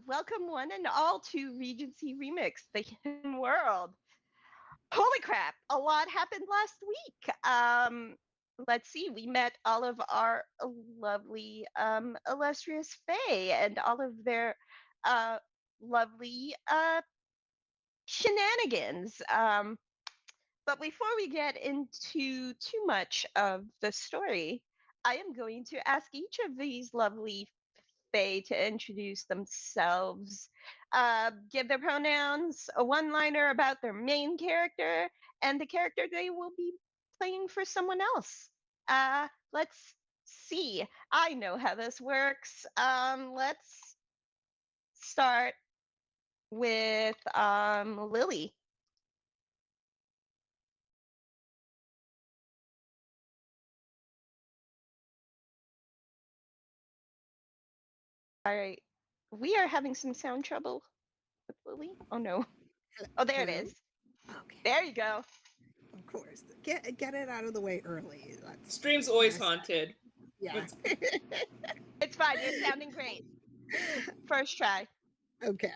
Welcome one and all to Regency Remixed, the hidden world. Holy crap, a lot happened last week. Let's see, we met all of our lovely, illustrious Fae and all of their uh, lovely shenanigans. But before we get into too much of the story, I am going to ask each of these lovely Fae to introduce themselves, give their pronouns, a one liner about their main character, and the character they will be playing for someone else. Let's see. I know how this works. Let's start with Lily. All right. We are having some sound trouble with Lily. Oh no. Oh, there it Hello. is. Okay, There you go. of course. Get it out of the way early. Stream's always haunted. Yeah. What's It's fine. You're sounding great. First try. Okay.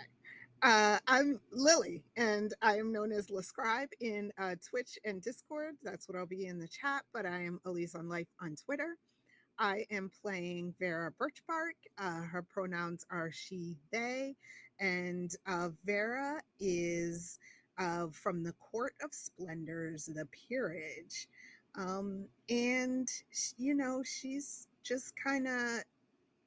I'm Lily, and I am known as Lescribe in Twitch and Discord. That's what I'll be in the chat, but I am Elise on Life on Twitter. I am playing Vera Birchbark. Her pronouns are she, they, and Vera is from the Court of Splendors, the peerage. And, she's just kind of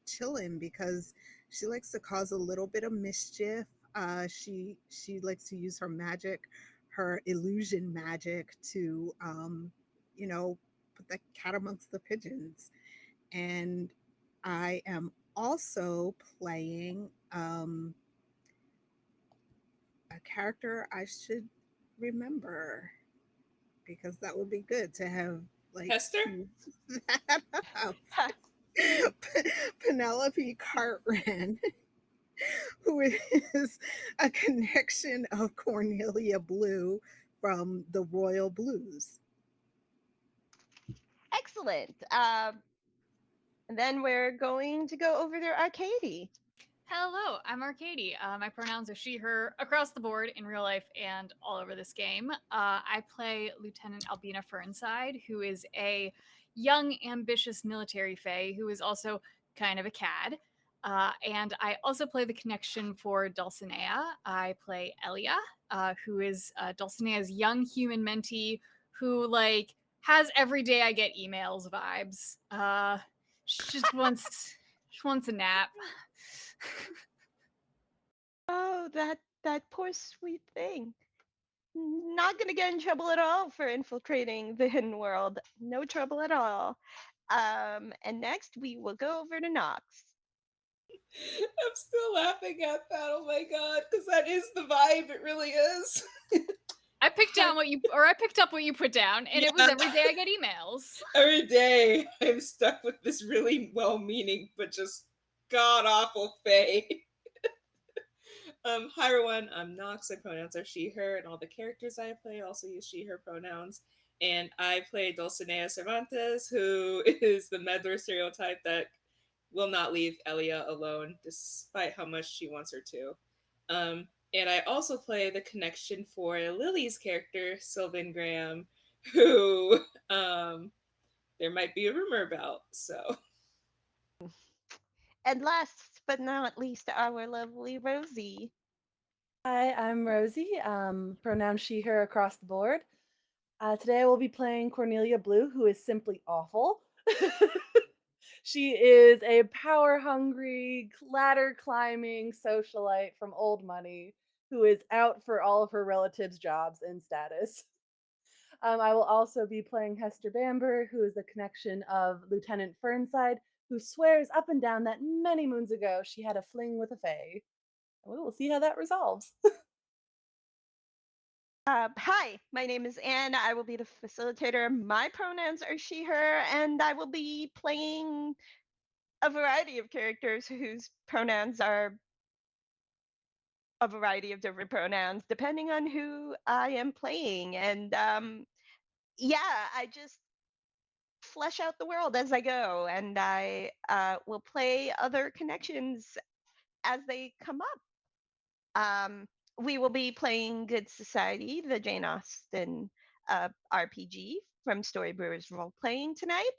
chilling because she likes to cause a little bit of mischief. She likes to use her magic, her illusion magic, to put the cat amongst the pigeons. And I am also playing a character I should remember because that would be good to have like Hester? that up. Penelope Cartwright, who is a connection of Cornelia Blue from the Royal Blues. Excellent. And then we're going to go over to Arcady. Hello, I'm Arcady. My pronouns are she, her across the board in real life and all over this game. I play Lieutenant Albina Fernside, who is a young, ambitious military fae who is also kind of a cad. And I also play the connection for Dulcinea. I play Elia, who is Dulcinea's young human mentee who, like, has every day I get emails vibes. She wants a nap. Oh, that poor sweet thing. Not gonna get in trouble at all for infiltrating the hidden world. No trouble at all. And next we will go over to Nox. I'm still laughing at that. Oh my god, because that is the vibe. It really is. I picked up what you put down, and it was every day I get emails. Every day I'm stuck with this really well-meaning but just god awful Faye. Hi everyone, I'm Nox. My pronouns are she, her, and all the characters I play also use she, her pronouns. And I play Dulcinea Cervantes, who is the meddler stereotype that will not leave Elia alone, despite how much she wants her to. And I also play the connection for Lily's character, Sylvan Graham, who there might be a rumor about. So, And last but not least, our lovely Rosie. Hi, I'm Rosie. Pronoun she, her across the board. Today I will be playing Cornelia Blue, who is simply awful. She is a power hungry, ladder climbing socialite from old money who is out for all of her relatives' jobs and status. I will also be playing Hester Bamber, who is the connection of Lieutenant Fernside, who swears up and down that many moons ago she had a fling with a fae. We will see how that resolves. Hi, my name is Anne. I will be the facilitator. My pronouns are she, her, and I will be playing a variety of characters whose pronouns are a variety of different pronouns depending on who I am playing. And yeah, I just flesh out the world as I go, and I will play other connections as they come up. We will be playing Good Society, the Jane Austen RPG from Story Brewers Role Playing tonight.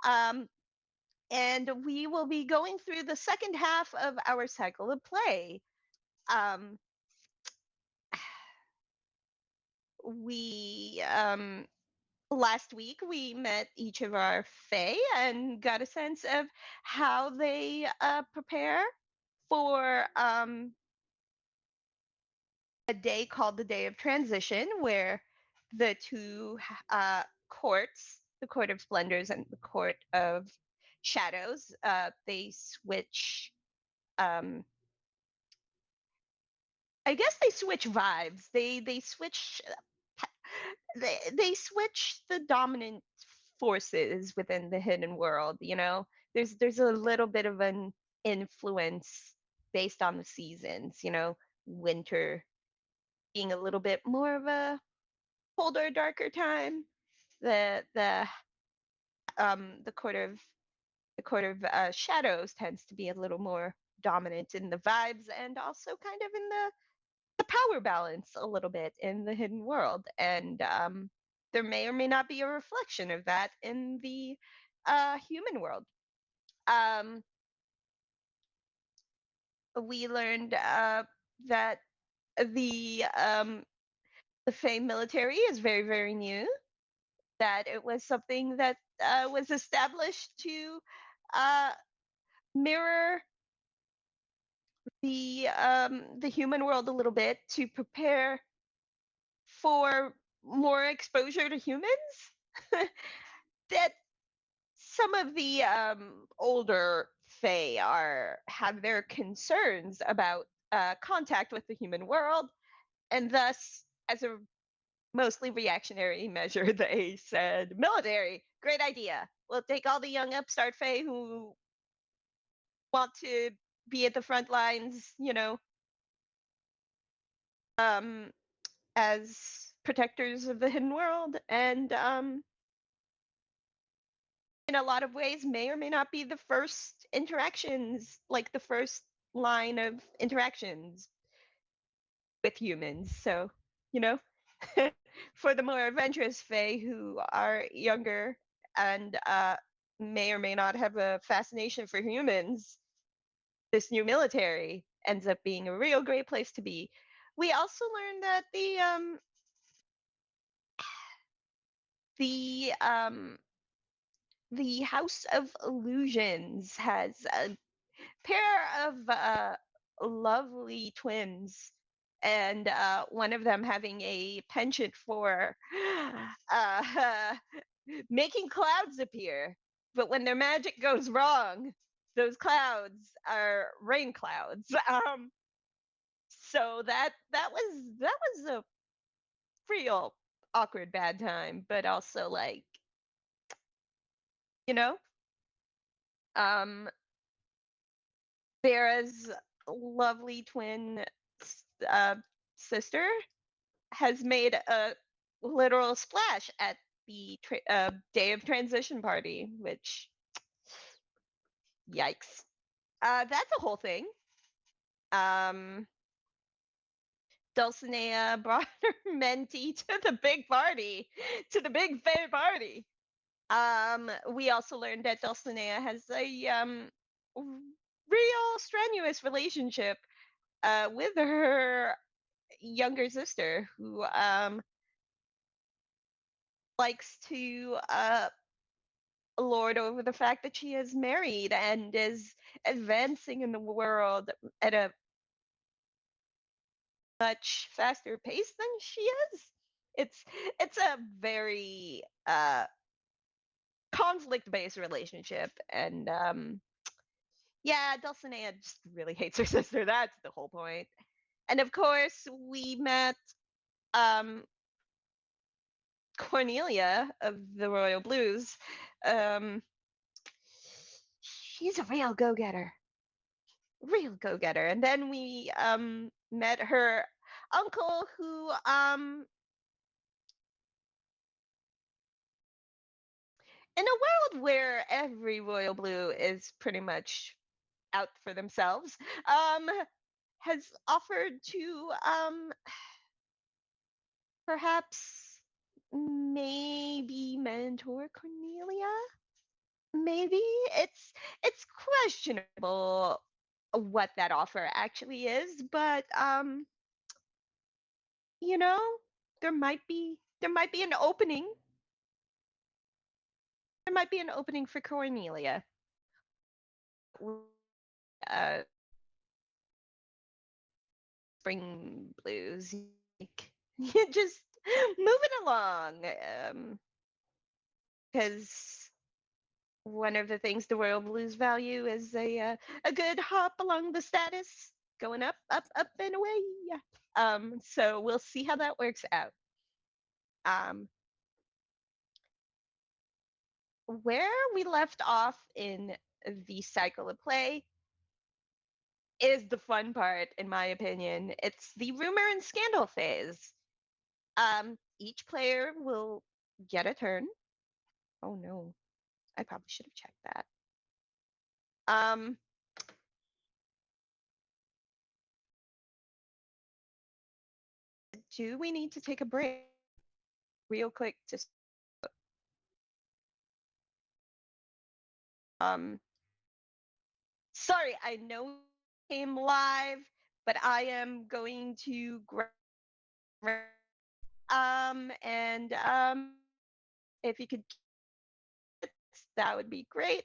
Um, and we will be going through the second half of our cycle of play. Um, we last week we met each of our fae and got a sense of how they prepare for a day called the Day of Transition, where the two courts, the Court of Splendors and the Court of Shadows, they switch. Um, I guess they switch vibes. They switch. They switch the dominant forces within the hidden world. You know, there's a little bit of an influence based on the seasons. You know, winter being a little bit more of a colder, darker time. The court of shadows tends to be a little more dominant in the vibes and also kind of in the power balance a little bit in the hidden world. And there may or may not be a reflection of that in the human world. Um, we learned that the the Fae military is very, very new. That it was something that was established to uh, mirror the human world a little bit to prepare for more exposure to humans. That some of the older Fae are have their concerns about contact with the human world, and thus, as a mostly reactionary measure, they said, military, great idea. We'll take all the young upstart Fae who want to be at the front lines, you know, um, as protectors of the hidden world, and in a lot of ways may or may not be the first interactions, like the first line of interactions with humans. So, you know, for the more adventurous Fae who are younger and may or may not have a fascination for humans, this new military ends up being a real great place to be. We also learned that the the House of Illusions has a pair of lovely twins, and one of them having a penchant for uh, making clouds appear. But when their magic goes wrong, those clouds are rain clouds. So that was a real awkward bad time, but also like, you know, um, Vera's lovely twin uh, sister has made a literal splash at the day of transition party, which, yikes. That's a whole thing. Um, Dulcinea brought her mentee to the big party, to the big fair party. We also learned that Dulcinea has a real strenuous relationship with her younger sister, who likes to lord over the fact that she is married and is advancing in the world at a much faster pace than she is. It's a very conflict based relationship, and yeah, Dulcinea just really hates her sister. That's the whole point. And of course, we met um, Cornelia of the Royal Blues. Um, she's a real go getter. And then we met her uncle, who in a world where every Royal Blue is pretty much out for themselves, has offered to perhaps maybe mentor Cornelia. Maybe it's questionable what that offer actually is, but you know, there might be an opening. There might be an opening for Cornelia. Uh, spring blues, like, you just moving along. Because one of the things the royal blues value is a good hop along the status, going up, up, up and away. So we'll see how that works out. Um, where we left off in the cycle of play is the fun part, in my opinion. It's the rumor and scandal phase. Each player will get a turn. Oh no, I probably should have checked that. Um, do we need to take a break real quick to sorry, I know we came live, but I am going to grab and if you could, that would be great.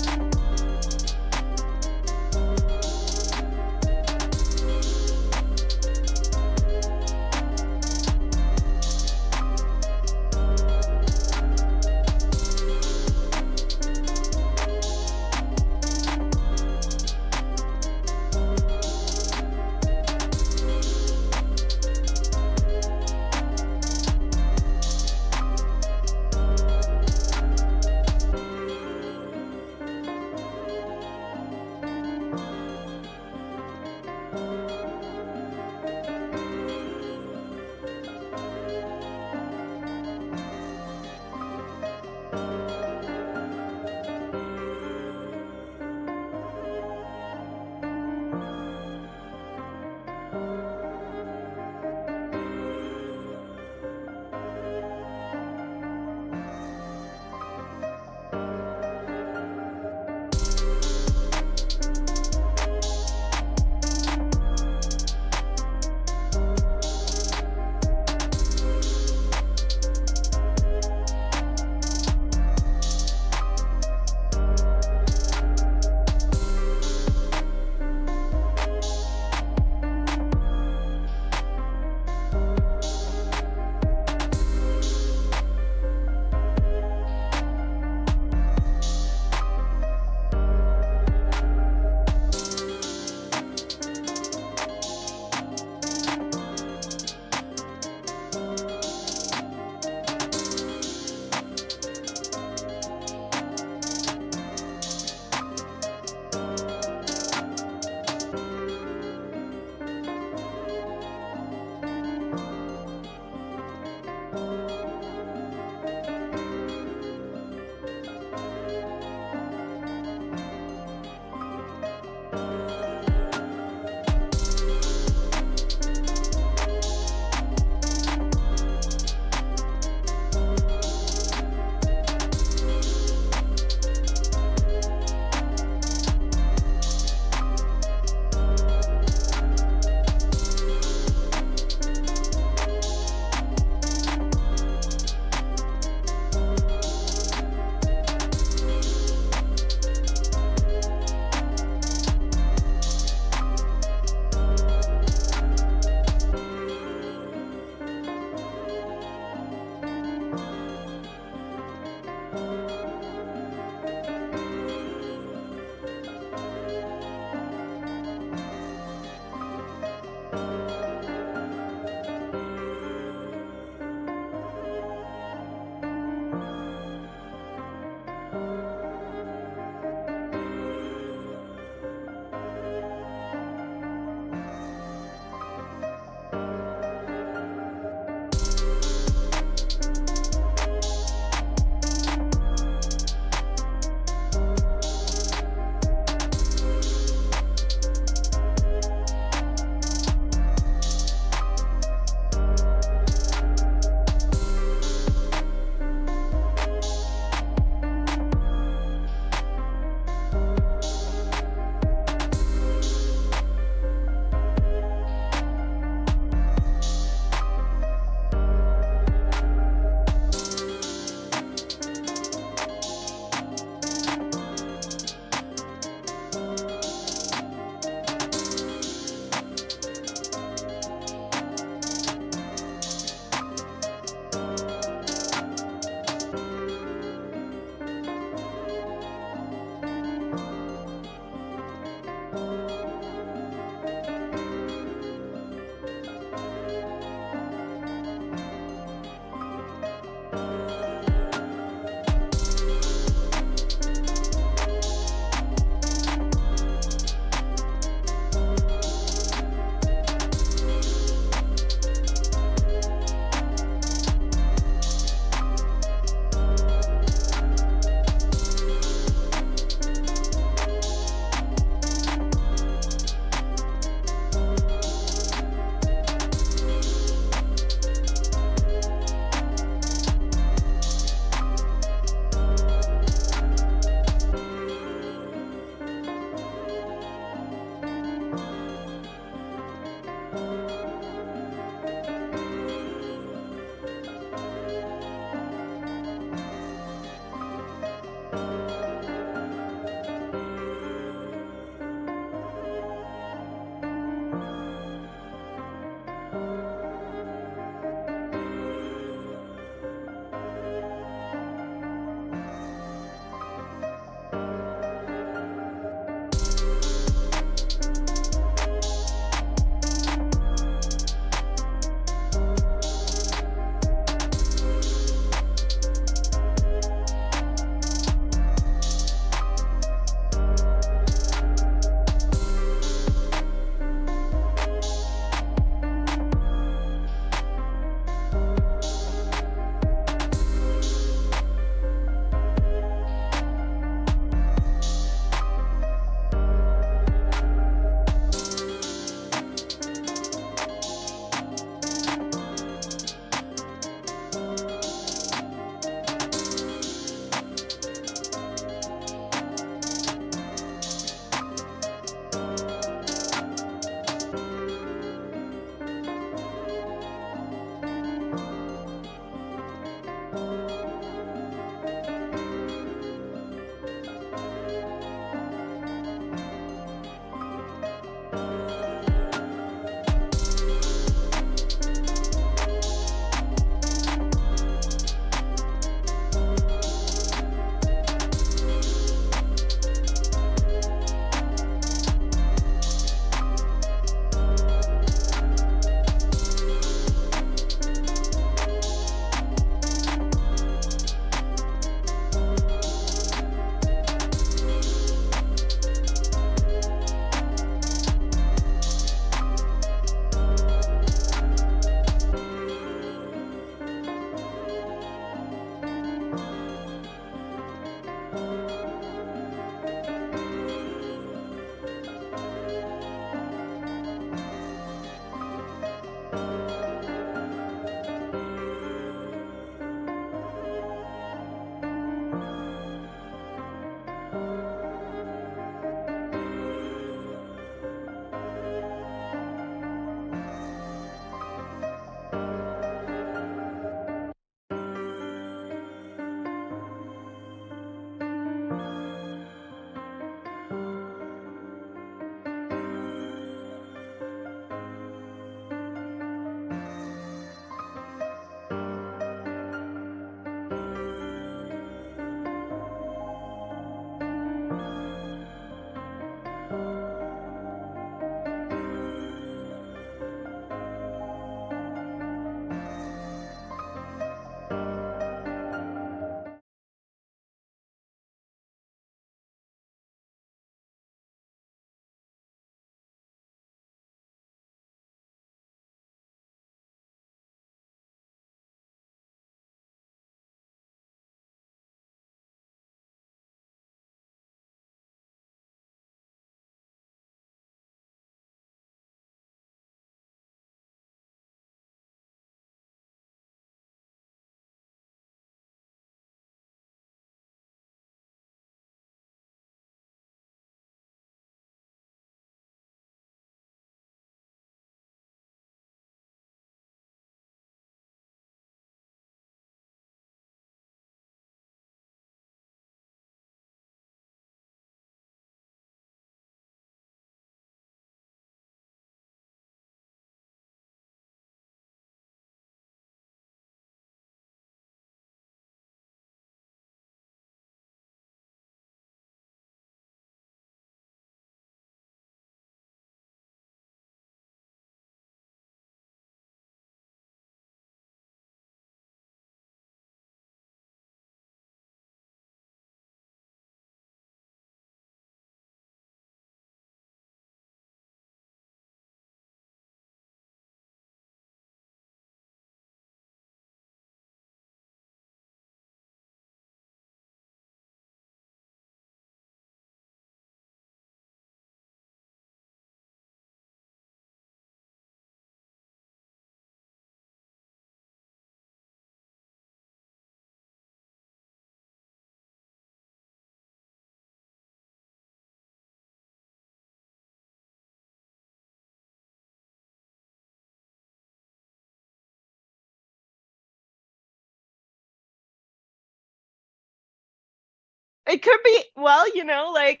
It could be, well, like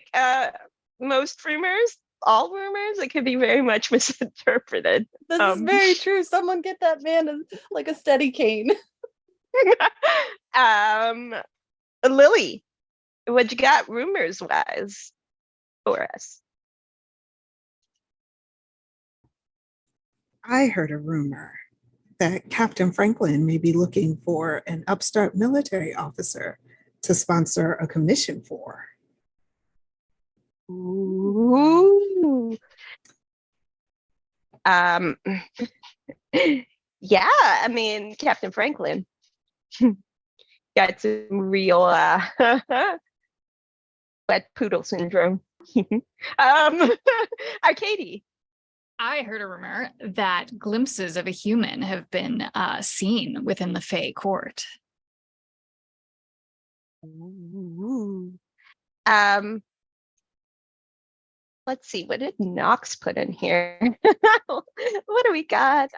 most rumors, all rumors, it could be very much misinterpreted. This is very true. Someone get that man like a steady cane. Lily, what you got rumors wise for us? I heard a rumor that Captain Franklin may be looking for an upstart military officer to sponsor a commission for. Ooh. Yeah, I mean, Captain Franklin got some real wet poodle syndrome. Arcady. I heard a rumor that glimpses of a human have been seen within the Fae court. Ooh. Let's see, what did Knox put in here? What do we got?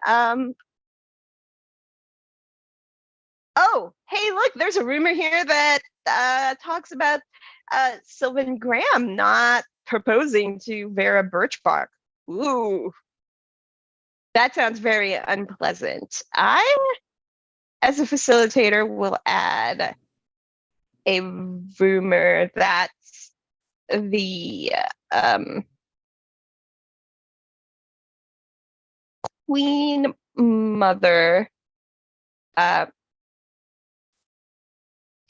Oh, hey, look, there's a rumor here that talks about Sylvan Graham not proposing to Vera Birchbark. Ooh, that sounds very unpleasant. I, as a facilitator, will add a rumor that the Queen Mother,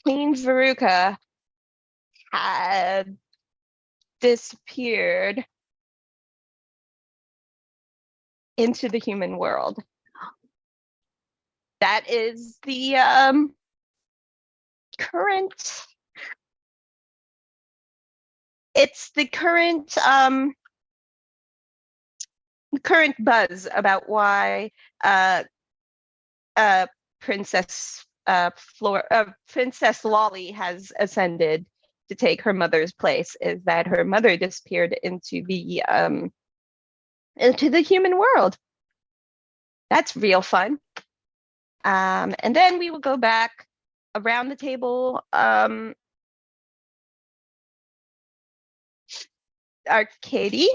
Queen Veruca, had disappeared into the human world. That is the current. It's the current buzz about why Princess Princess Lolly has ascended to take her mother's place, is that her mother disappeared into the human world. That's real fun. And then we will go back around the table. Arcady,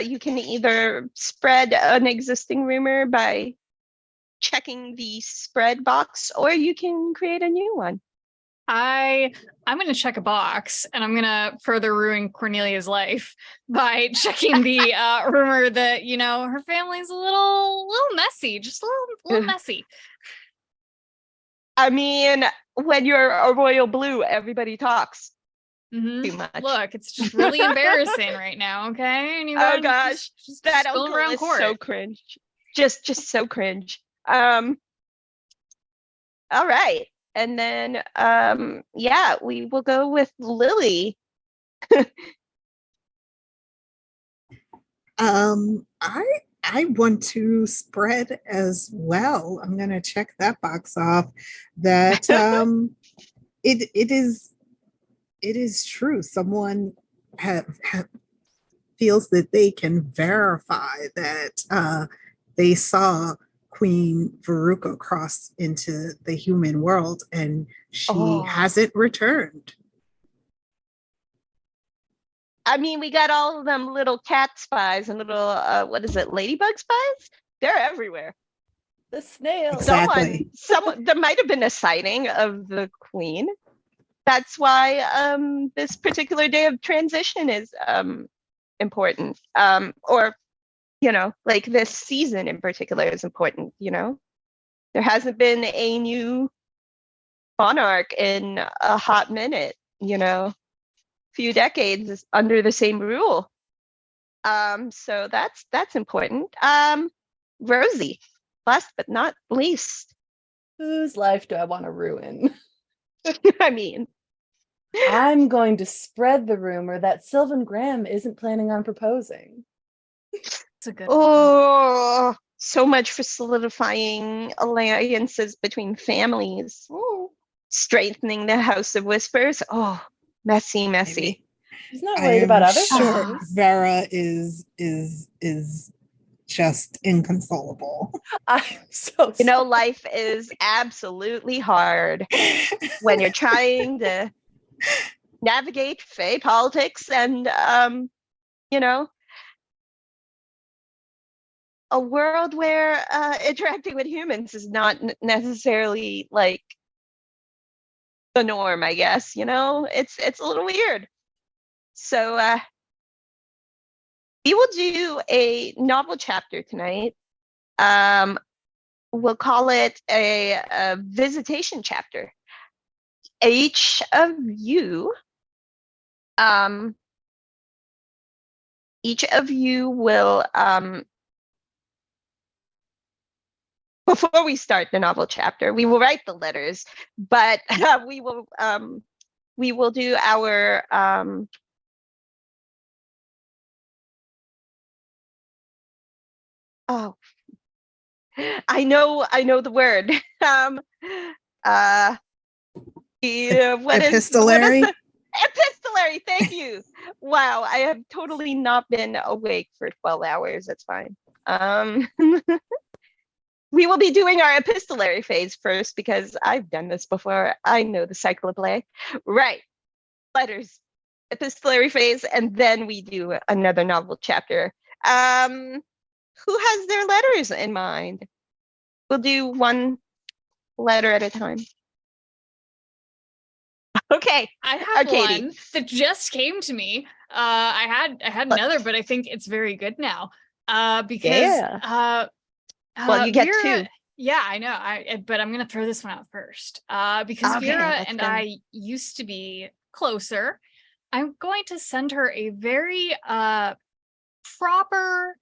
you can either spread an existing rumor by checking the spread box, or you can create a new one. I'm going to check a box, and I'm going to further ruin Cornelia's life by checking the rumor that, her family's a little messy, just a little messy. I mean, when you're a royal blue, everybody talks. Mm-hmm. Too much. Look, it's just really embarrassing right now, okay? And oh gosh, just that uncle is so cringe. Just so cringe. All right. And then yeah, we will go with Lily. I want to spread as well. I'm going to check that box off. That it is true. Someone feels that they can verify that they saw Queen Veruca cross into the human world, and she hasn't returned. I mean, we got all of them little cat spies and little, what is it, ladybug spies? They're everywhere. The snail. Exactly. Someone, there might have been a sighting of the queen. That's why this particular day of transition is important. Or, like this season in particular is important, There hasn't been a new monarch in a hot minute, few decades under the same rule. So that's important. Rosie, last but not least. Whose life do I want to ruin? I mean, I'm going to spread the rumor that Sylvan Graham isn't planning on proposing. It's a good one. So much for solidifying alliances between families. Strengthening the House of Whispers. Messy. Maybe. He's not worried about other sure Vera is just inconsolable. I'm so sorry. Life is absolutely hard when you're trying to navigate Fae politics and, you know, a world where interacting with humans is not necessarily like the norm, I guess. It's a little weird. So we will do a novel chapter tonight. We'll call it a visitation chapter. Each of you will before we start the novel chapter, we will write the letters, but we will do our oh, I know the word. Epistolary. Epistolary. Thank you. Wow, I have totally not been awake for 12 hours. That's fine. We will be doing our epistolary phase first because I've done this before. I know the cycle of play. Right. Letters, epistolary phase, and then we do another novel chapter. Who has their letters in mind? We'll do one letter at a time. Okay. I have Katie. one that just came to me. I had another, but I think it's very good now. Because well, you get Vera, two. Yeah, I know. But I'm gonna throw this one out first. Because Okay, Vera let's and go. I used to be closer. I'm going to send her a very proper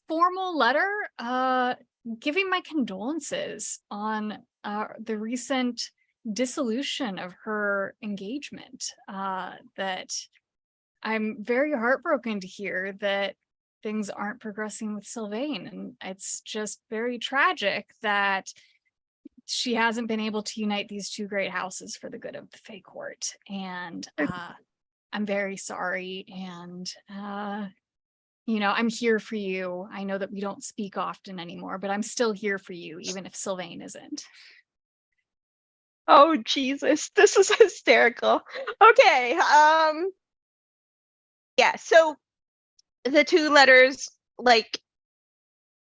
formal letter giving my condolences on the recent dissolution of her engagement. That I'm very heartbroken to hear that things aren't progressing with Sylvain, and it's just very tragic that she hasn't been able to unite these two great houses for the good of the Fae Court. And I'm very sorry, and I'm here for you. I know that we don't speak often anymore, but I'm still here for you, even if Sylvain isn't. Oh, Jesus, this is hysterical. Okay. Yeah, so the two letters, like,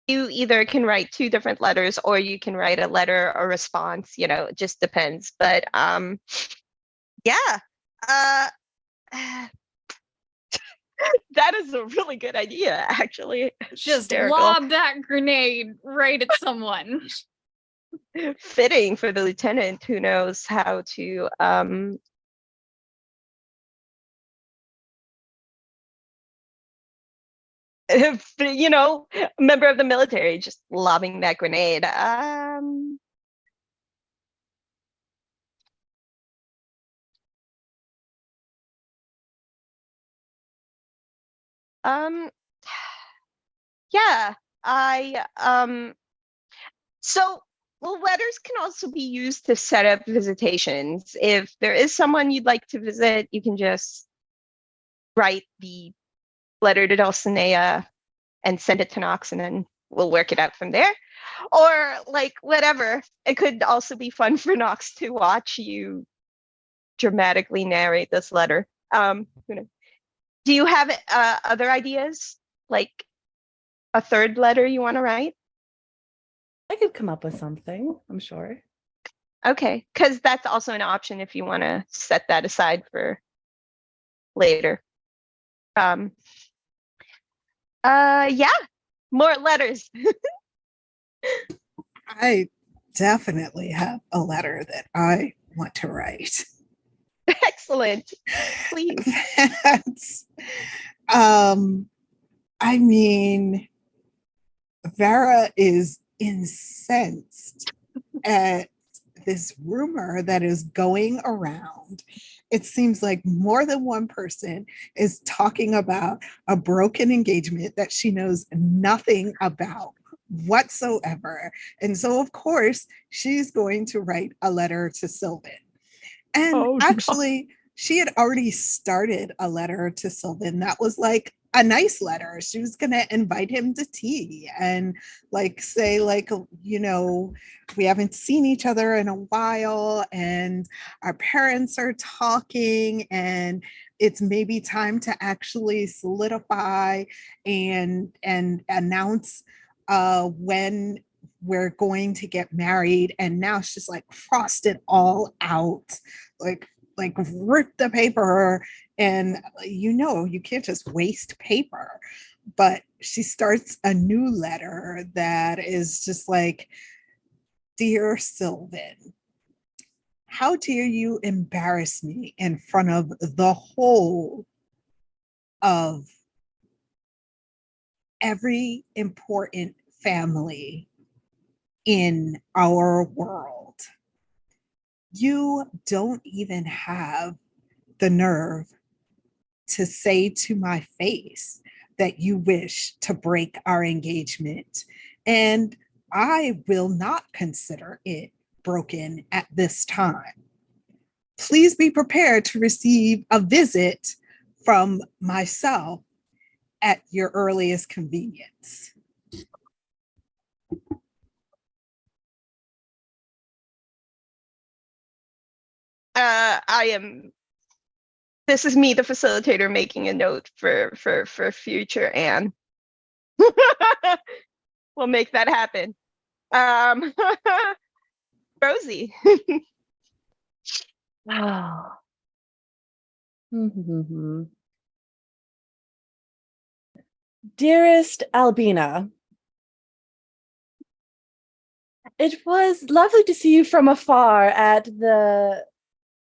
you either can write two different letters or you can write a letter or response, it just depends. But yeah. That is a really good idea, actually. Just hysterical. lob that grenade right at someone. Fitting for the lieutenant who knows how to member of the military just lobbing that grenade. Yeah, so letters can also be used to set up visitations. If there is someone you'd like to visit, you can just write the letter to Dulcinea and send it to Nox, and then we'll work it out from there. Or like whatever. It could also be fun for Nox to watch you dramatically narrate this letter. Do you have other ideas? Like a third letter you want to write? I could come up with something, I'm sure. Okay, because that's also an option if you want to set that aside for later. Yeah, more letters. I definitely have a letter that I want to write. Excellent. Please. I mean, Vera is incensed at this rumor that is going around. It seems like more than one person is talking about a broken engagement that she knows nothing about whatsoever. And so, of course, she's going to write a letter to Sylvain. And actually, she had already started a letter to Sylvain that was like a nice letter. She was going to invite him to tea and like say like, you know, we haven't seen each other in a while and our parents are talking and it's maybe time to actually solidify and announce when we're going to get married. And now she's like crossed it all out, like ripped the paper. And you know, you can't just waste paper. But she starts a new letter that is just like, Dear Sylvan, how dare you embarrass me in front of the whole of every important family in our world. You don't even have the nerve to say to my face that you wish to break our engagement, and I will not consider it broken at this time. Please be prepared to receive a visit from myself at your earliest convenience. This is me, the facilitator, making a note for future Anne. We'll make that happen. Rosie. Wow. Dearest Albina, it was lovely to see you from afar at the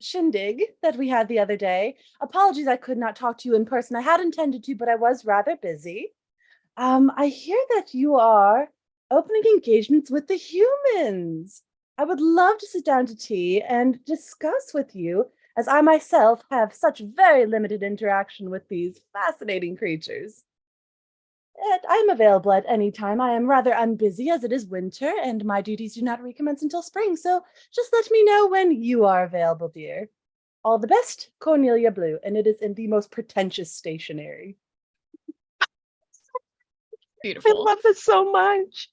shindig that we had the other day. Apologies I could not talk to you in person. I had intended to, but I was rather busy. I hear that you are opening engagements with the humans. I would love to sit down to tea and discuss with you, as I myself have such very limited interaction with these fascinating creatures. And I'm available at any time. I am rather unbusy as it is winter and my duties do not recommence until spring, so just let me know when you are available, dear. All the best, Cornelia Blue, and it is in the most pretentious stationery. Beautiful. I love this so much.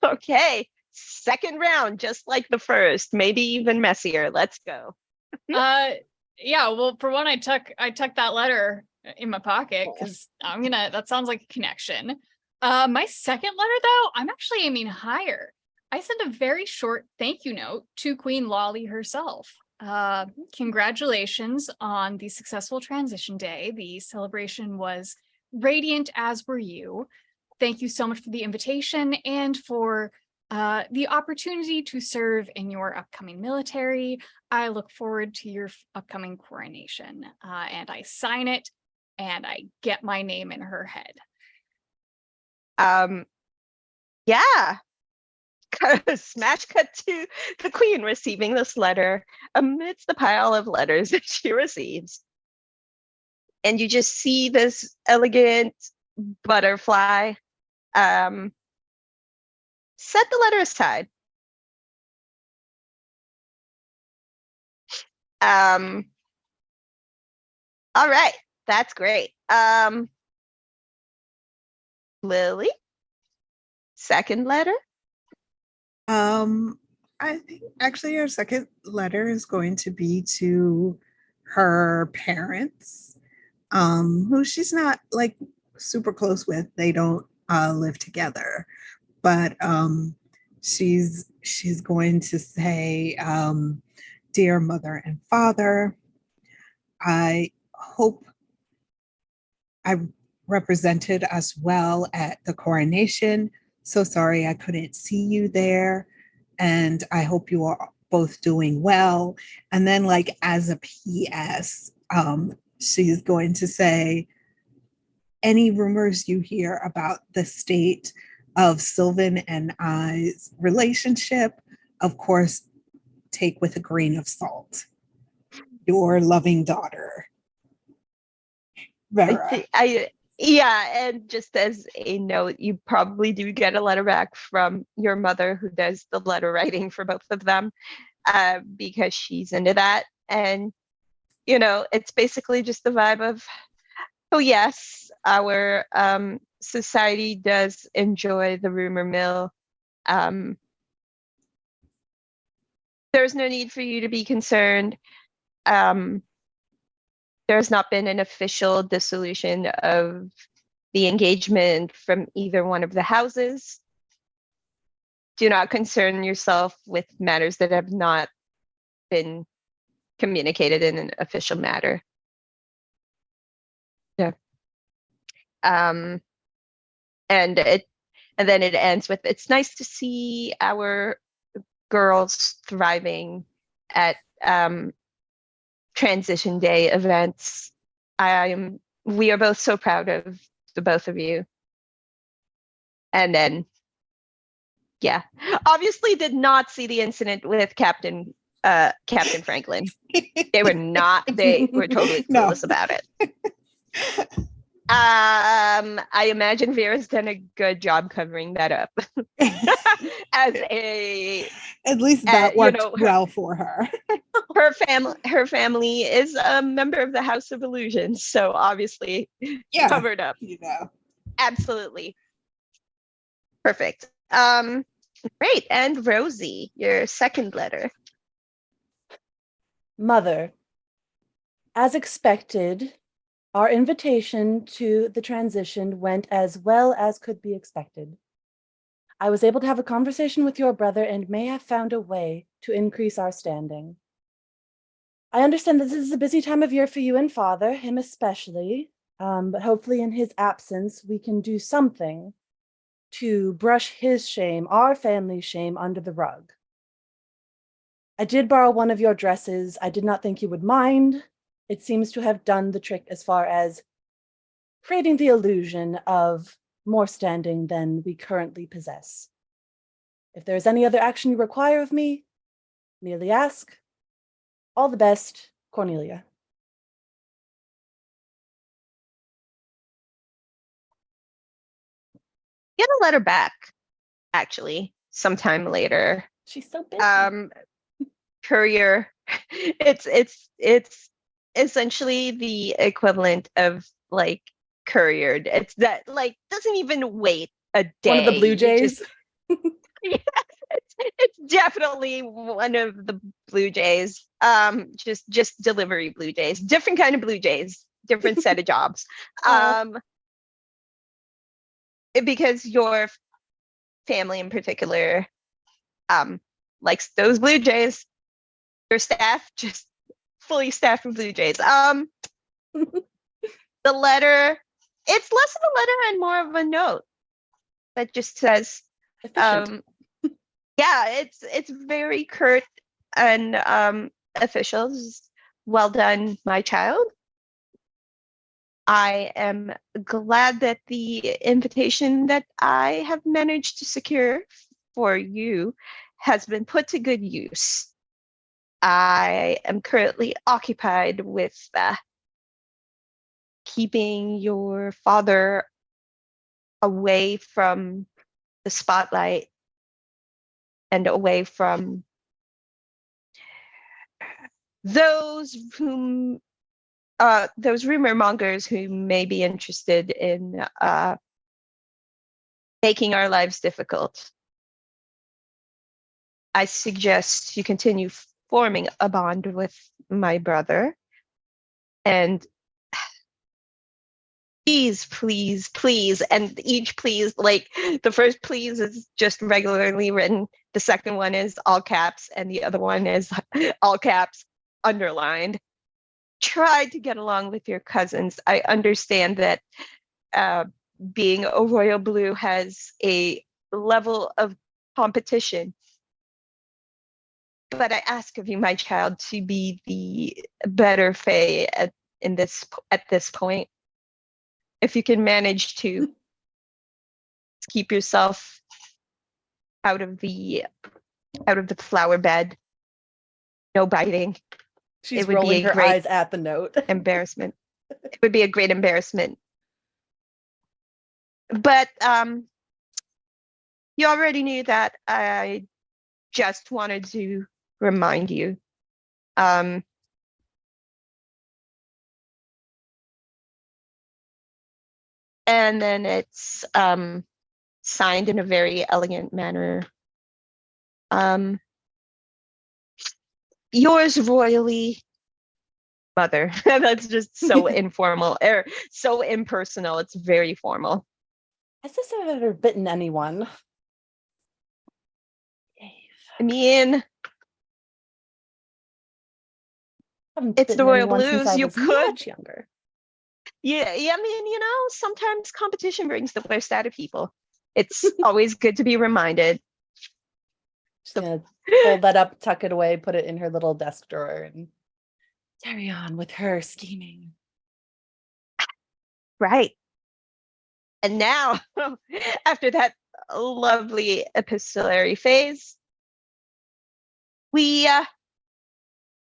Okay, second round, just like the first, maybe even messier. Let's go. Yeah, well, for one, I tuck that letter in my pocket because that sounds like a connection. My second letter, though, I'm actually aiming higher. I sent a very short thank you note to Queen Lolly herself. Congratulations on the successful transition day. The celebration was radiant, as were you. Thank you so much for the invitation and for the opportunity to serve in your upcoming military. I look forward to your upcoming coronation. And I sign it and I get my name in her head. Yeah. Smash cut to the queen receiving this letter amidst the pile of letters that she receives. And you just see this elegant butterfly set the letter aside. All right, that's great. Lily, second letter. I think actually our second letter is going to be to her parents, who she's not like super close with. They don't live together, but she's going to say, dear mother and father, I hope I represented us well at the coronation. So sorry I couldn't see you there. And I hope you are both doing well. And then, like, as a PS, she's going to say, any rumors you hear about the state of Sylvan and I's relationship, of course, take with a grain of salt. Your loving daughter, Vera. Yeah, and just as a note, you probably do get a letter back from your mother who does the letter writing for both of them, because she's into that. And, it's basically just the vibe of, Oh yes, our society does enjoy the rumor mill. Um, there's no need for you to be concerned. Um, there's not been an official dissolution of the engagement from either one of the houses. Do not concern yourself with matters that have not been communicated in an official matter. Yeah. Um, and then it ends with, it's nice to see our girls thriving at transition day events. We are both so proud of the both of you. And then, yeah, obviously did not see the incident with Captain Franklin. They were totally No. clueless about it. I imagine Vera's done a good job covering that up. As a At least that you worked know, well for her. her family is a member of the House of Illusions, so obviously Yeah, covered up. you know. Absolutely. Perfect. Great. And Rosie, your second letter. Mother, as expected, our invitation to the transition went as well as could be expected. I was able to have a conversation with your brother and may have found a way to increase our standing. I understand that this is a busy time of year for you and father, him especially, but hopefully in his absence, we can do something to brush his shame, our family's shame, under the rug. I did borrow one of your dresses. I did not think you would mind. It seems to have done the trick as far as creating the illusion of more standing than we currently possess. If there is any other action you require of me, merely ask. All the best, Cornelia. Get a letter back, actually, sometime later. She's so busy. Courier. It's essentially the equivalent of like couriered. It's that like doesn't even wait a day. One of the Blue Jays. Yeah, it's definitely one of the Blue Jays. Just delivery Blue Jays. Different kind of Blue Jays. Different set of jobs. Because your family in particular likes those Blue Jays. Your staff just fully staffed with Blue Jays. The letter, it's less of a letter and more of a note that just says, Efficient. yeah, it's very curt and official. Well done, my child. I am glad that the invitation that I have managed to secure for you has been put to good use. I am currently occupied with keeping your father away from the spotlight and away from those those rumor mongers who may be interested in making our lives difficult. I suggest you continue forming a bond with my brother, and please, and each please, like the first please is just regularly written, the second one is all caps, and the other one is all caps underlined. Try to get along with your cousins. I understand that being a royal blue has a level of competition, but I ask of you, my child, to be the better Fae at this point. If you can manage to keep yourself out of the flower bed, no biting. She's it would be rolling a her great eyes at the note. embarrassment. It would be a great embarrassment. But you already knew that. I just wanted to remind you. and then it's signed in a very elegant manner. Yours royally, Mother. That's just so informal or so impersonal. It's very formal. Has this ever bitten anyone? I mean, it's the Royal Blues. You could much younger. Yeah, I mean, sometimes competition brings the worst out of people. It's always good to be reminded. Just gonna fold that up, tuck it away, put it in her little desk drawer, and carry on with her scheming. Right. And now, after that lovely epistolary phase, we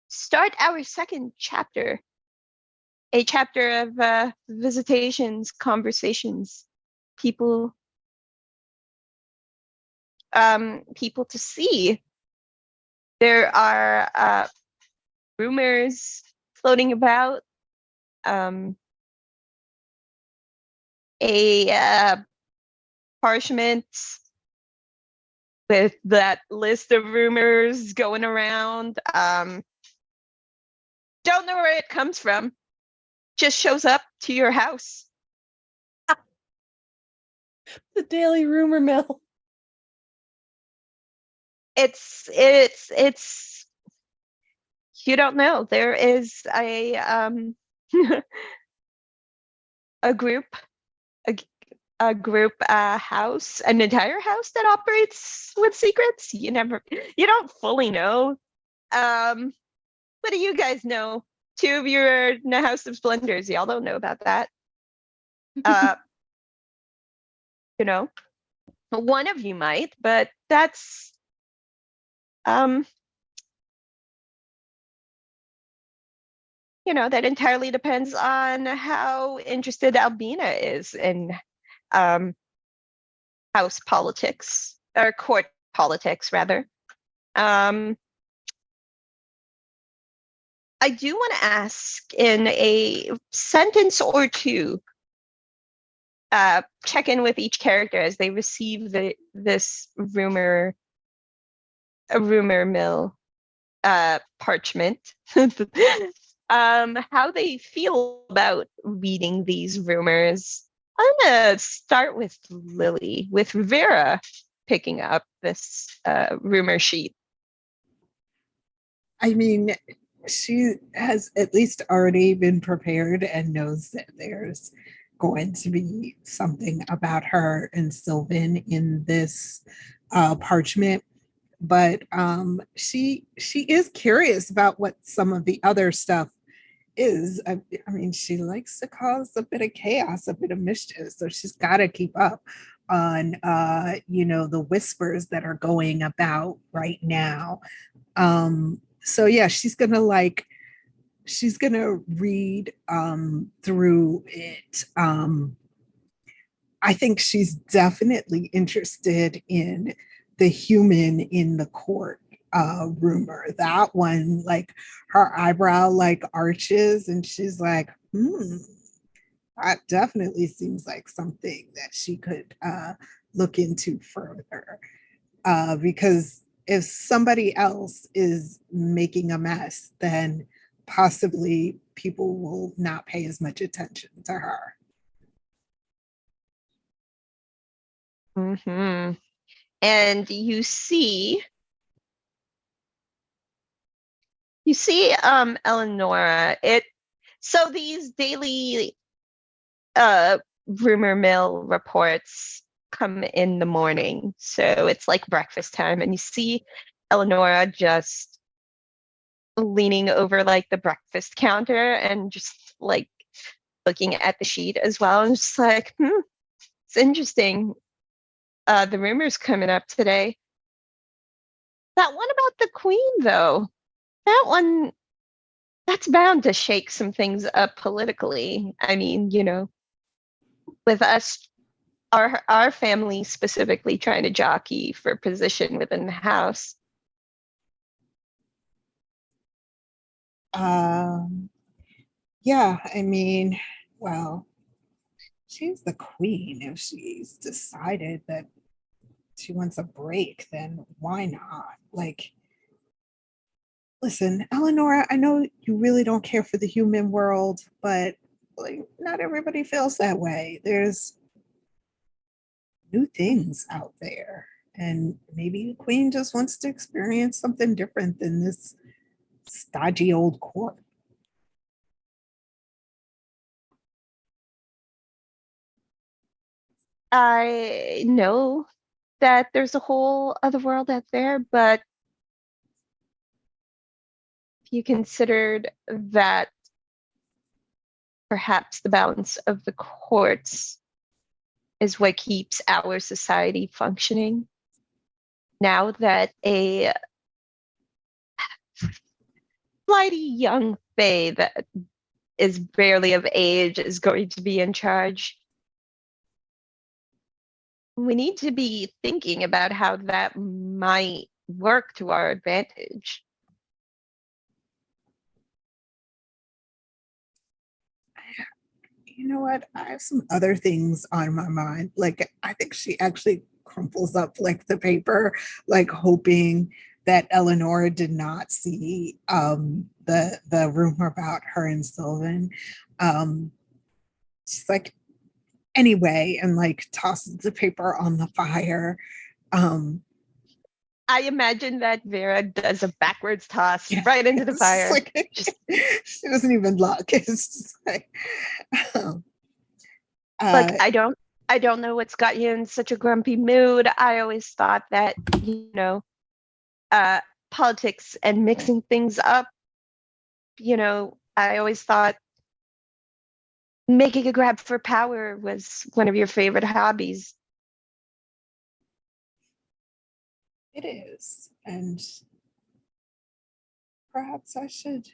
start our second chapter. A chapter of visitations, conversations, people to see. There are rumors floating about. A parchment with that list of rumors going around. Don't know where it comes from. Just shows up to your house. The Daily Rumor Mill. It's you don't know. There is a a group house, an entire house that operates with secrets. You don't fully know. What do you guys know? Two of you are in a house of splendors. Y'all don't know about that. One of you might, but that's that entirely depends on how interested Albina is in house politics, or court politics rather. I do want to ask, in a sentence or two, check in with each character as they receive this rumor mill parchment. How they feel about reading these rumors. I'm gonna start with Lily, with Vera picking up this rumor sheet. I mean, she has at least already been prepared and knows that there's going to be something about her and Sylvan in this parchment. But she is curious about what some of the other stuff is. I mean, she likes to cause a bit of chaos, a bit of mischief, so she's got to keep up on the whispers that are going about right now. So yeah, she's gonna read through it. I think she's definitely interested in the human in the court rumor. That one, like, her eyebrow like arches and she's like, that definitely seems like something that she could look into further. Because if somebody else is making a mess, then possibly people will not pay as much attention to her. Mm-hmm. And you see Eleonora. So these daily rumor mill reports come in the morning, so it's like breakfast time, and you see Eleonora just leaning over like the breakfast counter and just like looking at the sheet as well, and just like, it's interesting. The rumors coming up today. That one about the queen, though, that's bound to shake some things up politically. I mean, with us, our family specifically trying to jockey for position within the house. Yeah, I mean, well, she's the queen. If she's decided that she wants a break, then why not? Like, listen, Eleanor, I know you really don't care for the human world, but like, not everybody feels that way. There's new things out there. And maybe the queen just wants to experience something different than this stodgy old court. I know that there's a whole other world out there, but if you considered that perhaps the balance of the courts is what keeps our society functioning, now that a flighty young fae that is barely of age is going to be in charge, we need to be thinking about how that might work to our advantage. You know what? I have some other things on my mind. Like, I think she actually crumples up like the paper, like hoping that Eleanor did not see the rumor about her and Sylvan. She's like, anyway, and like tosses the paper on the fire. Um, I imagine that Vera does a backwards toss yeah, right into the it's just fire. like Just, she doesn't even look. It's just like, um, like, uh, I don't know what's got you in such a grumpy mood. I always thought that, uh, politics and mixing things up, I always thought making a grab for power was one of your favorite hobbies. it is, and perhaps I should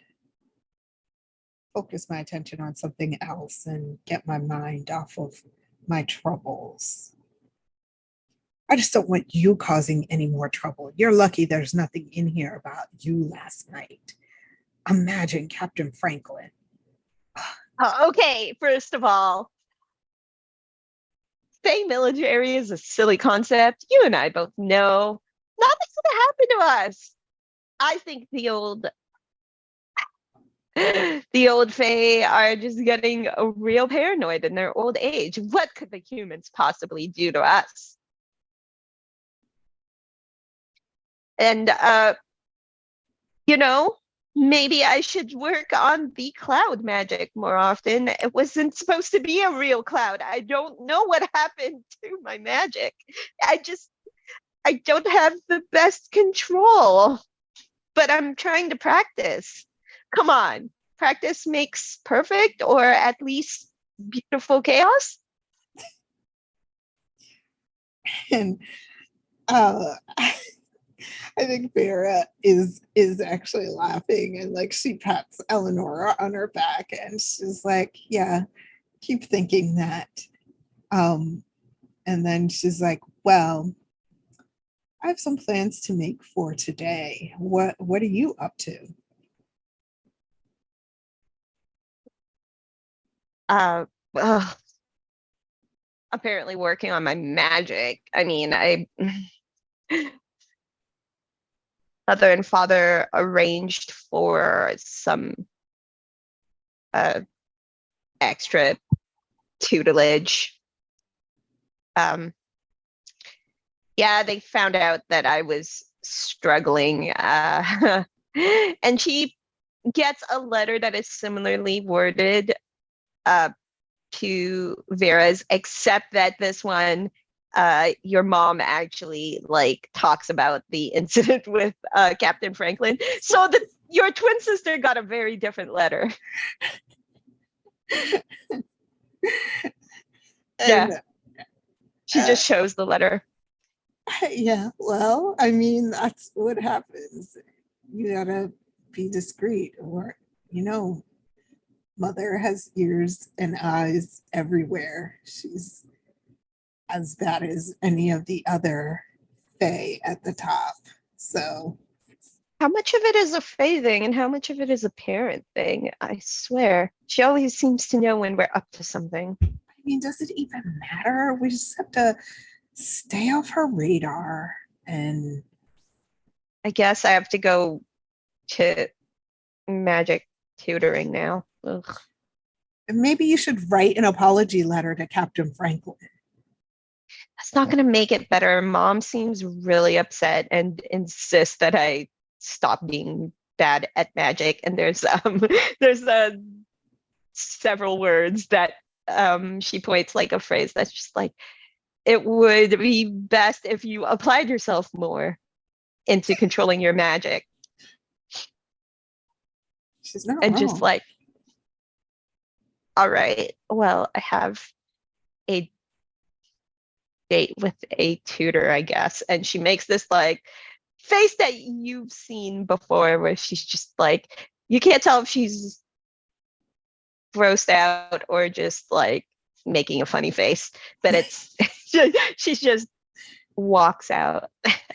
focus my attention on something else and get my mind off of my troubles. I just don't want you causing any more trouble. You're lucky there's nothing in here about you last night. Imagine Captain Franklin. Okay, first of all, staying military is a silly concept. You and I both know nothing's going to happen to us. I think the old Fae are just getting real paranoid in their old age. What could the humans possibly do to us? And you know, maybe I should work on the cloud magic more often. It wasn't supposed to be a real cloud. I don't know what happened to my magic. I don't have the best control, but I'm trying to practice. Come on, practice makes perfect, or at least beautiful chaos. And I think Vera is actually laughing, and like she pats Eleanor on her back and she's like, yeah, keep thinking that. Um, and then she's like, well, I have some plans to make for today. What are you up to? Uh, ugh, apparently working on my magic. I mean, I mother and father arranged for some uh, extra tutelage. Um, yeah, they found out that I was struggling, and she gets a letter that is similarly worded uh, to Vera's, except that this one, your mom actually like talks about the incident with Captain Franklin. So your twin sister got a very different letter. And Yeah, she just shows the letter. yeah, well, I mean, that's what happens. You gotta be discreet, or, you know, mother has ears and eyes everywhere. She's as bad as any of the other Fae at the top. So, How much of it is a Faye thing and how much of it is a parent thing? I swear. She always seems to know when we're up to something. I mean, does it even matter? We just have to stay off her radar. And I guess I have to go to magic tutoring now. Ugh. maybe you should write an apology letter to Captain Franklin. That's not going to make it better. Mom seems really upset and insists that I stop being bad at magic. And there's several words that she points like a phrase that's just like, it would be best if you applied yourself more into controlling your magic. She's not And wrong. just like, all right, well, I have a date with a tutor, I guess. And she makes this like face that you've seen before where she's just like, you can't tell if she's grossed out or just like making a funny face, but it's she's just walks out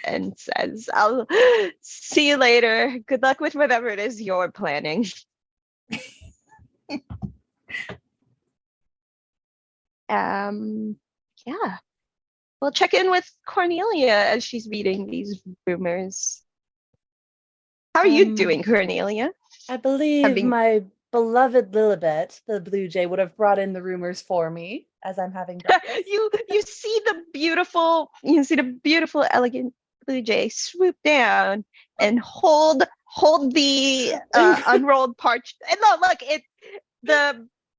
and says, I'll see you later. Good luck with whatever it is you're planning. Yeah. We'll check in with Cornelia as she's reading these rumors. How are you doing, Cornelia? I believe my beloved Lilibet, the blue jay, would have brought in the rumors for me as I'm having breakfast. you see the beautiful, elegant blue jay swoop down and hold the unrolled parchment. And no, look,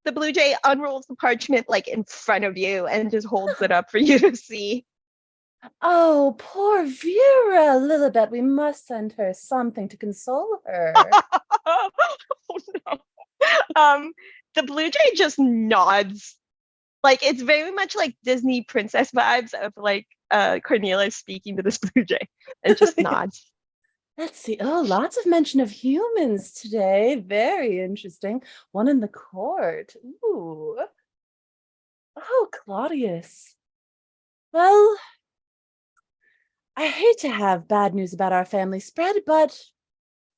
the blue jay unrolls the parchment like in front of you and just holds it up for you to see. Oh, poor Vera, Lilibet. We must send her something to console her. Oh no. The blue jay just nods. Like it's very much like Disney princess vibes of like Cornelia speaking to this blue jay and just nods. Let's see. Oh, lots of mention of humans today. Very interesting. One in the court. Ooh. Oh, Claudius. Well, I hate to have bad news about our family spread, but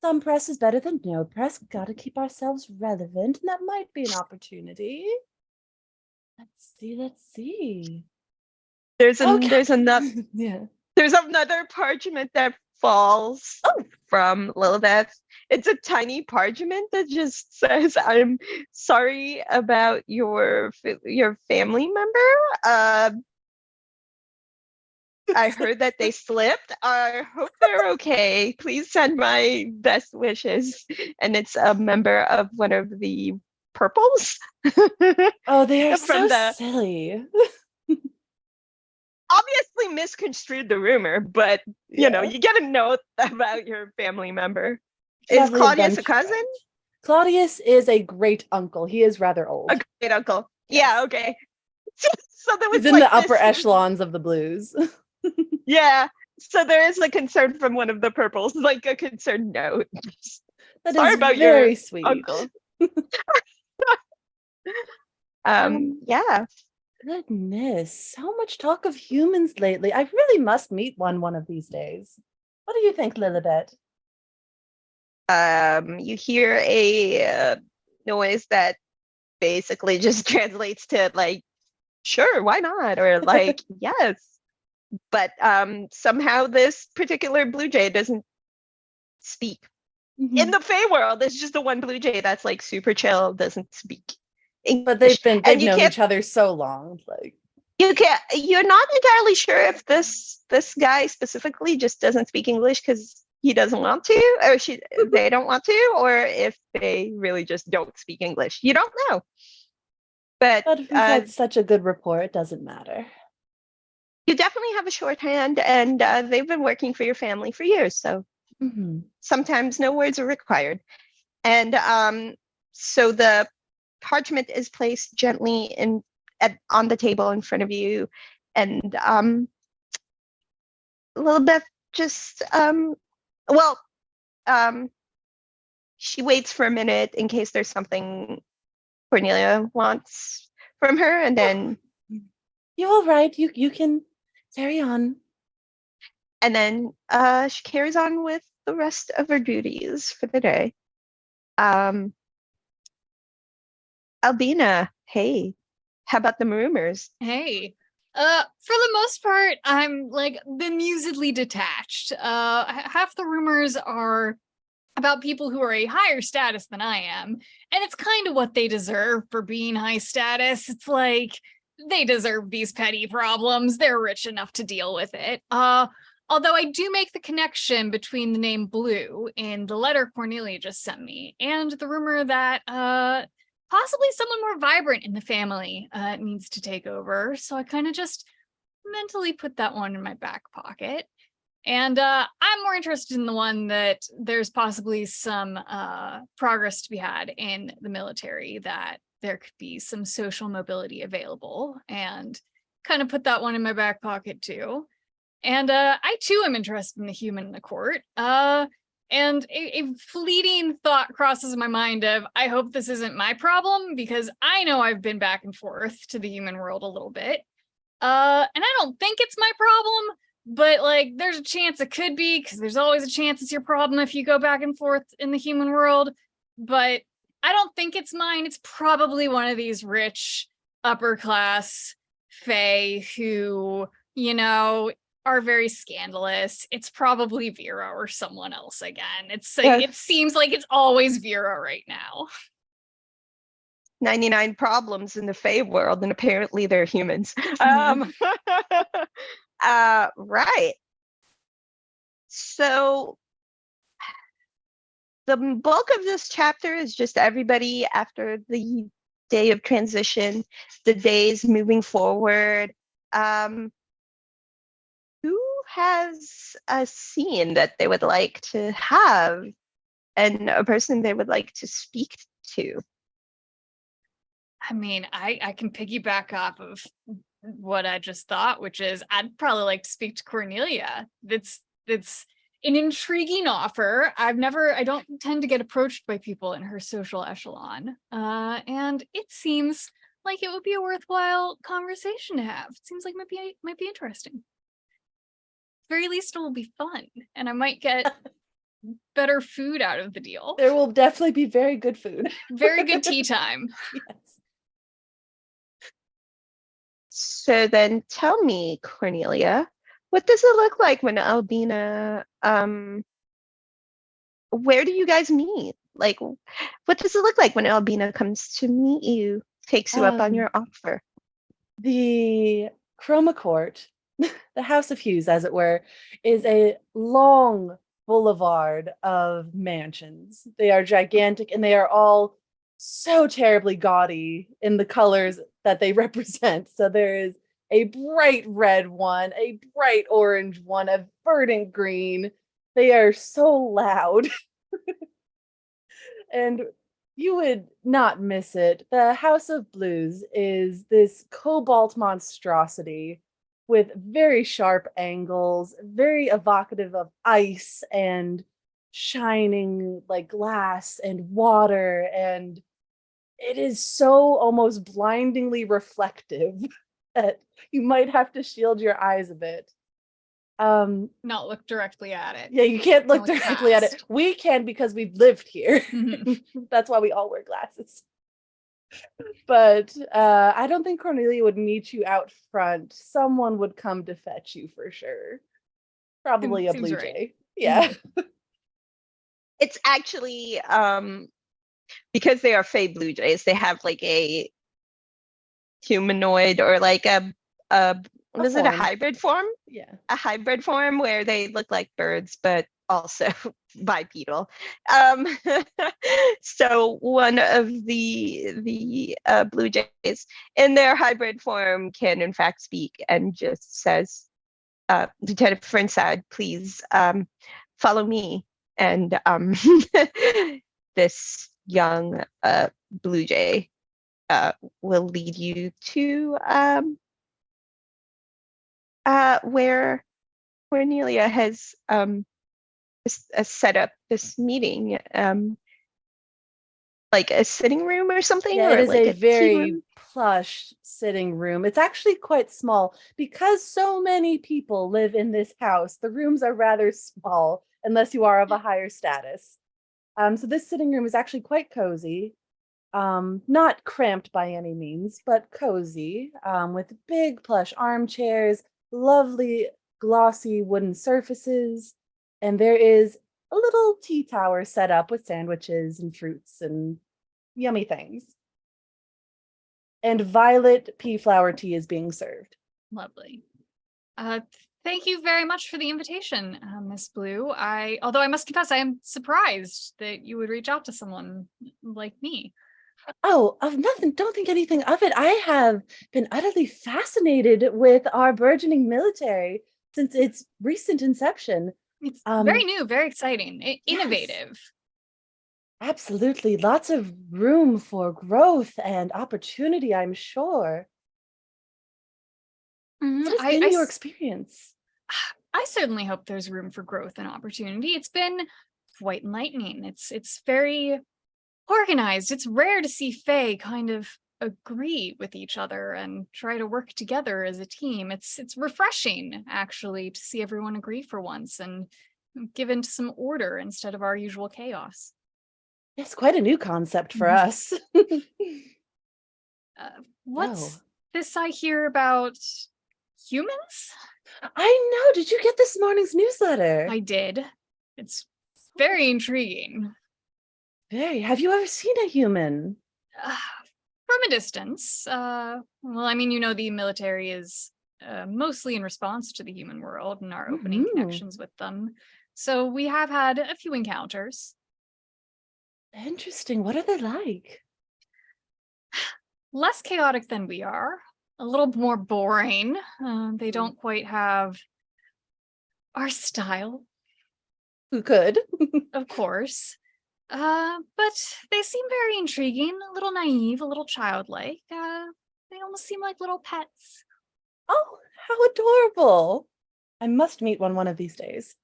some press is better than no press. Gotta keep ourselves relevant, and that might be an opportunity. Let's see. There's another yeah. There's another parchment that falls from Lilibeth. It's a tiny parchment that just says, "I'm sorry about your family member. I heard that they slipped. I hope they're okay. Please send my best wishes." And it's a member of one of the purples. Oh, they are From so silly. Obviously misconstrued the rumor, but you know, you get a note about your family member. Is Claudius a cousin? Claudius is a great uncle. He is rather old. A great uncle. Yes. Yeah, okay. So there was He's in the upper echelons of the blues. Yeah. So there is a concern from one of the purples, like a concerned note. That Sorry is about very your sweet. Uncle. Yeah. Goodness, so much talk of humans lately. I really must meet one of these days. What do you think, Lilibet? You hear a noise that basically just translates to like, sure, why not? Or like, yes. But somehow this particular blue jay doesn't speak. Mm-hmm. In the Fae world, there's just the one blue jay that's like super chill, doesn't speak English. But they've known each other so long. Like you're not entirely sure if this guy specifically just doesn't speak English because he doesn't want to, or they don't want to, or if they really just don't speak English. You don't know. But we've had such a good rapport, it doesn't matter. You definitely have a shorthand, and they've been working for your family for years, so sometimes no words are required. And so the parchment is placed gently on the table in front of you, and Lilibeth just she waits for a minute in case there's something Cornelia wants from her, and then you're all right. You can carry on. And then she carries on with the rest of her duties for the day. Albina, hey. How about the rumors? Hey. For the most part, I'm like bemusedly detached. Half the rumors are about people who are a higher status than I am, and it's kind of what they deserve for being high status. It's like they deserve these petty problems. They're rich enough to deal with it. Although I do make the connection between the name Blue and the letter Cornelia just sent me, and the rumor that possibly someone more vibrant in the family needs to take over. So I kind of just mentally put that one in my back pocket. And I'm more interested in the one that there's possibly some progress to be had in the military, that there could be some social mobility available, and kind of put that one in my back pocket too. And I too am interested in the human in the court. And a fleeting thought crosses my mind of, I hope this isn't my problem, because I know I've been back and forth to the human world a little bit. And I don't think it's my problem, but like there's a chance it could be, because there's always a chance it's your problem if you go back and forth in the human world. But I don't think it's mine. It's probably one of these rich upper class fae who, you know, are very scandalous. It's probably Vera or someone else again. It's like, it seems like it's always Vera right now. 99 problems in the Fae world, and apparently they're humans. Right. So the bulk of this chapter is just everybody after the day of transition, the days moving forward. Who has a scene that they would like to have and a person they would like to speak to? I mean, I can piggyback off of what I just thought, which is I'd probably like to speak to Cornelia. It's an intriguing offer. I don't tend to get approached by people in her social echelon. And it seems like it would be a worthwhile conversation to have. It seems like it might be interesting. At the very least, it will be fun, and I might get better food out of the deal. There will definitely be very good food. Very good tea time. Yes. So then tell me, Cornelia, what does it look like when Albina, where do you guys meet? Like, what does it look like when Albina comes to meet you, takes you up on your offer? The Chroma Court, the House of Hues, as it were, is a long boulevard of mansions. They are gigantic, and they are all so terribly gaudy in the colors that they represent. So there is a bright red one, a bright orange one, a verdant green. They are so loud. And you would not miss it. The House of Blues is this cobalt monstrosity with very sharp angles, very evocative of ice and shining like glass and water, and it is so almost blindingly reflective that you might have to shield your eyes a bit. Not look directly at it. Yeah, you can't look Only directly at it. past. We can, because we've lived here. Mhm. That's why we all wear glasses. But I don't think Cornelia would meet you out front. Someone would come to fetch you for sure. Probably a Seems blue right. jay. Yeah. It's actually because they are Fae Blue Jays, they have like a humanoid or like a what is it, a form. hybrid form? Yeah. A hybrid form where they look like birds but also bipedal. So one of the blue jays in their hybrid form can in fact speak and just says, Lieutenant Fernside, please follow me. And this young blue jay will lead you to where Cornelia has set up this meeting, like a sitting room or something, Yeah, or it is like a a tea very room. plush sitting room. It's actually quite small because so many people live in this house. The rooms are rather small unless you are of a higher status. So this sitting room is actually quite cozy. Not cramped by any means, but cozy, with big plush armchairs, lovely glossy wooden surfaces, and there is a little tea tower set up with sandwiches and fruits and yummy things. And violet pea flower tea is being served. Lovely. Thank you very much for the invitation, Miss Blue. Although I must confess, I am surprised that you would reach out to someone like me. Oh, of nothing. Don't think anything of it. I have been utterly fascinated with our burgeoning military since its recent inception. It's Um, very new, very exciting, yes, innovative. absolutely. Lots of room for growth and opportunity, I'm sure. What has been your experience? I certainly hope there's room for growth and opportunity. It's been quite enlightening. It's very organized. It's rare to see Fae kind of agree with each other and try to work together as a team. It's refreshing, actually, to see everyone agree for once and give into some order instead of our usual chaos. It's quite a new concept for Mhm. us. What's Oh, this I hear about humans? I know. Did you get this morning's newsletter? I did. It's very intriguing. Very. Have you ever seen a human? From a distance. Well, I mean, the military is mostly in response to the human world and our opening Mhm. connections with them. So we have had a few encounters. Interesting. What are they like? Less chaotic than we are, a little more boring. They Hmm. don't quite have our style, Who could? of course. But they seem very intriguing, a little naive, a little childlike. They almost seem like little pets. Oh, how adorable. I must meet one of these days.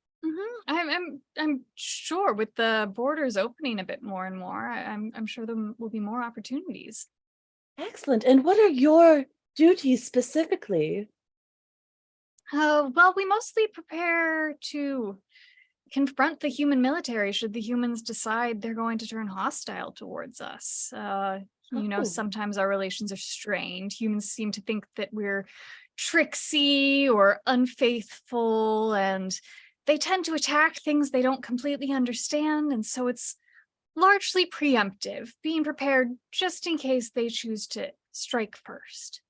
I'm sure with the borders opening a bit more and more, I'm sure there will be more opportunities. Excellent. And what are your duties specifically? Well, we mostly prepare to confront the human military should the humans decide they're going to turn hostile towards us. Oh, Sometimes our relations are strained. Humans seem to think that we're tricksy or unfaithful, and they tend to attack things they don't completely understand. And so it's largely preemptive, being prepared just in case they choose to strike first.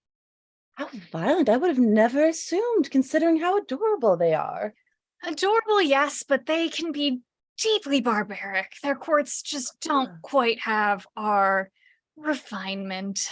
how violent. I would have never assumed, considering how adorable they are. Adorable, yes, but they can be deeply barbaric. Their courts just don't Ah, quite have our refinement.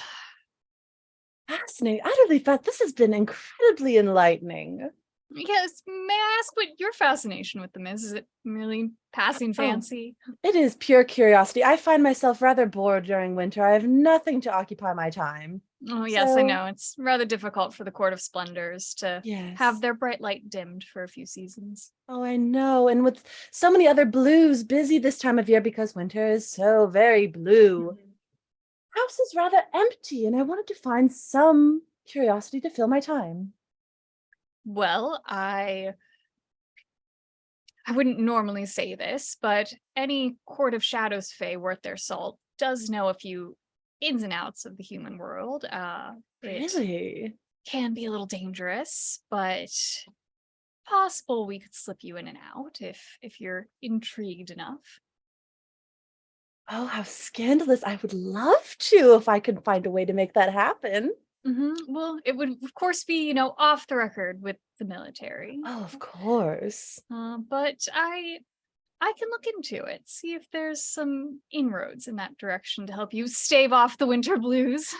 fascinating. Utterly fast. This has been incredibly enlightening. Yes, may I ask what your fascination with them is? Is it merely passing Oh, fancy? it is pure curiosity. I find myself rather bored during winter. I have nothing to occupy my time. Oh, yes, I So, know. It's rather difficult for the Court of Splendors to have yes. their bright light dimmed for a few seasons. Oh, I know. And with so many other blues busy this time of year because winter is so very blue, house is rather empty, and I wanted to find some curiosity to fill my time. Well, I wouldn't normally say this, but any Court of Shadows fae worth their salt does know a few ins and outs of the human world. It Really? can be a little dangerous, but possible we could slip you in and out if you're intrigued enough. Oh, how scandalous. I would love to if I could find a way to make that happen. Well, it would of course be, off the record with the military. Oh, of course. But I can look into it, see if there's some inroads in that direction to help you stave off the winter blues.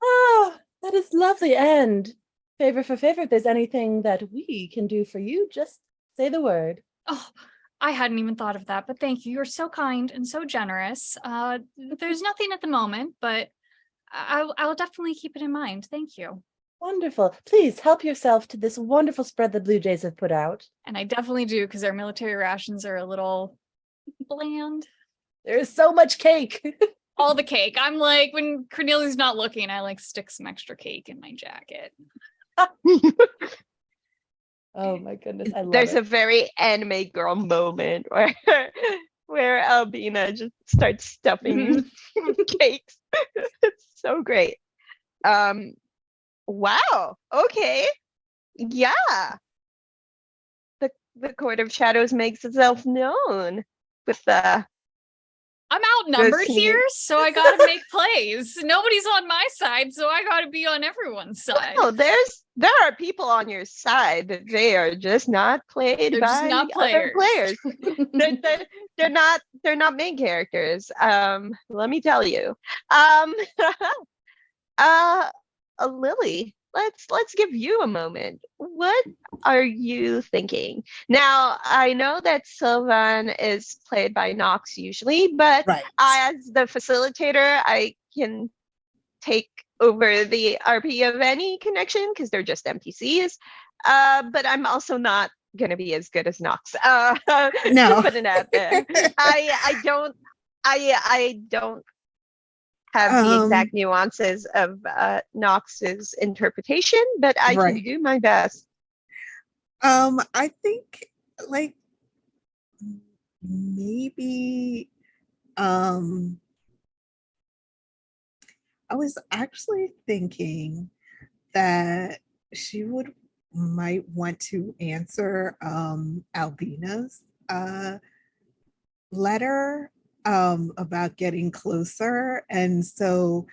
Oh, that is lovely. And favor for favor, if there's anything that we can do for you, just say the word. Oh, I hadn't even thought of that, but thank you. You're so kind and so generous. There's nothing at the moment, but I'll definitely keep it in mind. Thank you. Wonderful. Please help yourself to this wonderful spread the Blue Jays have put out. And I definitely do, because our military rations are a little bland. There is so much cake. All the cake. I'm like, when Cornelia's not looking, I like stick some extra cake in my jacket. Oh my goodness, I love There's it. a very anime girl moment where where Albina just starts stuffing cakes. It's so great. Wow. Okay. Yeah. The Court of Shadows makes itself known with the I'm outnumbered sneak. here, so I gotta make plays. Nobody's on my side, so I gotta be on everyone's side. No, there are people on your side, but they are just not played They're by just not other players. players. they're not main characters. Let me tell you. Lily, let's give you a moment. What are you thinking? Now, I know that Sylvan is played by Nox usually, but Right. as the facilitator, I can take over the RP of any connection because they're just NPCs. But I'm also not gonna be as good as Nox. No. Just putting it out there. I don't have the exact nuances of Nox's interpretation, but I Right. can do my best. I think like maybe I was actually thinking that she might want to answer Albina's letter about getting closer. And so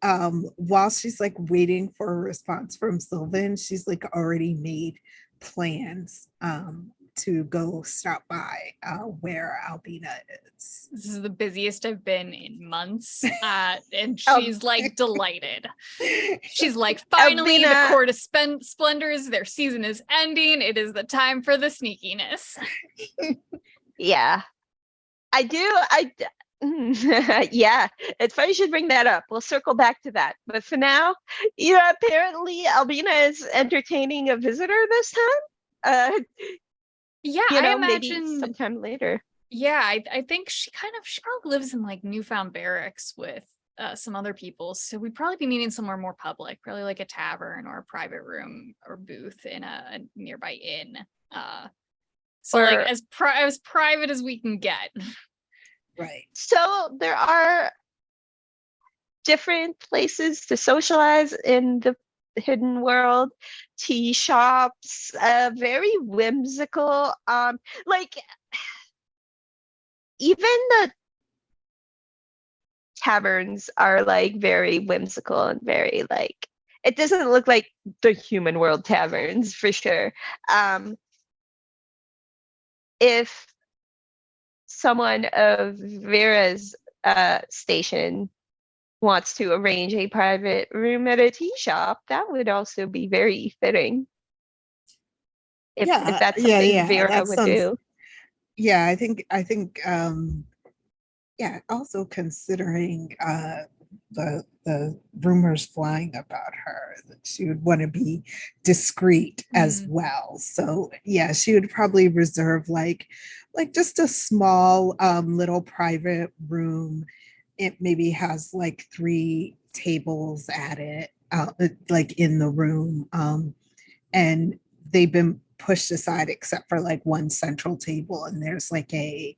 while she's like waiting for a response from Sylvan, she's like already made plans to go stop by where Albina is. This is the busiest I've been in months, and she's like delighted. She's like, finally, Albina, the Court of Splendors, their season is ending. It is the time for the sneakiness. Yeah, I do. Yeah, it's funny you should bring that up. We'll circle back to that. But for now, apparently Albina is entertaining a visitor this time. Yeah, I imagine maybe sometime later. Yeah, I think she probably lives in like Newfound Barracks with some other people. So we'd probably be meeting somewhere more public, probably like a tavern or a private room or booth in a nearby inn. So Or, like as private as we can get. Right. So there are different places to socialize in the hidden world. Tea shops, very whimsical. Like even the taverns are like very whimsical and very like it doesn't look like the human world taverns for sure. If someone of Vera's station wants to arrange a private room at a tea shop, that would also be very fitting. If that's something Vera would do. Yeah, I think yeah, also considering the rumors flying about her, that she would want to be discreet as well. So yeah, she would probably reserve like just a small little private room. It maybe has like 3 tables at it, like in the room, and they've been pushed aside except for like one central table, and there's like a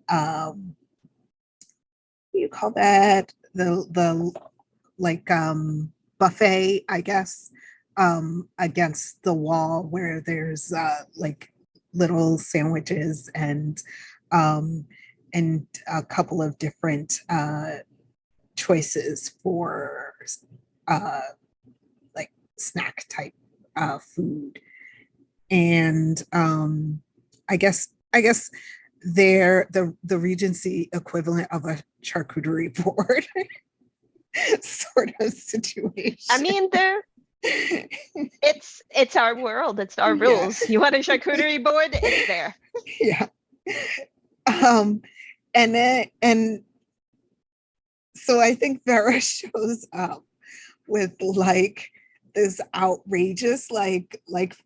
what do you call that, the like buffet, I guess, against the wall, where there's like little sandwiches and a couple of different choices for like snack type food. And I guess they're the Regency equivalent of a charcuterie board sort of situation. I mean, it's our world, it's our rules. You want a charcuterie board? It's there. Yeah. And so I think Vera shows up with like this outrageous like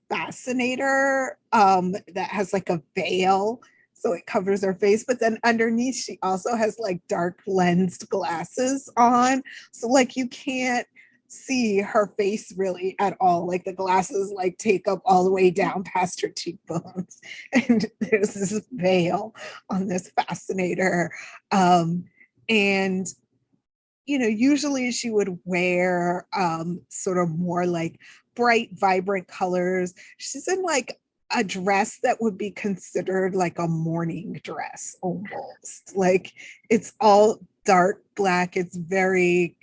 fascinator that has like a veil, so it covers her face, but then underneath she also has like dark lensed glasses on, so like you can't see her face really at all. Like the glasses like take up all the way down past her cheekbones. And there's this veil on this fascinator. And usually she would wear sort of more like bright, vibrant colors. She's in like a dress that would be considered like a morning dress almost. Like it's all dark black. It's very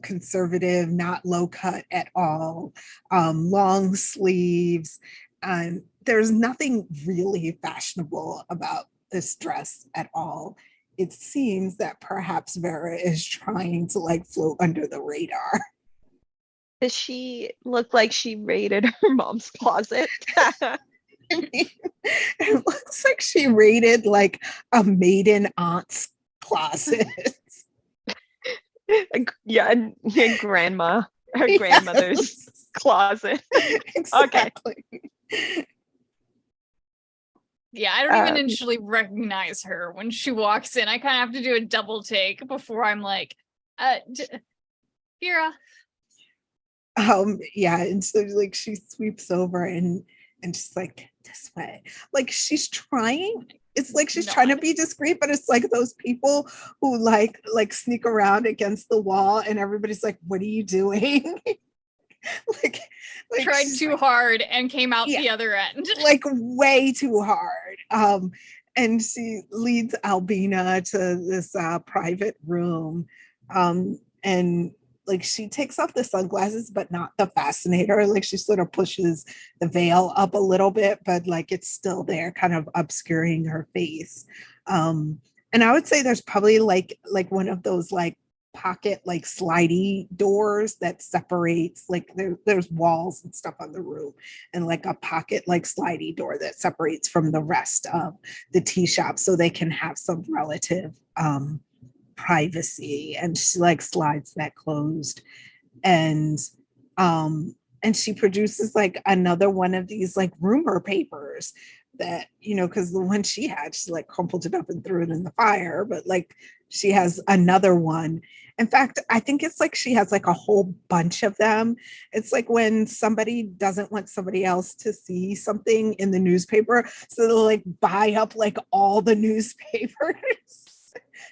conservative, not low cut at all, long sleeves. And there's nothing really fashionable about this dress at all. It seems that perhaps Vera is trying to like float under the radar. Does she look like she raided her mom's closet? I mean, it looks like she raided like a maiden aunt's closet. Yeah, grandma, her grandmother's Yes, closet. exactly. Yeah, I don't even initially recognize her when she walks in. I kind of have to do a double take before I'm like, Vera. Yeah, and so like she sweeps over and just like this way. Like she's trying. It's like she's trying to be discreet, but it's like those people who like sneak around against the wall and everybody's like, what are you doing? like tried too hard and came out the other end. Like way too hard. And she leads Albina to this private room. And like she takes off the sunglasses, but not the fascinator. Like she sort of pushes the veil up a little bit, but like it's still there, kind of obscuring her face. And I would say there's probably like one of those like pocket like slidey doors that separates, like there's walls and stuff on the roof, and like a pocket like slidey door that separates from the rest of the tea shop so they can have some relative privacy. And she like slides that closed, and she produces like another one of these like rumor papers that, because the one she had, she like crumpled it up and threw it in the fire, but like she has another one. In fact, I think it's like she has like a whole bunch of them. It's like when somebody doesn't want somebody else to see something in the newspaper, so they'll like buy up like all the newspapers.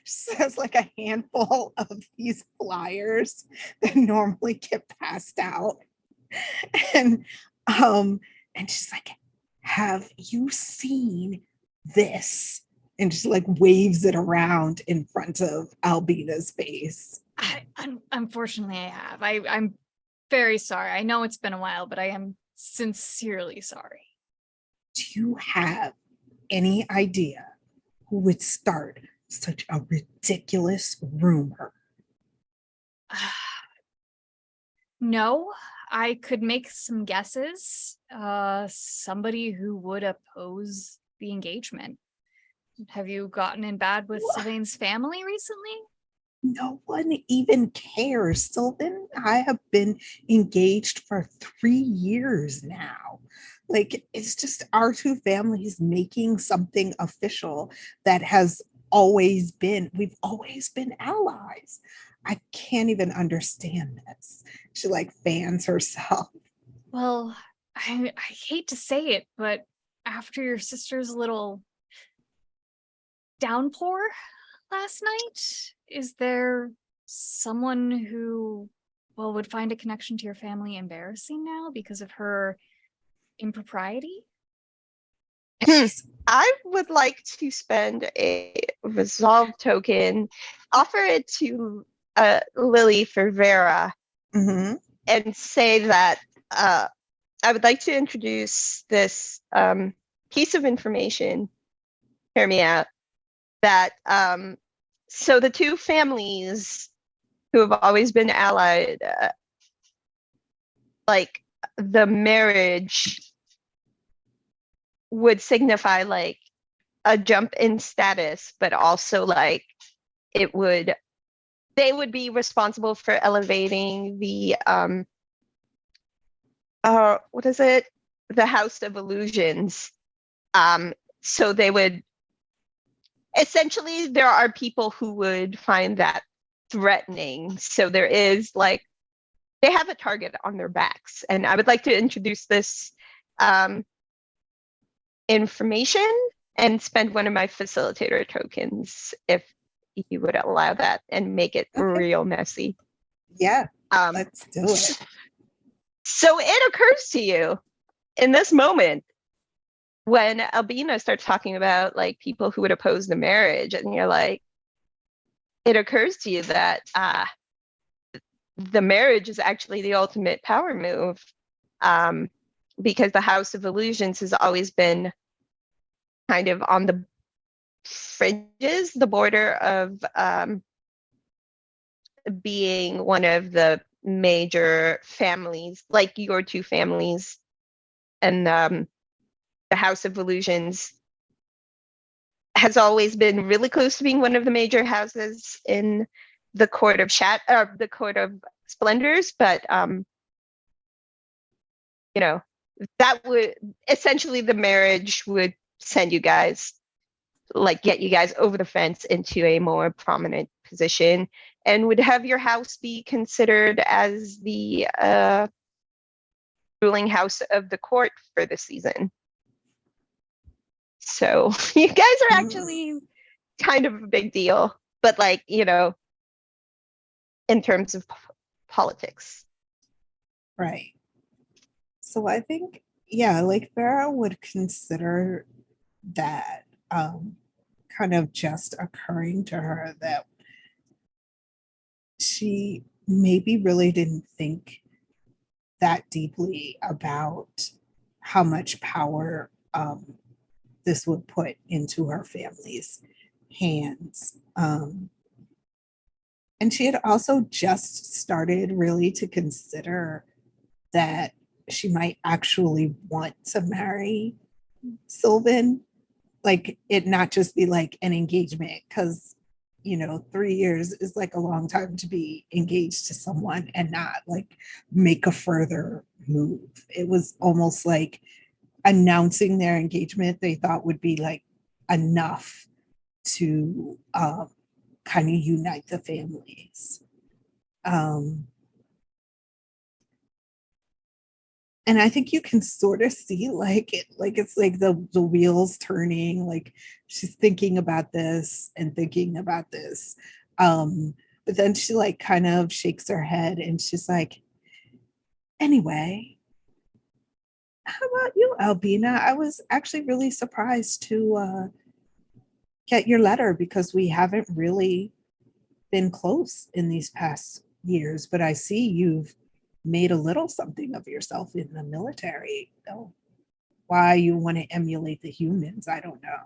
She has like a handful of these flyers that normally get passed out. And she's like, have you seen this? And just like waves it around in front of Albina's face. Unfortunately, I have. I'm very sorry. I know it's been a while, but I am sincerely sorry. Do you have any idea who would start such a ridiculous rumor? No, I could make some guesses. Somebody who would oppose the engagement. Have you gotten in bad with Sylvain's family recently? No one even cares. Sylvain and I have been engaged for 3 years now. Like, it's just our two families making something official that has we've always been allies. I can't even understand this. She like fans herself. Well, I hate to say it, but after your sister's little downpour last night, is there someone who, would find a connection to your family embarrassing now because of her impropriety? I would like to spend a resolve token, offer it to Lily for Vera, and say that I would like to introduce this piece of information. Hear me out. That so the two families who have always been allied, like the marriage would signify like a jump in status, but also like they would be responsible for elevating the what is it? The House of Illusions. So they would essentially, there are people who would find that threatening. So there is like they have a target on their backs. And I would like to introduce this information and spend one of my facilitator tokens, if you would allow that, and make it real messy. Yeah, let's do it. So it occurs to you in this moment when Albina starts talking about like people who would oppose the marriage, and you're like, it occurs to you that the marriage is actually the ultimate power move, because the House of Illusions has always been kind of on the fringes, the border of being one of the major families, like your two families, and the House of Illusions has always been really close to being one of the major houses in the Court of the Court of Splendors, but you know, that would essentially, the marriage would send you guys, like, get you guys over the fence into a more prominent position, and would have your house be considered as the ruling house of the court for the season. So you guys are actually kind of a big deal, but like, you know, in terms of politics. Right. So I think, yeah, like Farah would consider that kind of just occurring to her, that she maybe really didn't think that deeply about how much power this would put into her family's hands. And she had also just started really to consider that she might actually want to marry Sylvan, like it not just be like an engagement, because 3 years is like a long time to be engaged to someone and not like make a further move. It was almost like announcing their engagement they thought would be like enough to kind of unite the families. And I think you can sort of see like it's like the wheels turning, like she's thinking about this and thinking about this. But then she like kind of shakes her head and she's like, anyway, how about you, Albina? I was actually really surprised to get your letter, because we haven't really been close in these past years, but I see you've made a little something of yourself in the military. Oh, why you want to emulate the humans, I don't know.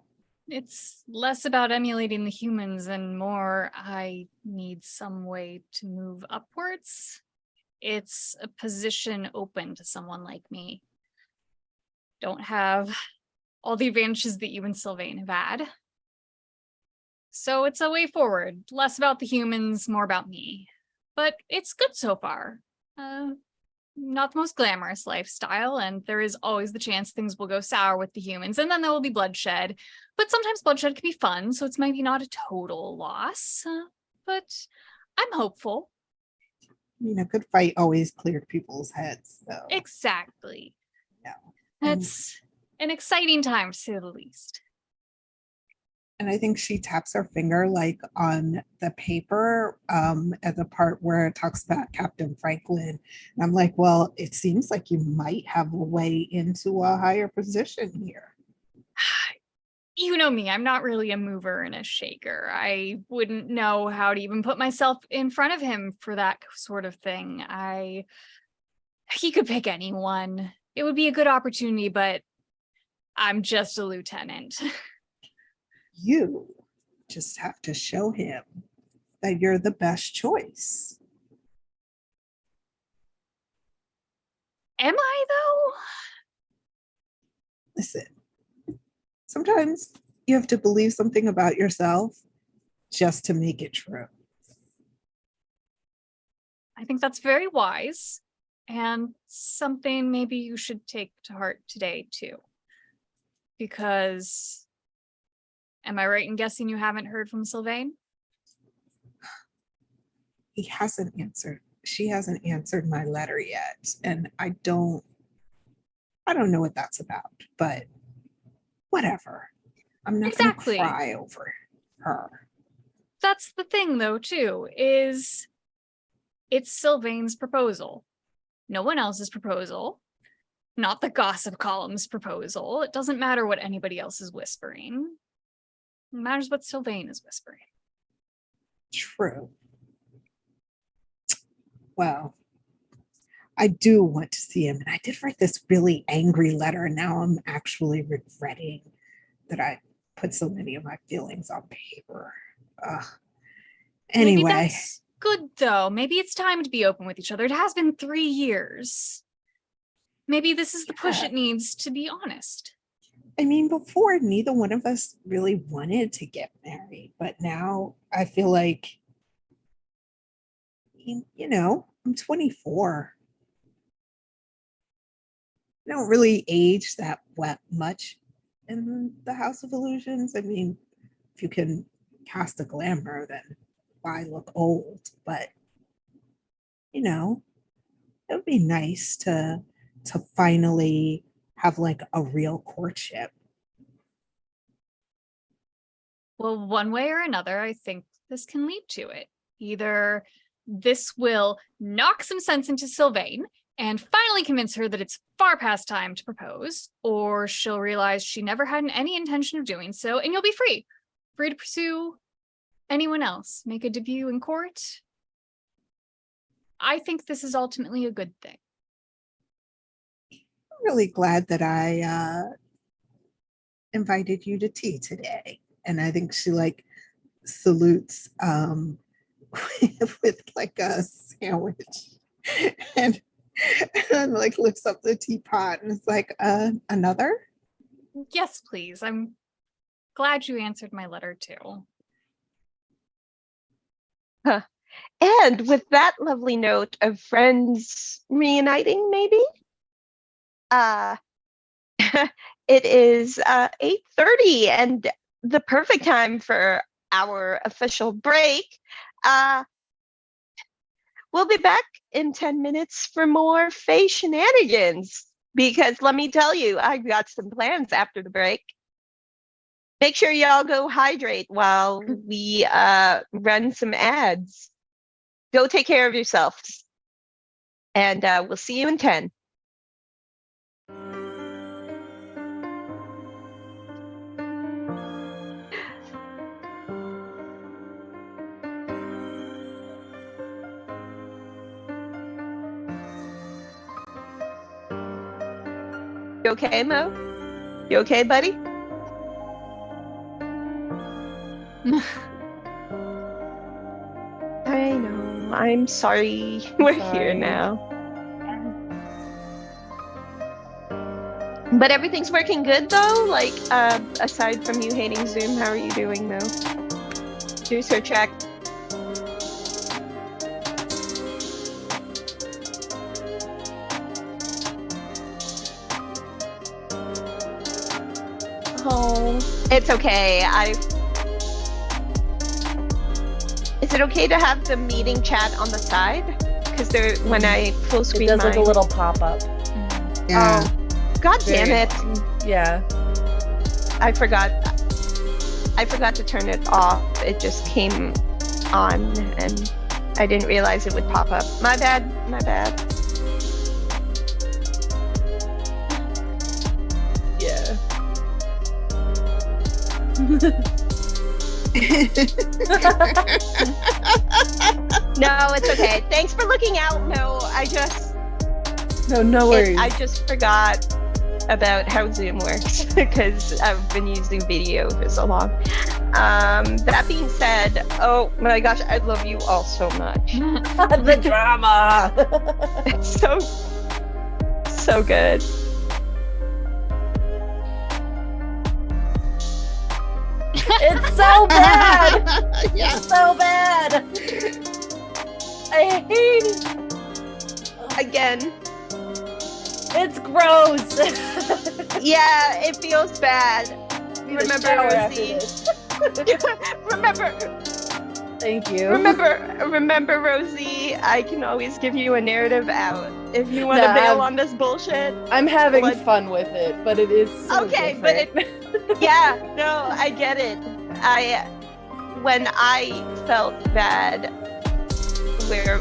It's less about emulating the humans and more I need some way to move upwards. It's a position open to someone like me. Don't have all the advantages that you and Sylvain have had. So it's a way forward. Less about the humans, more about me. But it's good so far. Not the most glamorous lifestyle, and there is always the chance things will go sour with the humans, and then there will be bloodshed. But sometimes bloodshed can be fun, so it's maybe not a total loss. But I'm hopeful. A good fight always cleared people's heads, though. Exactly. Yeah. It's an exciting time, to say the least. And I think she taps her finger like on the paper at the part where it talks about Captain Franklin. And I'm like, well, it seems like you might have a way into a higher position here. You know me, I'm not really a mover and a shaker. I wouldn't know how to even put myself in front of him for that sort of thing. He could pick anyone. It would be a good opportunity, but I'm just a lieutenant. You just have to show him that you're the best choice. Am I, though? Listen, sometimes you have to believe something about yourself just to make it true. I think that's very wise, and something maybe you should take to heart today, too. Because, am I right in guessing you haven't heard from Sylvain? He hasn't answered. she hasn't answered my letter yet, and I don't know what that's about, but whatever. I'm not Exactly. gonna cry over her. That's the thing, though, too, is it's Sylvain's proposal. No one else's proposal. Not the gossip column's proposal. It doesn't matter what anybody else is whispering. It matters what Sylvain is whispering. True. Well, I do want to see him. And I did write this really angry letter, and now I'm actually regretting that I put so many of my feelings on paper. Anyway. Maybe that's good, though. Maybe it's time to be open with each other. It has been 3 years. Maybe this is the push it needs to be honest. I mean, before, neither one of us really wanted to get married, but now I feel like, you know, I'm 24. I don't really age that much in the House of Illusions. I mean, if you can cast a glamour, then why look old? But, you know, it would be nice to finally have like a real courtship. Well, one way or another, I think this can lead to it. Either this will knock some sense into Sylvain and finally convince her that it's far past time to propose, or she'll realize she never had any intention of doing so, and you'll be free to pursue anyone else, make a debut in court. I think this is ultimately a good thing. I'm really glad that I invited you to tea today. And I think she like salutes with like a sandwich and like lifts up the teapot and is like, another? Yes, please. I'm glad you answered my letter too. Huh. And with that lovely note of friends reuniting, maybe? It is 8:30 and the perfect time for our official break. We'll be back in 10 minutes for more Faye shenanigans, because let me tell you, I've got some plans after the break. Make sure y'all go hydrate while we run some ads. Go take care of yourselves. And we'll see you in 10. You okay, Mo? You okay, buddy? I know. I'm sorry. We're here now. But everything's working good, though? Like, aside from you hating Zoom, how are you doing, Mo? Juicer check. Oh, it's okay. Is it okay to have the meeting chat on the side? Because when I full screen it does like a little pop-up. Yeah. Oh, god damn it. Yeah. I forgot to turn it off. It just came on and I didn't realize it would pop up. My bad. Yeah. No, it's okay. Thanks for looking out. No, No worries. I just forgot about how Zoom works because I've been using video for so long. That being said, oh my gosh, I love you all so much. The drama. It's so good. It's so bad. Yeah. It's so bad. I hate it. Again. It's gross. Yeah, it feels bad. Need a Remember, shower after Rosie. this. Remember, Thank you. Remember, Rosie, I can always give you a narrative out if you want to Nah, bail on this bullshit. I'm having What- fun with it, but it is so Okay, different. but yeah, no, I get it. When I felt bad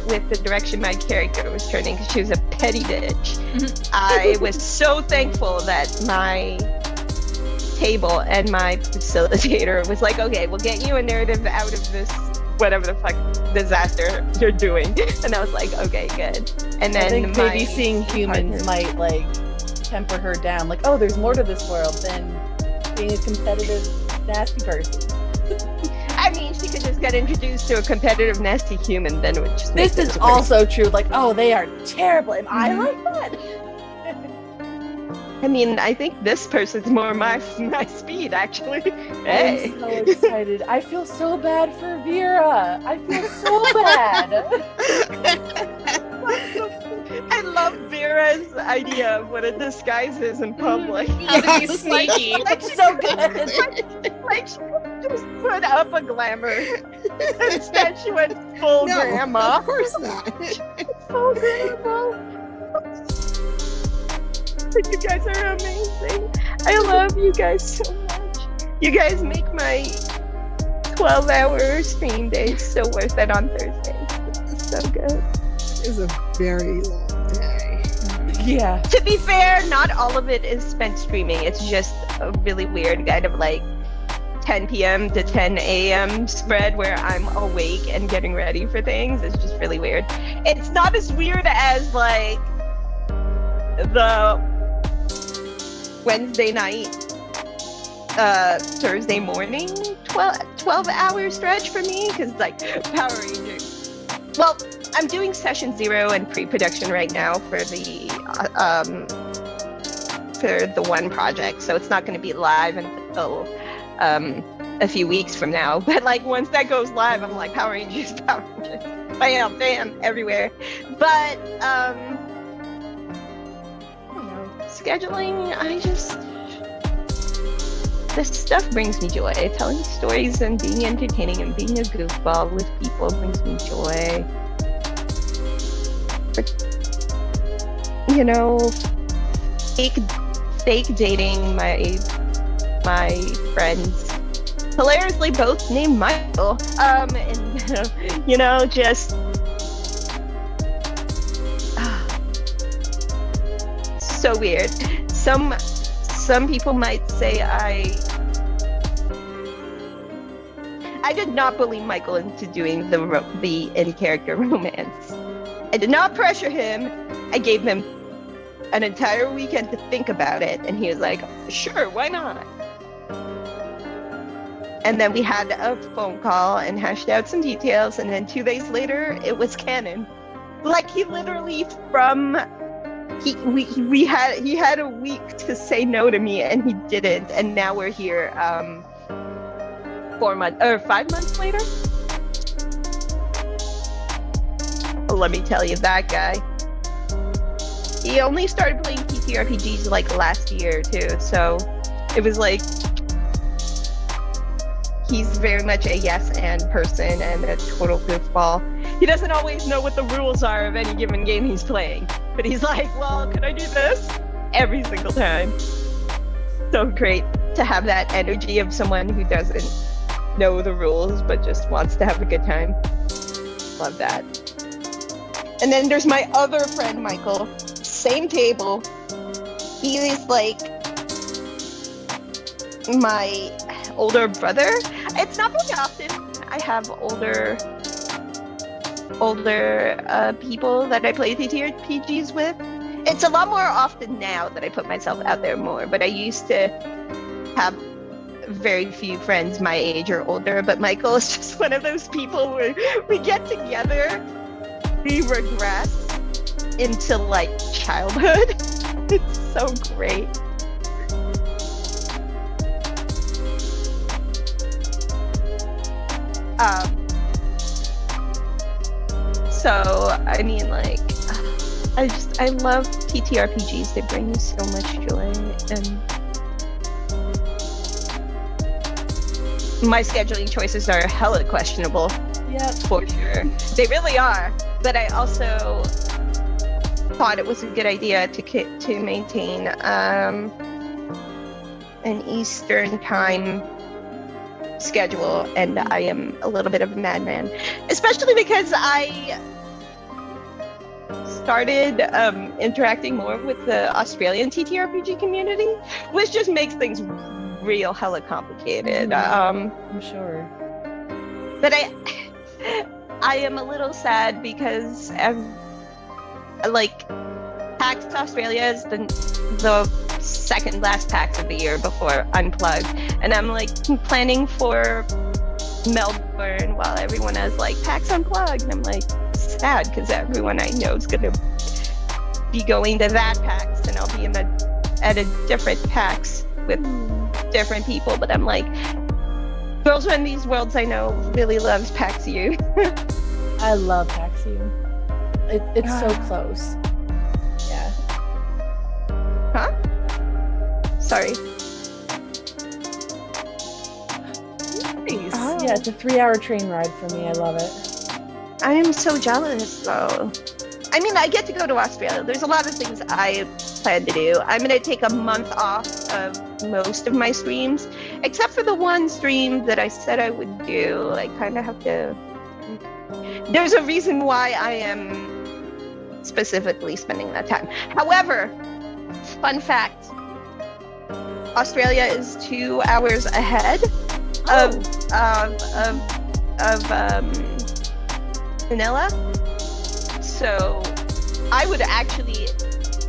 with the direction my character was turning, because she was a petty bitch, I was so thankful that my table and my facilitator was like, okay, we'll get you a narrative out of this whatever the fuck disaster you're doing. And I was like, okay, good. And then I think maybe seeing humans might like temper her down, like, oh, there's more to this world than being a competitive, nasty person. I mean, she could just get introduced to a competitive, nasty human, then it would just make This is sense. also true. Like, oh, they are terrible. Am I like that? I mean, I think this person's more my speed, actually. Hey. I'm so excited. I feel so bad for Vera. I feel so bad. I love Vera's idea of what a disguise is in public. How to be sneaky. So good. Like she just put up a glamour. Instead, she went full grandma. Of course not. Full grandma. You guys are amazing. I love you guys so much. You guys make my 12-hour stream days so worth it on Thursdays. It's so good. It was a very long day. Yeah. To be fair, not all of it is spent streaming. It's just a really weird kind of like 10 p.m. to 10 a.m. spread where I'm awake and getting ready for things. It's just really weird. It's not as weird as like the Wednesday night, Thursday morning 12-hour stretch for me, because like Power Rangers. Well, I'm doing session 0 and pre-production right now for the one project, so it's not going to be live until a few weeks from now. But like once that goes live, I'm like Power Rangers, bam, bam, everywhere. But scheduling, this stuff brings me joy. Telling stories and being entertaining and being a goofball with people brings me joy. You know, fake dating my friends, hilariously both named Michael, and you know, just so weird. Some people might say I did not bully Michael into doing the in-character romance. I did not pressure him. I gave him an entire weekend to think about it, and he was like, sure, why not? And then we had a phone call and hashed out some details, and then 2 days later, it was canon. Like, he literally he had a week to say no to me, and he didn't, and now we're here 5 months later. Let me tell you, that guy, he only started playing TTRPGs like last year too, so it was like he's very much a yes and person and a total goofball. He doesn't always know what the rules are of any given game he's playing, but he's like, well, can I do this? Every single time. So great to have that energy of someone who doesn't know the rules but just wants to have a good time. Love that. And then there's my other friend, Michael. Same table. He is like my older brother. It's not very often I have older people that I play TTRPGs with. It's a lot more often now that I put myself out there more, but I used to have very few friends my age or older. But Michael is just one of those people where we get together, we regress into like childhood. It's so great. So I mean, like, I love TTRPGs. They bring me so much joy, and my scheduling choices are hella questionable. Yep. for sure. They really are. But I also thought it was a good idea to maintain an Eastern time schedule, and I am a little bit of a madman, especially because I started interacting more with the Australian TTRPG community, which just makes things real hella complicated. I'm sure. But I am a little sad because like PAX Australia is the second last PAX of the year before Unplugged, and I'm like planning for Melbourne while everyone has like PAX Unplugged, and I'm like sad because everyone I know is gonna be going to that PAX, and I'll be at a different PAX with different people. But I'm like, Girls Run These Worlds I know really loves PAX U. I love PAX U. It's so close. Yeah. Huh? Sorry. Nice. Oh. Yeah, it's a 3-hour train ride for me. I love it. I am so jealous though. I mean, I get to go to Australia. There's a lot of things I plan to do. I'm going to take a month off of most of my streams, except for the one stream that I said I would do. I kind of have to... There's a reason why I am specifically spending that time. However, fun fact, Australia is 2 hours ahead of Manila. So I would actually,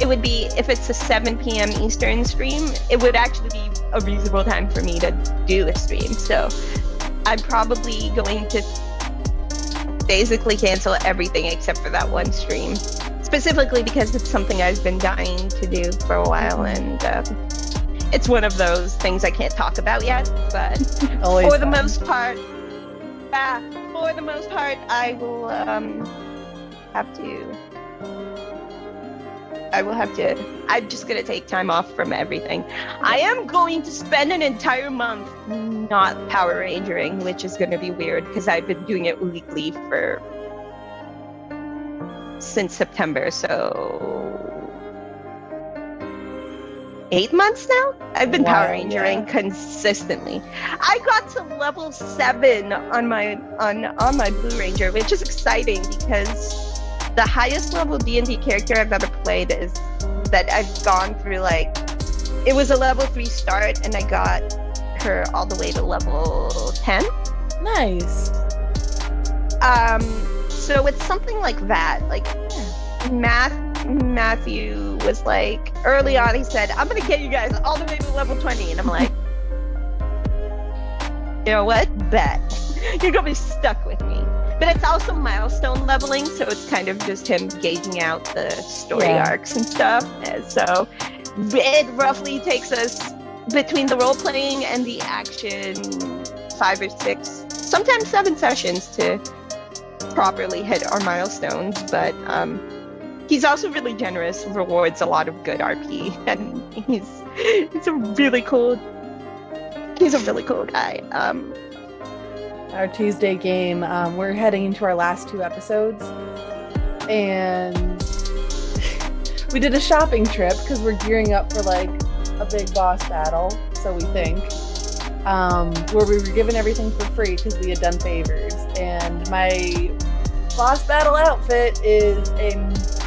it would be, if it's a 7 p.m. Eastern stream, it would actually be a reasonable time for me to do a stream. So I'm probably going to basically cancel everything except for that one stream, specifically because it's something I've been dying to do for a while, and it's one of those things I can't talk about yet, but for the most part, I will I'm just gonna take time off from everything. I am going to spend an entire month not Power Rangering, which is gonna be weird because I've been doing it weekly since September, so 8 months now? I've been Power Rangering consistently. I got to level 7 on my Blue Ranger, which is exciting because the highest level D&D character I've ever played is that I've gone through, like, it was a level 3 start and I got her all the way to level 10. Nice. So it's something like that. Like, Matthew was like, early on, he said, I'm gonna get you guys all the way to level 20. And I'm like, you know what? Bet. You're gonna be stuck with me. But it's also milestone leveling, so it's kind of just him gauging out the story arcs and stuff. And so it roughly takes us, between the role playing and the action, 5 or 6, sometimes 7 sessions to properly hit our milestones. But he's also really generous, rewards a lot of good RP, and he's a really cool guy. Our Tuesday game, we're heading into our last 2 episodes, and we did a shopping trip because we're gearing up for like a big boss battle, so we think, where we were given everything for free because we had done favors. And my boss battle outfit is a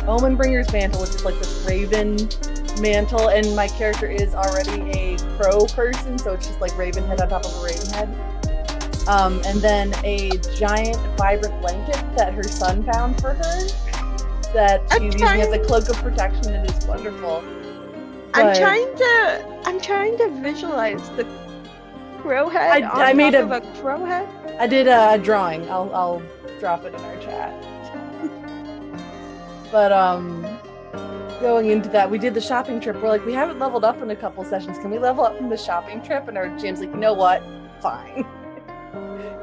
Omenbringer's mantle, which is like this raven mantle, and my character is already a crow person, so it's just like raven head on top of a raven head. And then a giant vibrant blanket that her son found for her that she's using as a cloak of protection. It is wonderful. I'm trying to visualize the crow head I made top of a crow head. I did a drawing. I'll drop it in our chat. But going into that, we did the shopping trip. We're like, we haven't leveled up in a couple sessions. Can we level up from the shopping trip? And our GM's like, you know what? Fine.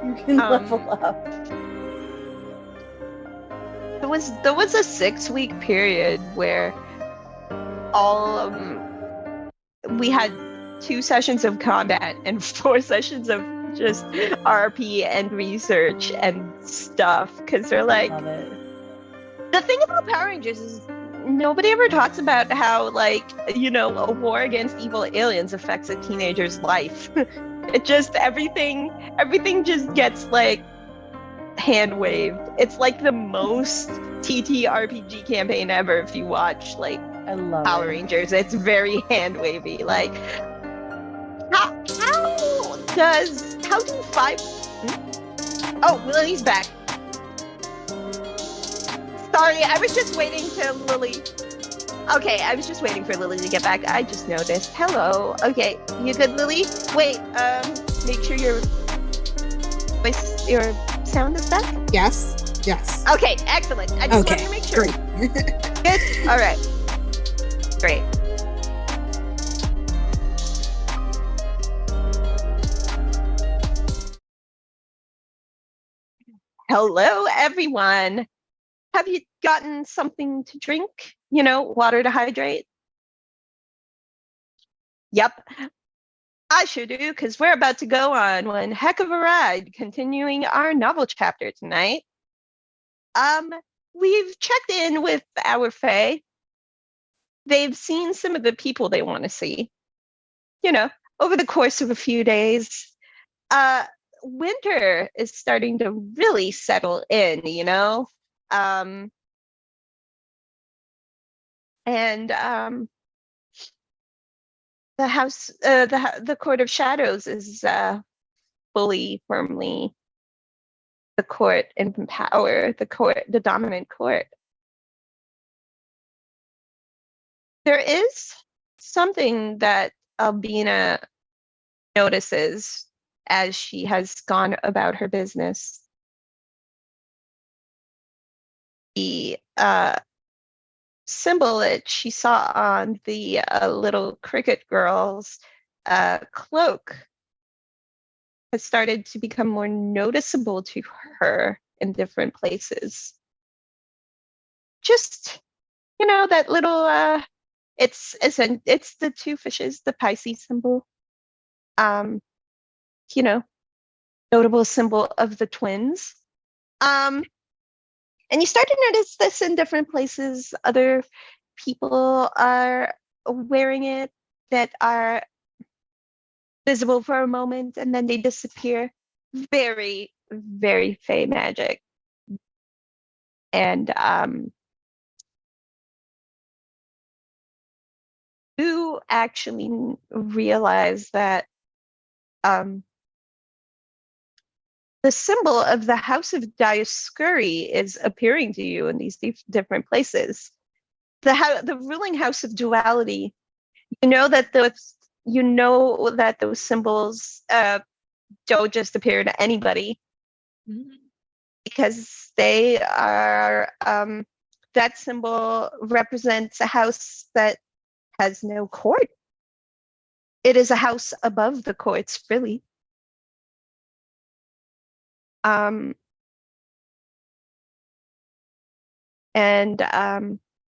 You can level up. There was a 6-week period where we had 2 sessions of combat and 4 sessions of just RP and research and stuff, because they're like, Love it. the thing about Power Rangers is nobody ever talks about how, like, you know, a war against evil aliens affects a teenager's life. It just everything just gets like hand waved. It's like the most TTRPG campaign ever if you watch like I love Power it. Rangers. It's very hand wavy. Like how do five Oh, Lily's back. Sorry, I was just waiting to Lily. Okay, I was just waiting for Lily to get back. I just noticed. Hello. Okay, you good, Lily? Wait, make sure your sound is back? Yes. Yes. Okay, excellent. I just wanted to make sure. Great. Good? All right. Great. Hello, everyone. Have you gotten something to drink? You know, water to hydrate? Yep. I sure do, because we're about to go on one heck of a ride, continuing our novel chapter tonight. We've checked in with our Fae. They've seen some of the people they want to see. You know, over the course of a few days. Winter is starting to really settle in, you know? And the house, the Court of Shadows is fully, firmly the court in power, the dominant court. There is something that Albina notices as she has gone about her business. The symbol that she saw on the little cricket girl's cloak has started to become more noticeable to her in different places. Just, you know, that little it's the two fishes, the Pisces symbol. You know, notable symbol of the twins. And you start to notice this in different places. Other people are wearing it that are visible for a moment and then they disappear. Very, very Fey magic. And you actually realize that the symbol of the House of Dioscuri is appearing to you in these different places. The ruling house of duality. You know that those symbols don't just appear to anybody, because they are that symbol represents a house that has no court. It is a house above the courts, really. And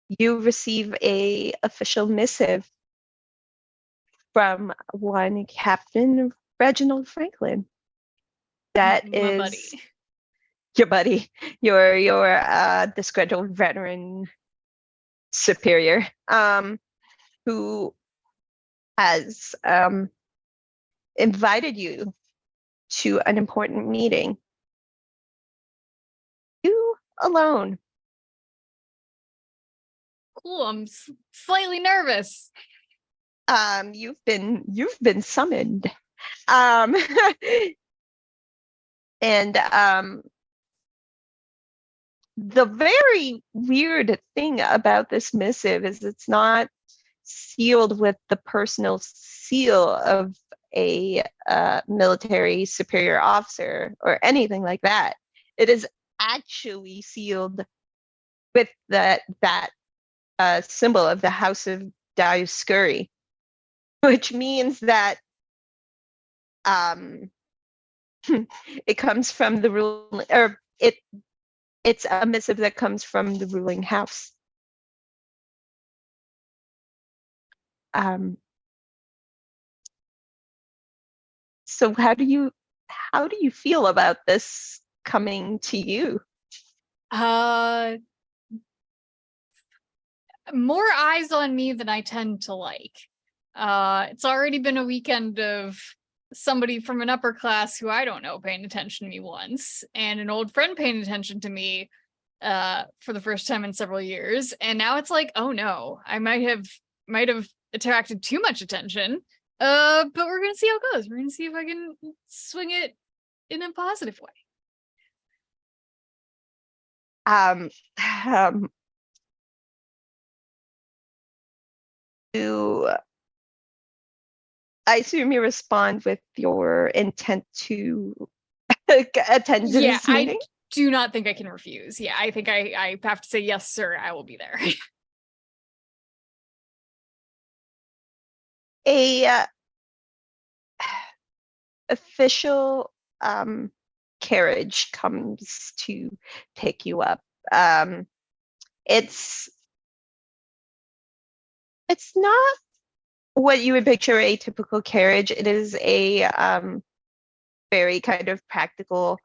you receive a official missive from one Captain Reginald Franklin. That My is buddy. your buddy, your disgruntled veteran superior, who has invited you to an important meeting. You alone. Cool. I'm slightly nervous. You've been summoned. And the very weird thing about this missive is it's not sealed with the personal seal of a military superior officer or anything like that. It is actually sealed with that symbol of the House of Dioscuri, which means that it comes from the ruling, or it's a missive that comes from the ruling house. So how do you how do you feel about this coming to you? More eyes on me than I tend to like. It's already been a weekend of somebody from an upper class who I don't know paying attention to me once, and an old friend paying attention to me for the first time in several years. And now it's like, oh no, I might have attracted too much attention. But we're gonna see how it goes. We're gonna see if I can swing it in a positive way. Um, um, to, I assume you respond with your intent to attend Yeah, this meeting? I do not think I can refuse. Yeah, I think I have to say, yes, sir, I will be there. A official carriage comes to pick you up. It's not what you would picture a typical carriage. It is a very kind of practical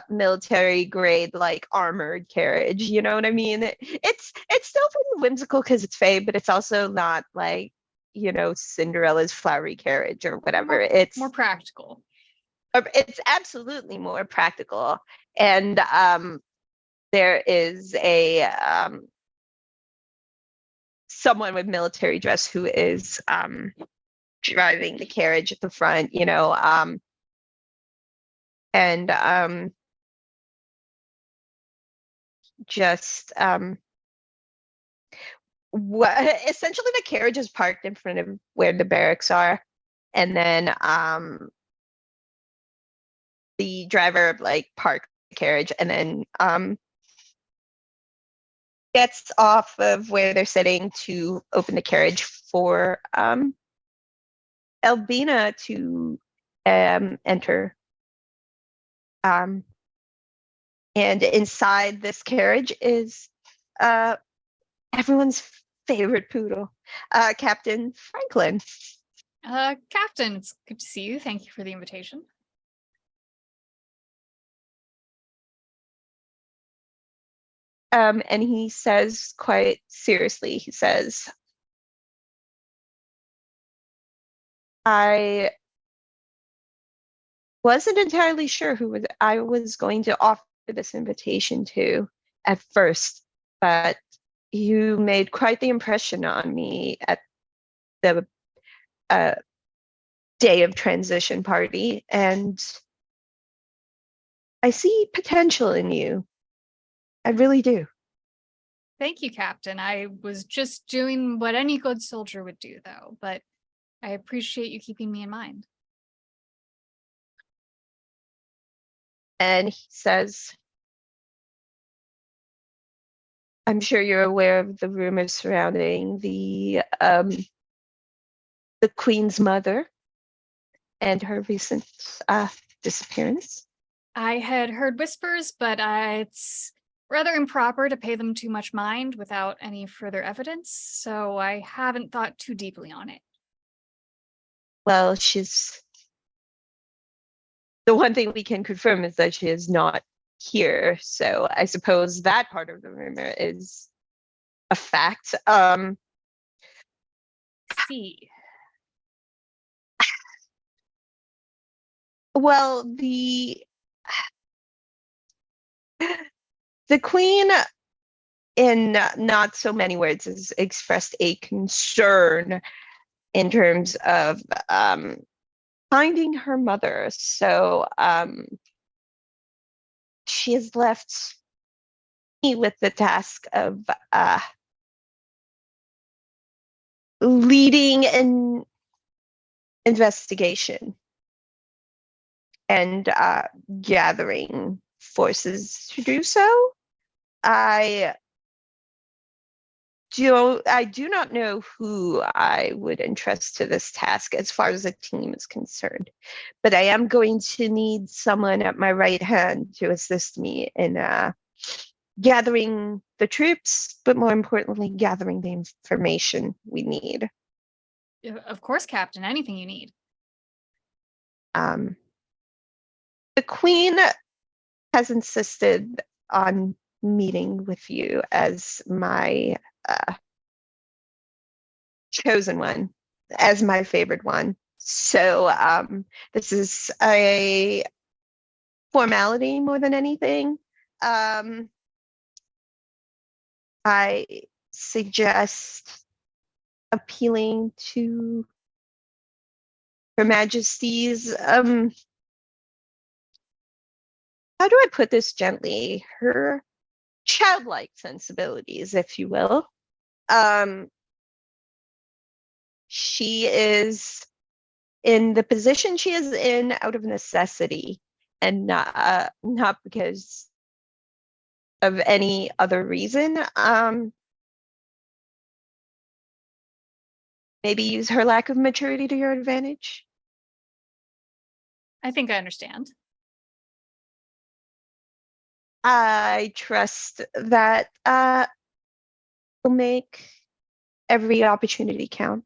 military grade, like armored carriage. You know what I mean? It's still pretty whimsical because it's Faye, but it's also not like, you know, Cinderella's flowery carriage or whatever. It's more practical. It's absolutely more practical. And there is a someone with military dress who is driving the carriage at the front, you know, and just what essentially the carriage is parked in front of where the barracks are, and then the driver like parks the carriage and then gets off of where they're sitting to open the carriage for Albina to enter. And inside this carriage is everyone's favorite poodle, Captain Franklin. Captain, it's good to see you. Thank you for the invitation. And he says quite seriously, he says, I wasn't entirely sure who I was going to offer this invitation to at first, but you made quite the impression on me at the day of transition party, and I see potential in you. I really do. Thank you, Captain. I was just doing what any good soldier would do, though, but I appreciate you keeping me in mind. And he says, I'm sure you're aware of the rumors surrounding the Queen's mother and her recent disappearance. I had heard whispers, but it's rather improper to pay them too much mind without any further evidence, so I haven't thought too deeply on it. Well, the one thing we can confirm is that she is not here, so I suppose that part of the rumor is a fact. See. Well, the Queen, in not so many words, has expressed a concern in terms of finding her mother. So she has left me with the task of leading an investigation and gathering forces to do so. I do not know who I would entrust to this task as far as the team is concerned, but I am going to need someone at my right hand to assist me in gathering the troops, but more importantly, gathering the information we need. Of course, Captain, anything you need. The queen has insisted on meeting with you as my chosen one, as my favored one. So this is a formality more than anything. I suggest appealing to Her Majesty's how do I put this gently? Her childlike sensibilities, if you will. She is in the position she is in out of necessity and not because of any other reason. Maybe use her lack of maturity to your advantage. I think I understand. I trust that will make every opportunity count.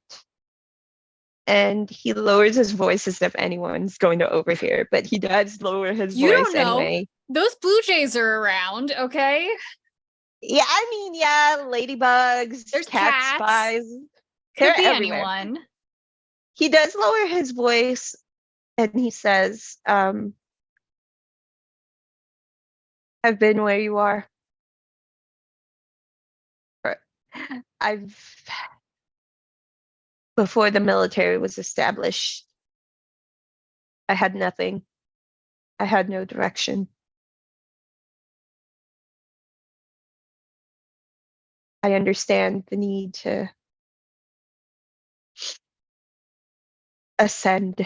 And he lowers his voice as if anyone's going to overhear, but he does lower his You voice don't know. anyway. Those blue jays are around, okay? Yeah, I mean, yeah, ladybugs, There's cat cats. spies. Could They're be everywhere. anyone. He does lower his voice and he says, I've been where you are. I've before the military was established, I had nothing. I had no direction. I understand the need to ascend,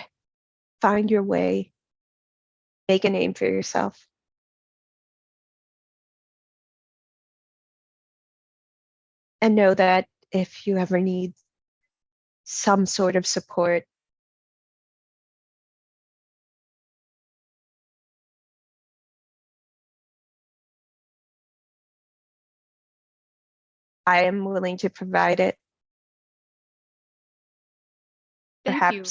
find your way, make a name for yourself. And know that if you ever need some sort of support, I am willing to provide it. Thank you.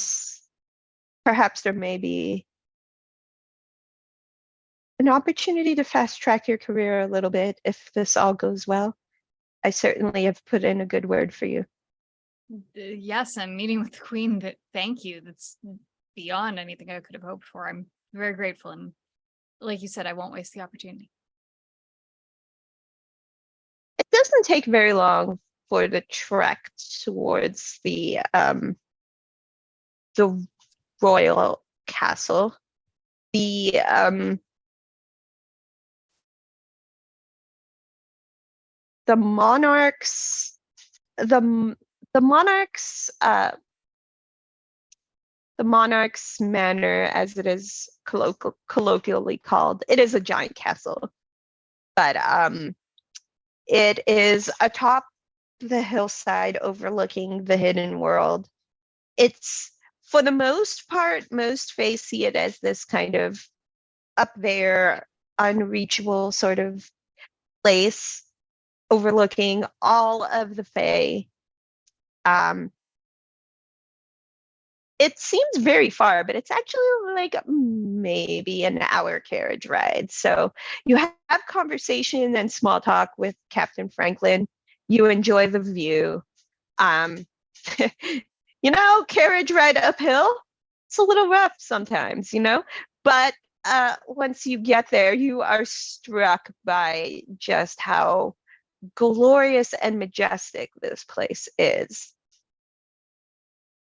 Perhaps there may be an opportunity to fast track your career a little bit if this all goes well. I certainly have put in a good word for you. Yes, I'm meeting with the queen. Thank you. That's beyond anything I could have hoped for. I'm very grateful, and like you said, I won't waste the opportunity. It doesn't take very long for the trek towards the royal castle. The monarchs the the monarchs the monarch's manor, as it is colloquially called, it is a giant castle, but it is atop the hillside overlooking the hidden world. It's, for the most part, most Fae see it as this kind of up there, unreachable sort of place overlooking all of the Fae. It seems very far, but it's actually like maybe an hour carriage ride. So you have conversation and small talk with Captain Franklin. You enjoy the view. Um, carriage ride uphill, it's a little rough sometimes, but once you get there, you are struck by just how glorious and majestic this place is,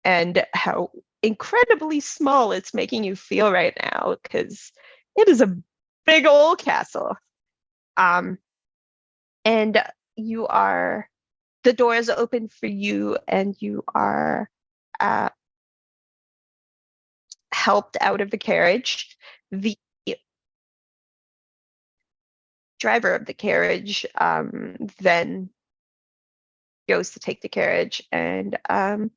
and how incredibly small it's making you feel right now, because it is a big old castle. And the doors open for you, and you are helped out of the carriage. The driver of the carriage then goes to take the carriage and find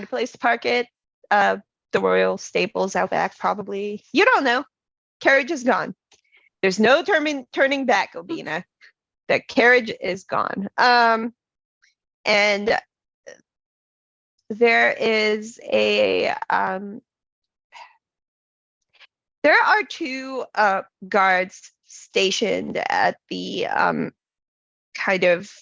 a place to park it. The royal stables out back, probably. You don't know. Carriage is gone. There's no turning back, Obina. The carriage is gone. And there is There are two guards stationed at the kind of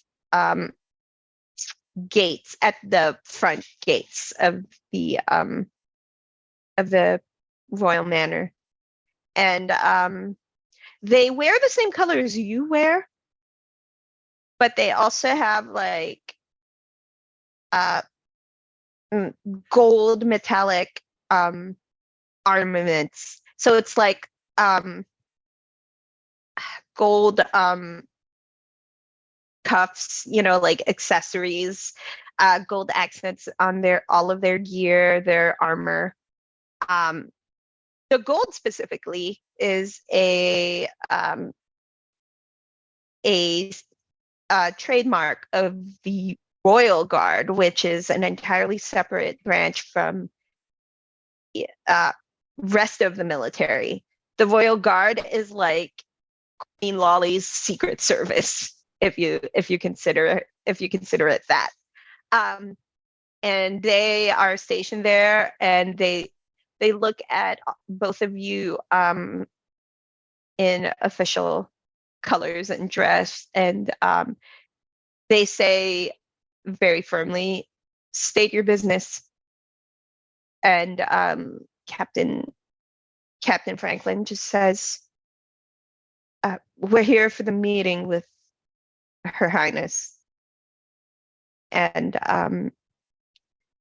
gates, at the front gates of the royal manor, and they wear the same colors you wear, but they also have like gold metallic armaments. So it's like gold cuffs, like accessories, gold accents on all of their gear, their armor. The gold specifically is a trademark of the Royal Guard, which is an entirely separate branch from rest of the military. The Royal Guard is like Queen Lolly's Secret Service, if you consider it that. And they are stationed there, and they look at both of you in official colors and dress, and they say very firmly, "State your business." And Captain Franklin just says, "We're here for the meeting with Her Highness." And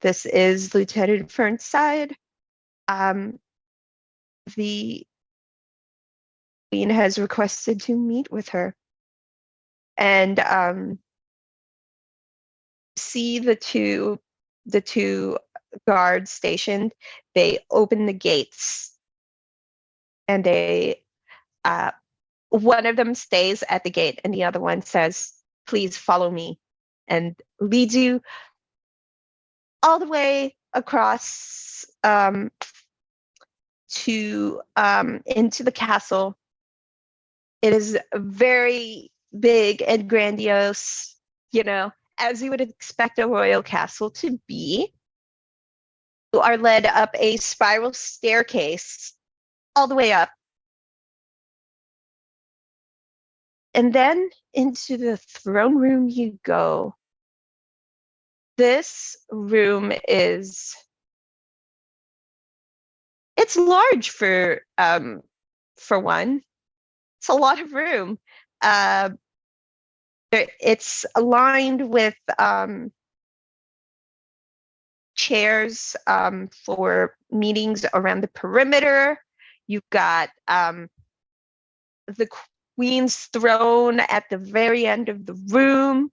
this is Lieutenant Fernside. The Queen has requested to meet with her. And see the two guards stationed. They open the gates, and they one of them stays at the gate, and the other one says, "Please follow me," and leads you all the way across to into the castle. It is very big and grandiose, as you would expect a royal castle to be. You are led up a spiral staircase all the way up, and then into the throne room you go. This room it's large for one. It's a lot of room. It's aligned with chairs for meetings around the perimeter. You've got the Queen's throne at the very end of the room.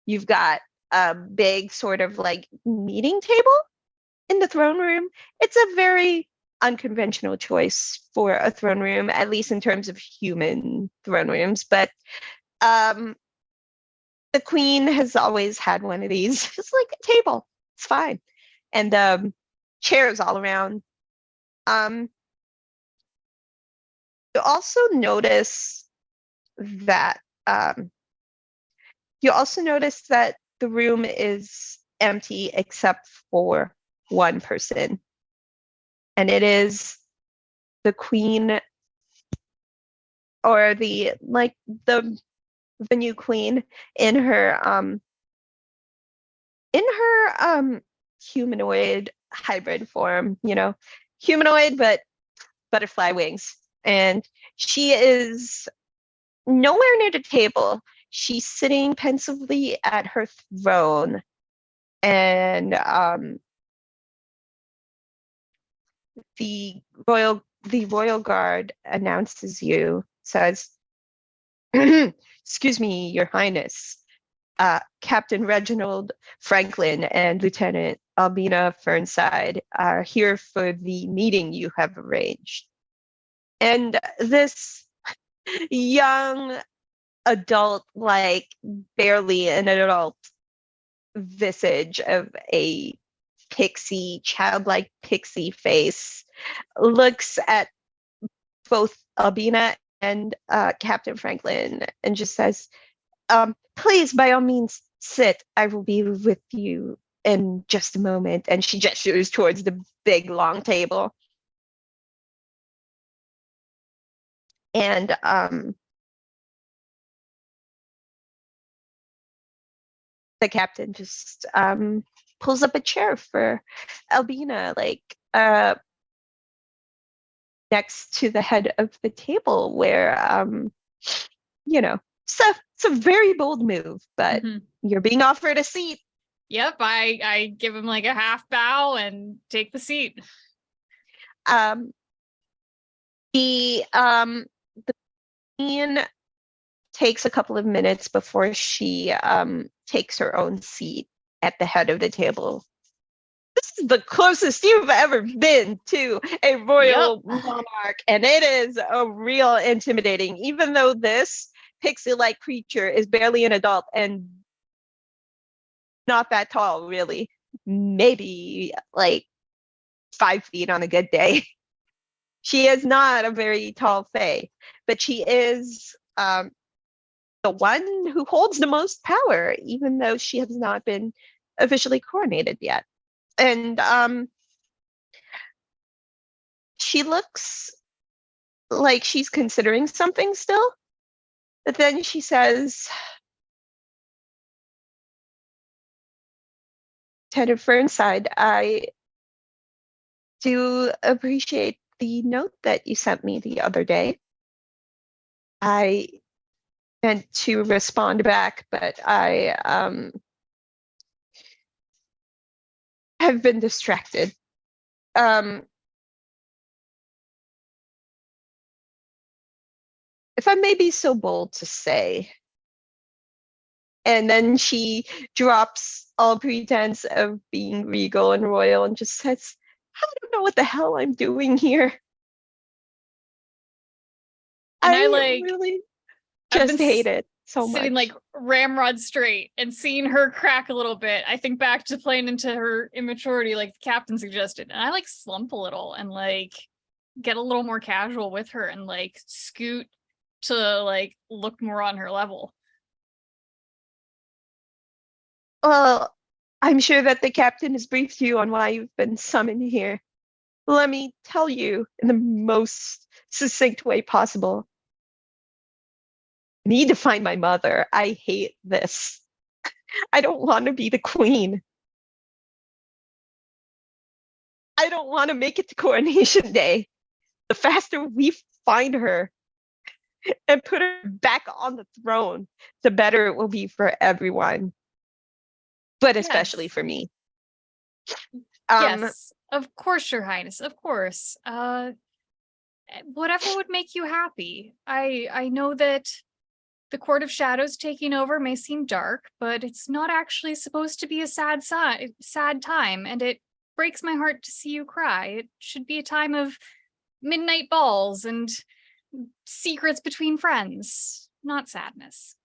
You've got a big sort of like meeting table in the throne room. It's a very unconventional choice for a throne room, at least in terms of human throne rooms. But the Queen has always had one of these. It's like a table. It's fine. And chairs all around. You also notice that the room is empty except for one person, and it is the Queen, or the new Queen in her humanoid hybrid form, humanoid but butterfly wings. And she is nowhere near the table. She's sitting pensively at her throne, and the royal guard announces you, says, "Excuse me, Your Highness. Captain Reginald Franklin and Lieutenant Albina Fernside are here for the meeting you have arranged." And this young adult, like barely an adult visage of a childlike pixie face, looks at both Albina and Captain Franklin and just says, "Please, by all means, sit. I will be with you in just a moment." And she gestures towards the big long table. And the captain just pulls up a chair for Albina, like next to the head of the table, where so it's a very bold move, but you're being offered a seat. Yep, I give him like a half bow and take the seat. The queen takes a couple of minutes before she takes her own seat at the head of the table. This is the closest you've ever been to a royal monarch, and it is a real intimidating, even though this pixie-like creature is barely an adult and not that tall, really. Maybe like 5 feet on a good day. She is not a very tall fae, but she is the one who holds the most power, even though she has not been officially coronated yet. And she looks like she's considering something still. But then she says, Lieutenant Fernside, I do appreciate the note that you sent me the other day. I meant to respond back, but I have been distracted. If I may be so bold to say. And then she drops all pretense of being regal and royal and just says, I don't know what the hell I'm doing here. And I really just hate it so much. Sitting like ramrod straight and seeing her crack a little bit. I think back to playing into her immaturity like the captain suggested. And I like slump a little and like get a little more casual with her and like scoot to like look more on her level. Well, I'm sure that the captain has briefed you on why you've been summoned here. Let me tell you in the most succinct way possible. I need to find my mother. I hate this. I don't want to be the queen. I don't want to make it to coronation day. The faster we find her and put her back on the throne, the better it will be for everyone. But especially for me. Yes, of course, Your Highness, of course. Whatever would make you happy. I know that the Court of Shadows taking over may seem dark, but it's not actually supposed to be a sad time, and it breaks my heart to see you cry. It should be a time of midnight balls and secrets between friends, not sadness.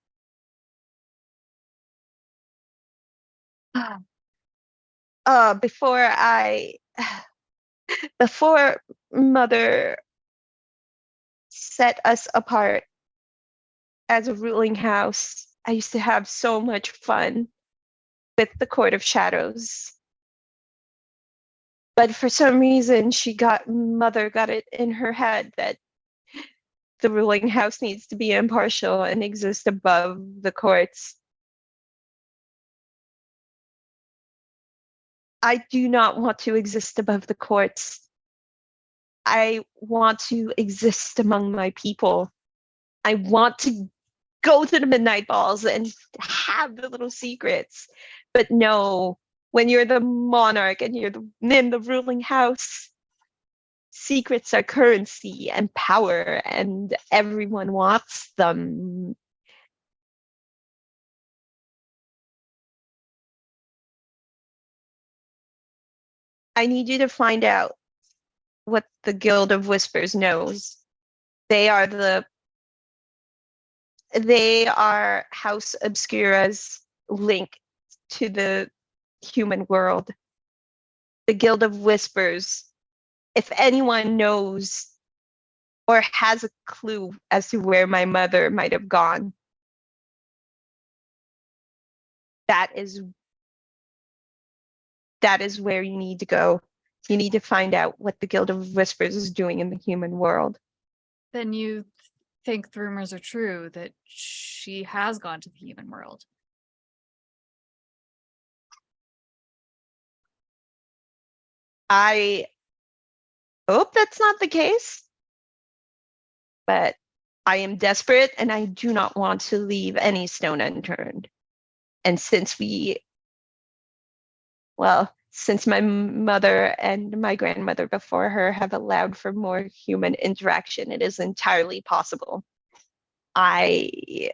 Before Mother set us apart as a ruling house, I used to have so much fun with the Court of Shadows. But for some reason, Mother got it in her head that the ruling house needs to be impartial and exist above the courts. I do not want to exist above the courts. I want to exist among my people. I want to go to the midnight balls and have the little secrets. But no, when you're the monarch and you're in the ruling house, secrets are currency and power, and everyone wants them. I need you to find out what the Guild of Whispers knows. They are House Obscura's link to the human world. The Guild of Whispers, if anyone knows or has a clue as to where my mother might have gone, that is where you need to go. You need to find out what the Guild of Whispers is doing in the human world. Then you think the rumors are true that she has gone to the human world. I hope that's not the case, but I am desperate and I do not want to leave any stone unturned. And since since my mother and my grandmother before her have allowed for more human interaction, it is entirely possible. I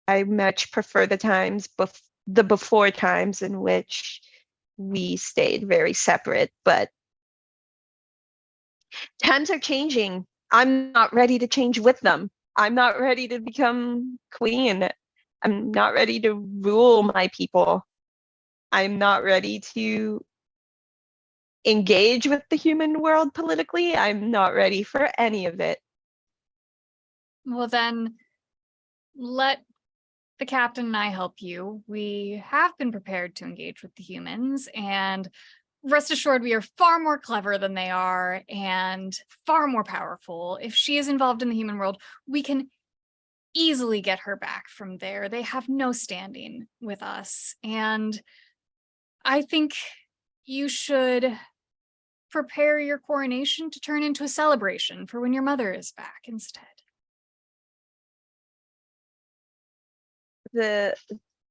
much prefer the before times in which we stayed very separate, but times are changing. I'm not ready to change with them. I'm not ready to become queen. I'm not ready to rule my people. I'm not ready to engage with the human world politically. I'm not ready for any of it. Well, then let the captain and I help you. We have been prepared to engage with the humans, and rest assured, we are far more clever than they are and far more powerful. If she is involved in the human world, we can easily get her back from there. They have no standing with us. And I think you should prepare your coronation to turn into a celebration for when your mother is back instead.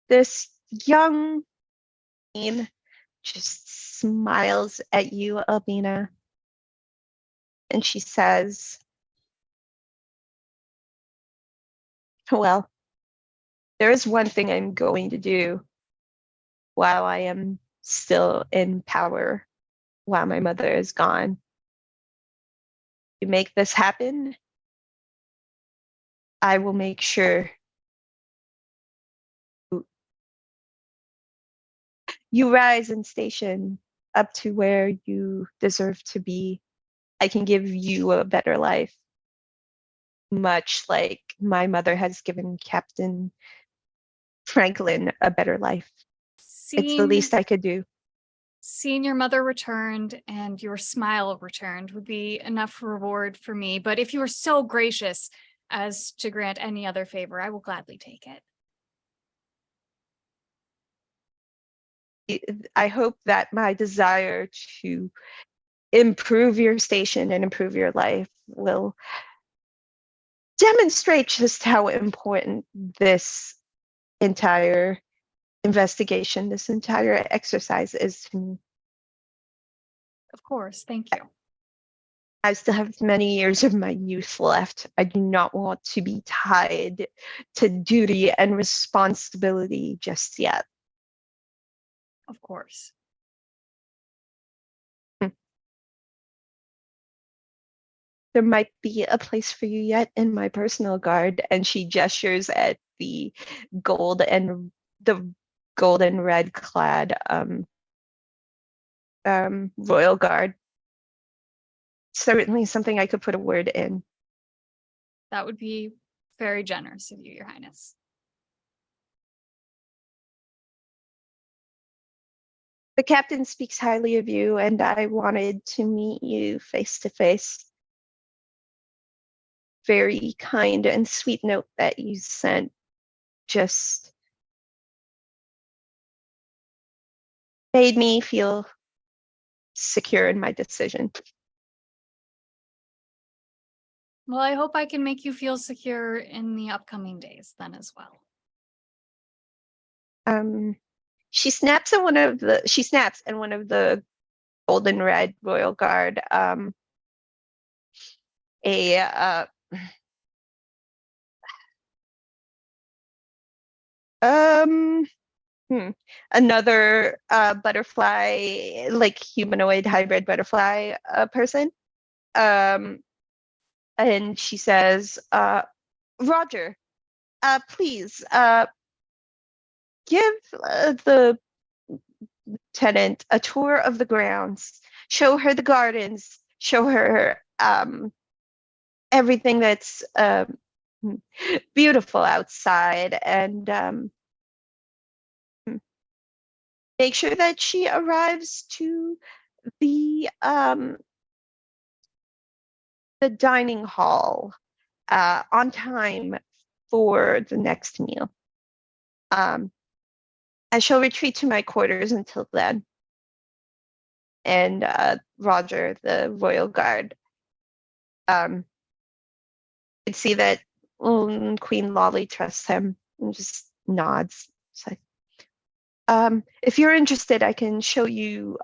This young queen just smiles at you, Albina, and she says, well, there is one thing I'm going to do while I am still in power, while my mother is gone. To make this happen, I will make sure you rise in station up to where you deserve to be. I can give you a better life, much like my mother has given Captain Franklin a better life. It's the least I could do. Seeing your mother returned and your smile returned would be enough reward for me. But if you are so gracious as to grant any other favor, I will gladly take it. I hope that my desire to improve your station and improve your life will demonstrate just how important this entire investigation, this entire exercise is to me. Of course, thank you. I still have many years of my youth left. I do not want to be tied to duty and responsibility just yet. Of course. There might be a place for you yet in my personal guard. And she gestures at the gold and red clad royal guard. Certainly something I could put a word in. That would be very generous of you, Your Highness. The captain speaks highly of you, and I wanted to meet you face to face. Very kind and sweet note that you sent just made me feel secure in my decision. Well, I hope I can make you feel secure in the upcoming days then as well. She snaps and one of the golden red royal guard another butterfly, like humanoid hybrid butterfly person. And she says, Roger, please give the lieutenant a tour of the grounds. Show her the gardens. Show her everything that's beautiful outside, and make sure that she arrives to the the dining hall on time for the next meal. I shall retreat to my quarters until then. And Roger, the royal guard, could see that Queen Lolly trusts him and just nods. It's like, if you're interested, I can show you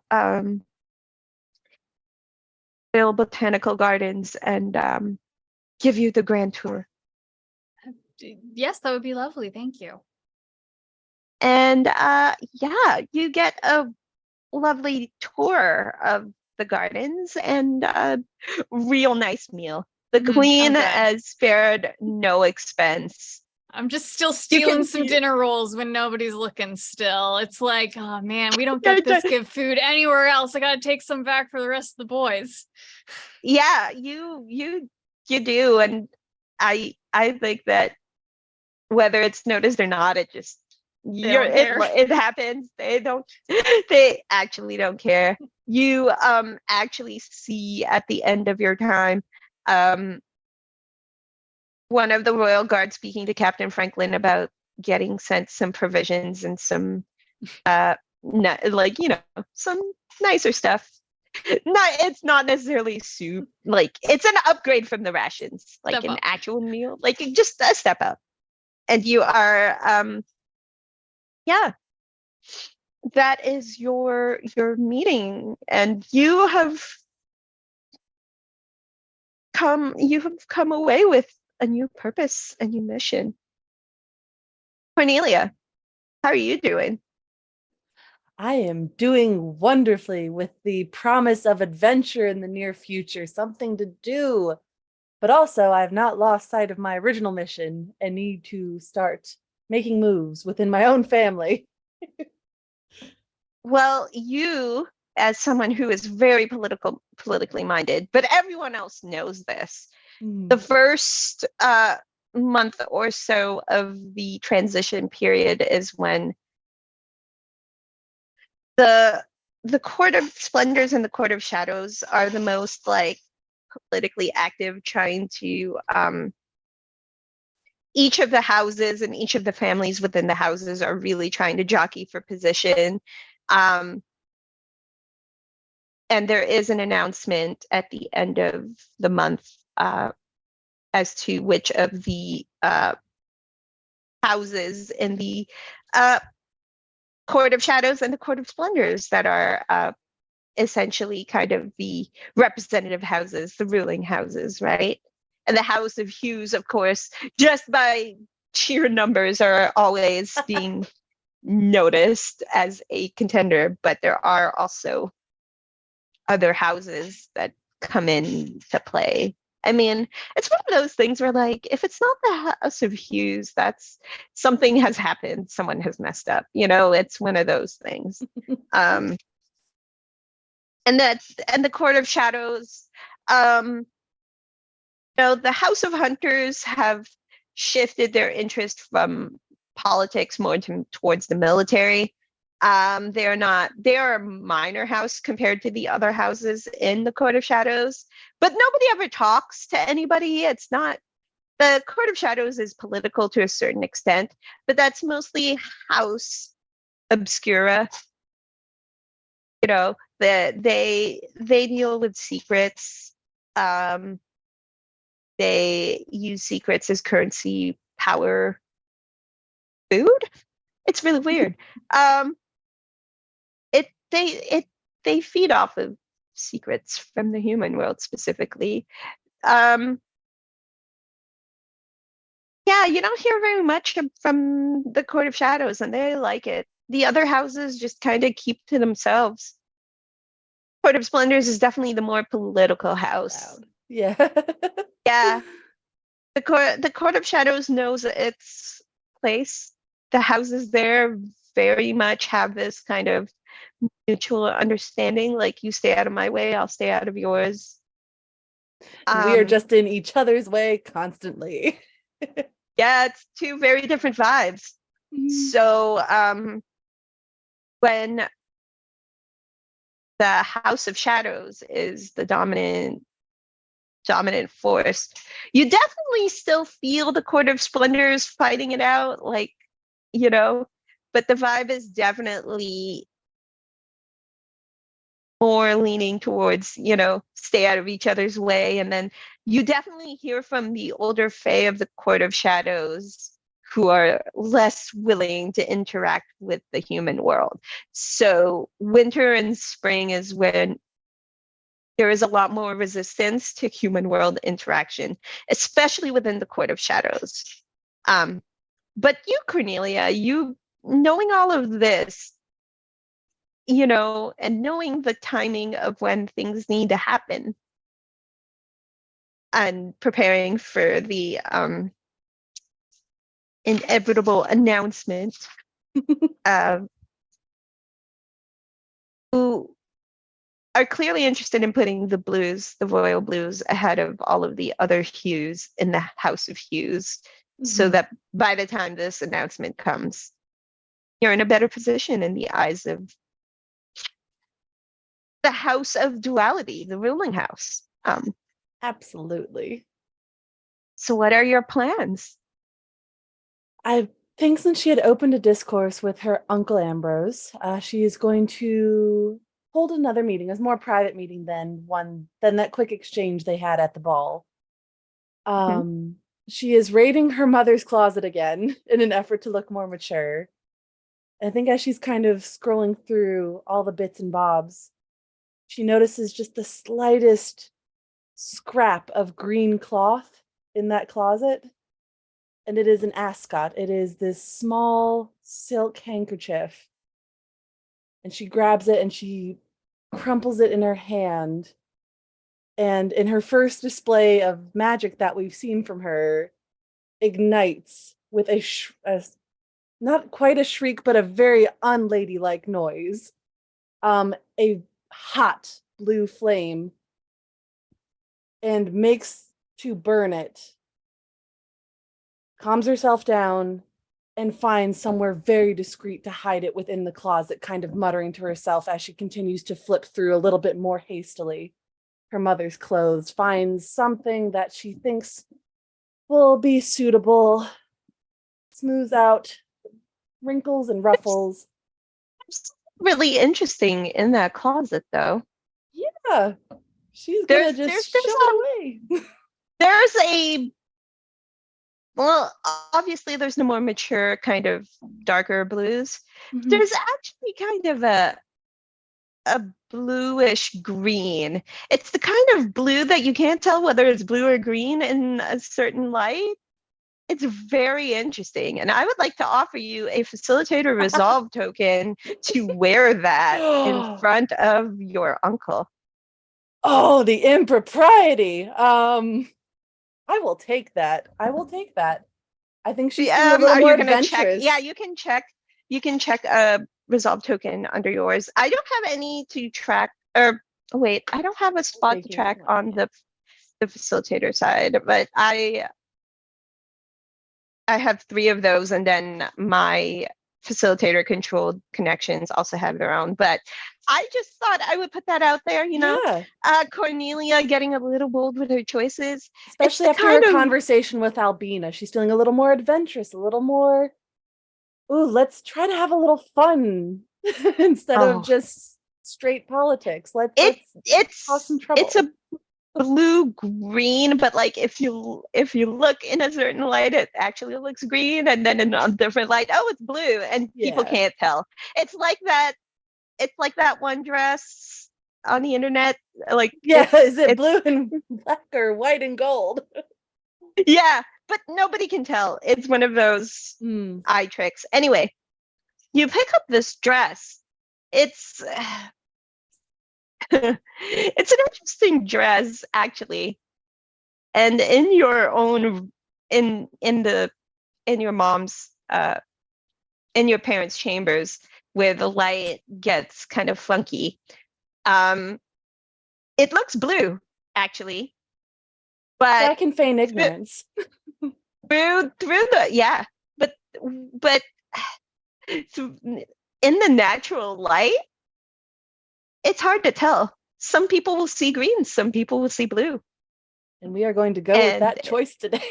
Royal Botanical Gardens and give you the grand tour. Yes, that would be lovely. Thank you. And yeah, you get a lovely tour of the gardens and a real nice meal. The queen has spared no expense. I'm just still stealing some dinner rolls when nobody's looking still. It's like, oh man, we don't get this good food anywhere else. I gotta take some back for the rest of the boys. Yeah, you do. And I think that whether it's noticed or not, it just it happens. They actually don't care. You actually see at the end of your time one of the royal guard speaking to Captain Franklin about getting sent some provisions and some some nicer stuff. It's not necessarily soup. Like, it's an upgrade from the rations, like an actual meal, like just a step up. And you are yeah, that is your meeting, and you have come away with a new purpose, a new mission. Cornelia, how are you doing? I am doing wonderfully, with the promise of adventure in the near future, something to do. But also, I have not lost sight of my original mission and need to start making moves within my own family. Well, you, as someone who is very politically minded, but everyone else knows this, the first month or so of the transition period is when the Court of Splendors and the Court of Shadows are the most like politically active, trying to each of the houses and each of the families within the houses are really trying to jockey for position. And there is an announcement at the end of the month as to which of the houses in the Court of Shadows and the Court of Splendors that are essentially kind of the representative houses, the ruling houses, right? And the House of Hues, of course, just by sheer numbers, are always being noticed as a contender, but there are also other houses that come in to play. I mean, it's one of those things where, like, if it's not the House of Hues, that's something has happened. Someone has messed up. You know, it's one of those things. And the Court of Shadows. The House of Hunters have shifted their interest from politics more towards the military. They are a minor house compared to the other houses in the Court of Shadows, but nobody ever talks to anybody. It's not, the Court of Shadows is political to a certain extent, but that's mostly House Obscura. You know, they deal with secrets. They use secrets as currency, power, food. It's really weird. They feed off of secrets from the human world specifically. Yeah, you don't hear very much from the Court of Shadows, and they like it. The other houses just kind of keep to themselves. Court of Splendors is definitely the more political house. Yeah. Yeah. The Court of Shadows knows its place. The houses there very much have this kind of mutual understanding, like, you stay out of my way, I'll stay out of yours. We are just in each other's way constantly. Yeah, it's two very different vibes. So when the House of Shadows is the dominant dominant force. You definitely still feel the Court of Splendors fighting it out, like, you know, but the vibe is definitely more leaning towards, you know, stay out of each other's way. And then you definitely hear from the older fae of the Court of Shadows who are less willing to interact with the human world. So winter and spring is when there is a lot more resistance to human world interaction, especially within the Court of Shadows. But you, Cornelia, you knowing all of this, you know, and knowing the timing of when things need to happen and preparing for the inevitable announcement, who are clearly interested in putting the blues, the royal blues, ahead of all of the other hues in the House of Hues, so that by the time this announcement comes, you're in a better position in the eyes of the House of Duality, the ruling house. Absolutely. So what are your plans? I think since she had opened a discourse with her uncle Ambrose, she is going to hold another meeting, a more private meeting than that quick exchange they had at the ball. She is raiding her mother's closet again in an effort to look more mature. I think as she's kind of scrolling through all the bits and bobs, she notices just the slightest scrap of green cloth in that closet. And it is an ascot. It is this small silk handkerchief. And she grabs it and she crumples it in her hand. And in her first display of magic that we've seen from her, ignites with a not quite a shriek, but a very unladylike noise. A hot blue flame, and makes to burn it. Calms herself down and finds somewhere very discreet to hide it within the closet, kind of muttering to herself as she continues to flip through a little bit more hastily her mother's clothes, finds something that she thinks will be suitable, smooths out wrinkles and ruffles. Really interesting in that closet, though. Yeah, she's gonna just shove it away. There's a, well, obviously there's the more mature kind of darker blues. There's actually kind of a bluish green. It's the kind of blue that you can't tell whether it's blue or green in a certain light. It's very interesting. And I would like to offer you a facilitator resolve token to wear that in front of your uncle. Oh, the impropriety. I will take that. I think she's being a little more adventurous. Yeah, you can check. You can check a resolve token under yours. I don't have any to track, or wait, I don't have a spot to track on the facilitator side, but I have 3 of those, and then my facilitator controlled connections also have their own. But I just thought I would put that out there, you know. Yeah. Cornelia getting a little bold with her choices, especially after her conversation with Albina. She's feeling a little more adventurous, a little more, ooh, let's try to have a little fun instead of just straight politics. Let's cause some trouble. It's a blue green, but like if you look in a certain light, it actually looks green, and then in a different light, oh, it's blue, and people can't tell. It's like that one dress on the internet, like, is it blue and black or white and gold? Yeah, but nobody can tell. It's one of those eye tricks. Anyway, you pick up this dress. It's it's an interesting dress, actually. And in your own, in your mom's, in your parents' chambers, where the light gets kind of funky, it looks blue, actually. But so I can feign ignorance. through the but in the natural light, it's hard to tell. Some people will see green, some people will see blue. And we are going to go with And that choice today.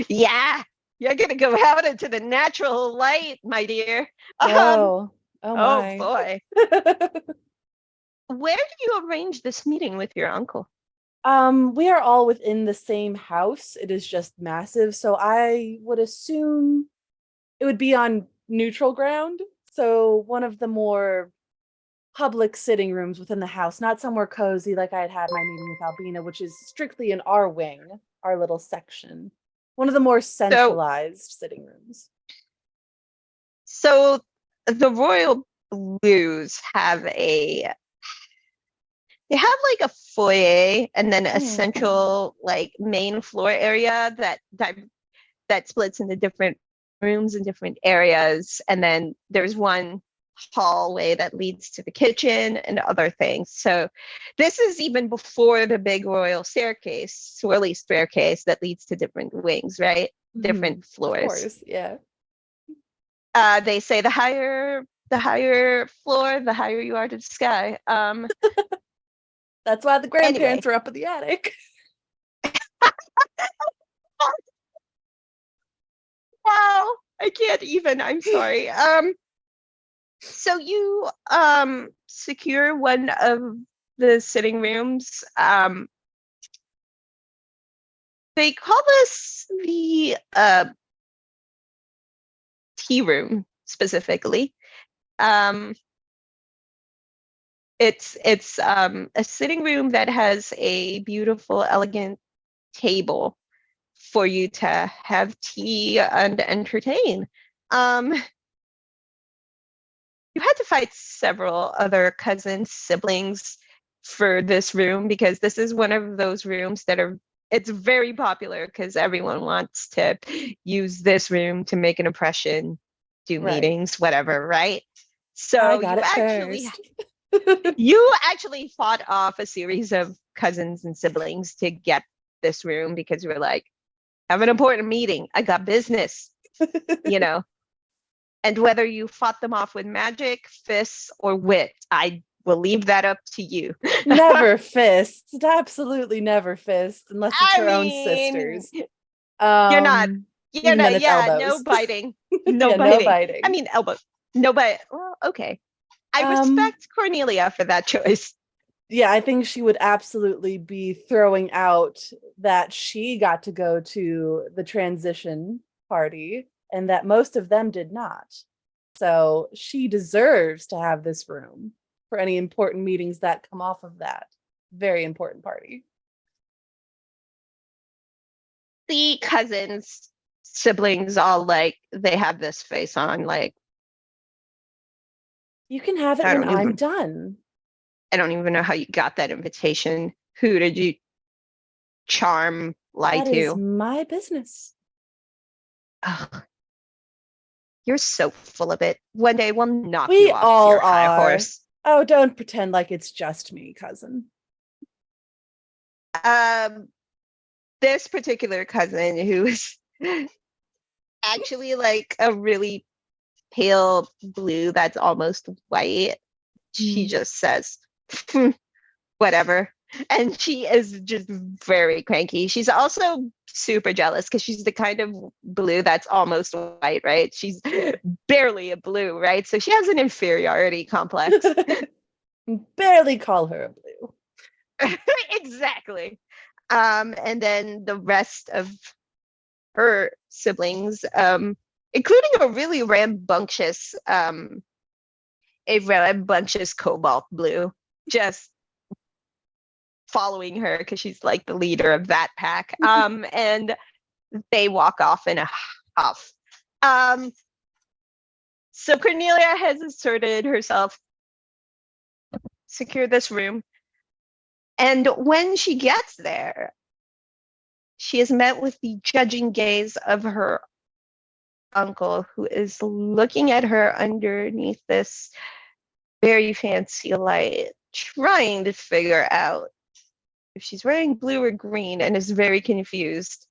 yeah, you're gonna go out into the natural light, my dear. Oh Oh my. boy. Where do you arrange this meeting with your uncle? We are all within the same house. It is just massive, so I would assume it would be on neutral ground. So one of the more public sitting rooms within the house, not somewhere cozy like I had my meeting with Albina, which is strictly in our wing, our little section. One of the more So centralized sitting rooms. so the Royal Blues have like a foyer and then a central like main floor area that splits into different rooms and different areas, and then there's one hallway that leads to the kitchen and other things. So this is even before the big royal staircase, or at least staircase that leads to different wings, right? Different floors. Of course, yeah. They say the higher floor, the higher you are to the sky. That's why the grandparents Anyway. are up in the attic. Wow, I can't even. I'm sorry. So you secure one of the sitting rooms. They call this the tea room specifically. It's a sitting room that has a beautiful, elegant table for you to have tea and entertain. You had to fight several other cousins, siblings for this room, because this is one of those rooms that it's very popular because everyone wants to use this room to make an impression, do Right. meetings, whatever, right? So I got it first. you actually fought off a series of cousins and siblings to get this room because you were like, have an important meeting. I got business, you know. And whether you fought them off with magic, fists, or wit, I will leave that up to you. Never fists. Absolutely never fists, unless it's her own sisters. You're not. Even then, it's elbows. No biting. No Yeah, biting. no biting. I mean, elbow. No bite. Well, okay. I respect Cornelia for that choice. Yeah, I think she would absolutely be throwing out that she got to go to the transition party and that most of them did not. So she deserves to have this room for any important meetings that come off of that very important party. The cousins, siblings, all like, they have this face on, like, you can have it when I'm done. I don't even know how you got that invitation. Who did you charm, lie to? That is my business. Ugh. You're so full of it. One day we'll knock We you off all your high are. horse. Oh, don't pretend like it's just me, cousin. This particular cousin, who is actually like a really pale blue that's almost white, she just says, whatever. And she is just very cranky. She's also super jealous because she's the kind of blue that's almost white, right? She's barely a blue, right? So she has an inferiority complex. Barely call her a blue. Exactly. And then the rest of her siblings, including a really rambunctious cobalt blue, just following her because she's like the leader of that pack. And they walk off in a huff. So Cornelia has asserted herself, secure this room. And when she gets there, she is met with the judging gaze of her uncle, who is looking at her underneath this very fancy light, trying to figure out if she's wearing blue or green, and is very confused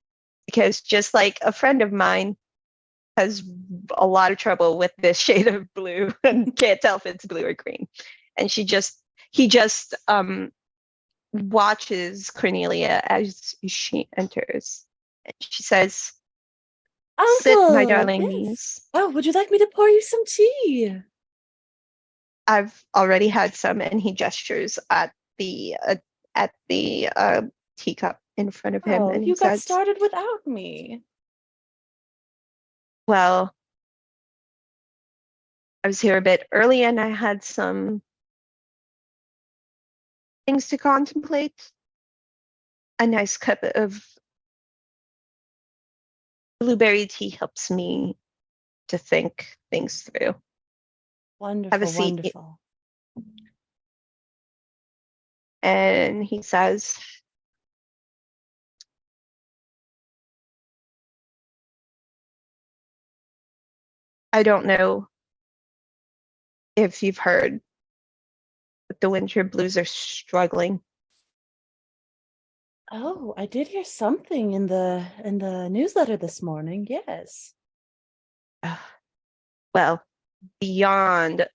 because, just like a friend of mine, has a lot of trouble with this shade of blue and can't tell if it's blue or green. And he just watches Cornelia as she enters. And she says, "Sit, my Uncle, darling yes. niece. Oh, would you like me to pour you some tea? I've already had some." And he gestures at the teacup in front of him, Oh, and he you got says, started without me. "Well, I was here a bit early, and I had some things to contemplate. A nice cup of blueberry tea helps me to think things through. Have a Wonderful, seat." wonderful. And he says, "I don't know if you've heard, but the winter blues are struggling." Oh, I did hear something in the newsletter this morning. Yes. Well, beyond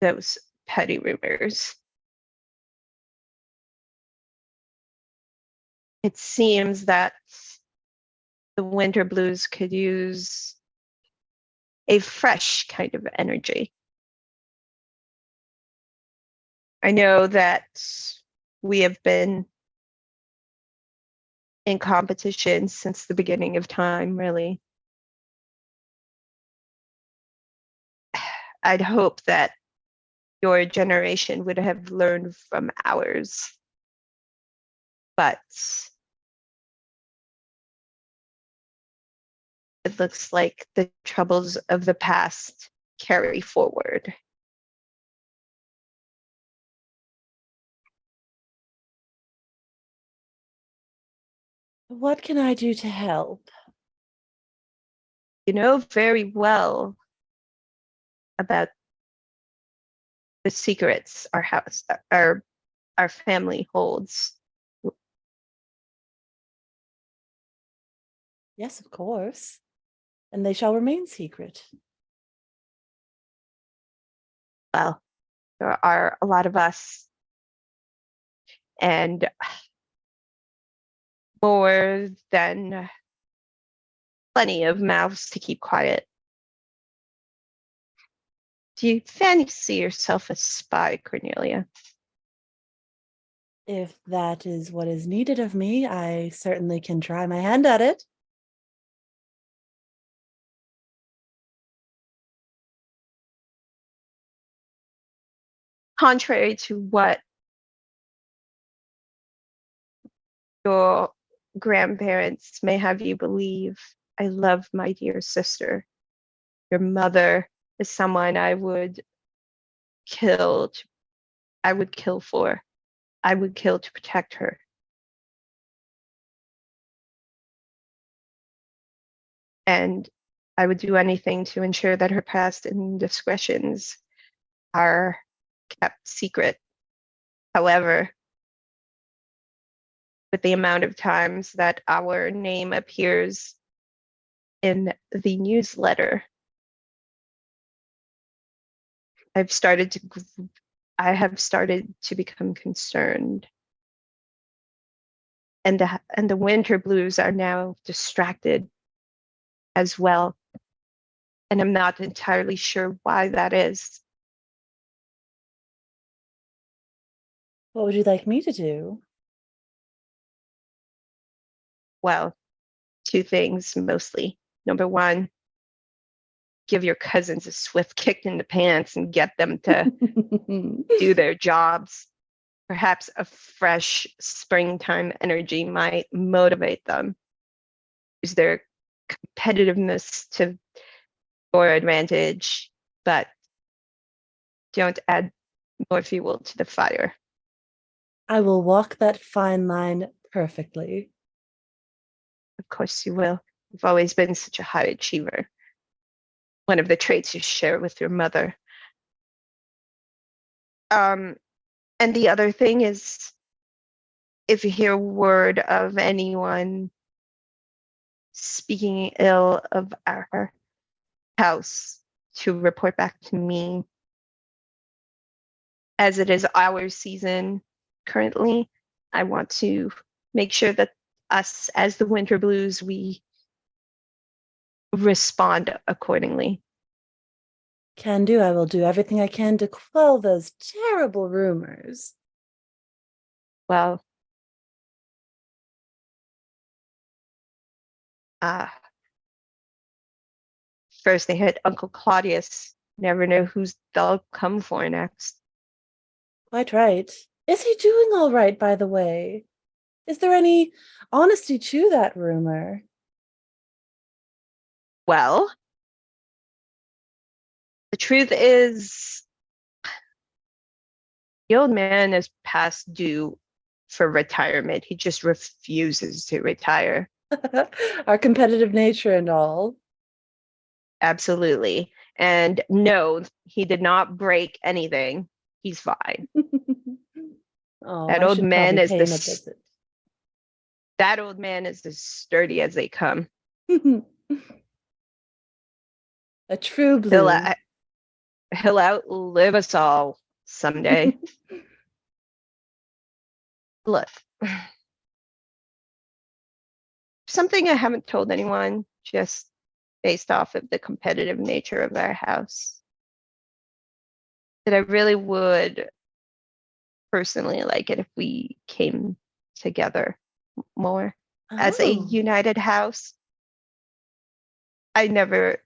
those petty rumors, it seems that the winter blues could use a fresh kind of energy. I know that we have been in competition since the beginning of time, really. I'd hope that your generation would have learned from ours, but it looks like the troubles of the past carry forward. What can I do to help? You know very well about the secrets our family holds. Yes, of course. And they shall remain secret. Well, there are a lot of us, and more than plenty of mouths to keep quiet. Do you fancy yourself a spy, Cornelia? If that is what is needed of me, I certainly can try my hand at it. Contrary to what your grandparents may have you believe, I love my dear sister. Your mother is someone kill to, I would kill for. I would kill to protect her. And I would do anything to ensure that her past indiscretions are kept secret. However, with the amount of times that our name appears in the newsletter, I've started to I have started to become concerned. And the winter blues are now distracted as well. And I'm not entirely sure why that is. What would you like me to do? Well, two things mostly. Number one, give your cousins a swift kick in the pants and get them to do their jobs. Perhaps a fresh springtime energy might motivate them. Use their competitiveness to your advantage, but don't add more fuel to the fire. I will walk that fine line perfectly. Of course you will. You've always been such a high achiever. One of the traits you share with your mother. And the other thing is, if you hear word of anyone speaking ill of our house, to report back to me, as it is our season currently. I want to make sure that us as the Winter Blues, we respond accordingly. Can do. I will do everything I can to quell those terrible rumors. Well, first they hit Uncle Claudius. Never know who's they'll come for next. Quite right. Is he doing all right, by the way? Is there any honesty to that rumor? Well, the truth is, the old man is past due for retirement. He just refuses to retire. Our competitive nature and all. Absolutely. And no, he did not break anything. He's fine. Oh, That I old should man probably is pay him a visit. That old man is as sturdy as they come. A true He'll blue. he'll outlive us all someday. Look, something I haven't told anyone, just based off of the competitive nature of our house, that I really would personally like it if we came together more as a Oh, united house. I never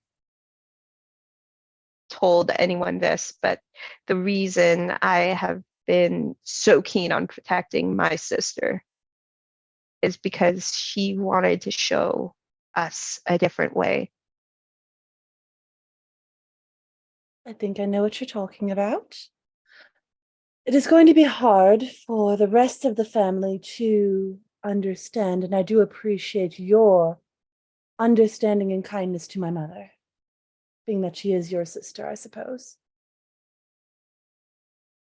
told anyone this, but the reason I have been so keen on protecting my sister is because she wanted to show us a different way. I think I know what you're talking about. It is going to be hard for the rest of the family to understand, and I do appreciate your understanding and kindness to my mother, being that she is your sister, I suppose.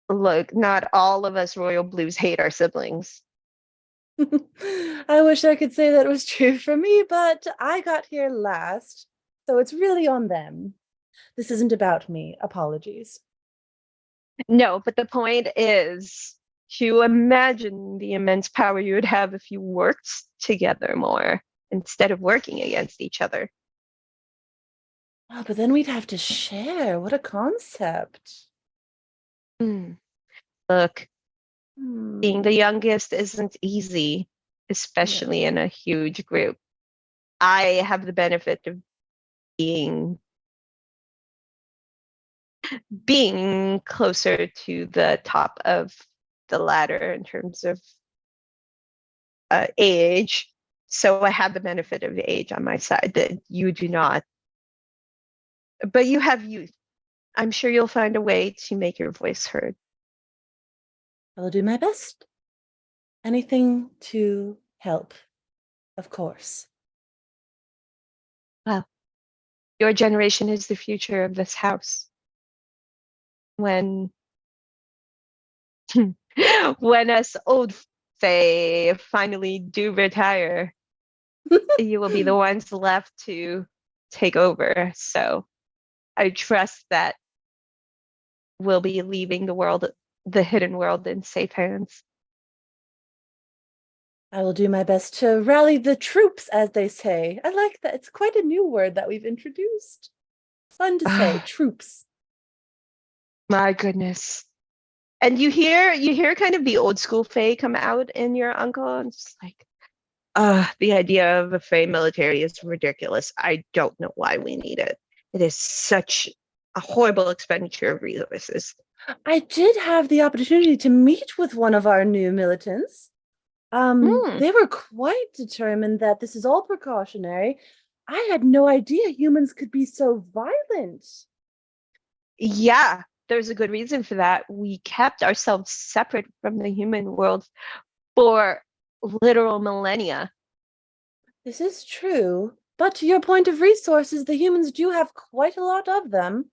Look, not all of us Royal Blues hate our siblings. I wish I could say that was true for me, but I got here last, so it's really on them. This isn't about me. Apologies. No, but the point is to imagine the immense power you would have if you worked together more instead of working against each other. Oh, but then we'd have to share. What a concept. Mm. Look, being Hmm. the youngest isn't easy, especially No. in a huge group. I have the benefit of being closer to the top of the ladder in terms of age. So I have the benefit of age on my side that you do not. But you have youth. I'm sure you'll find a way to make your voice heard. I will do my best. Anything to help, of course. Well, your generation is the future of this house. When when us old fae finally do retire, you will be the ones left to take over. So I trust that we'll be leaving the hidden world, in safe hands. I will do my best to rally the troops, as they say. I like that. It's quite a new word that we've introduced. Fun to say, Ah, troops. my goodness. And you hear kind of the old school fae come out in your uncle, and it's just like, the idea of a fae military is ridiculous. I don't know why we need it. It is such a horrible expenditure of resources. I did have the opportunity to meet with one of our new militants. Hmm. They were quite determined that this is all precautionary. I had no idea humans could be so violent. Yeah, there's a good reason for that. We kept ourselves separate from the human world for literal millennia. This is true, but to your point of resources, the humans do have quite a lot of them.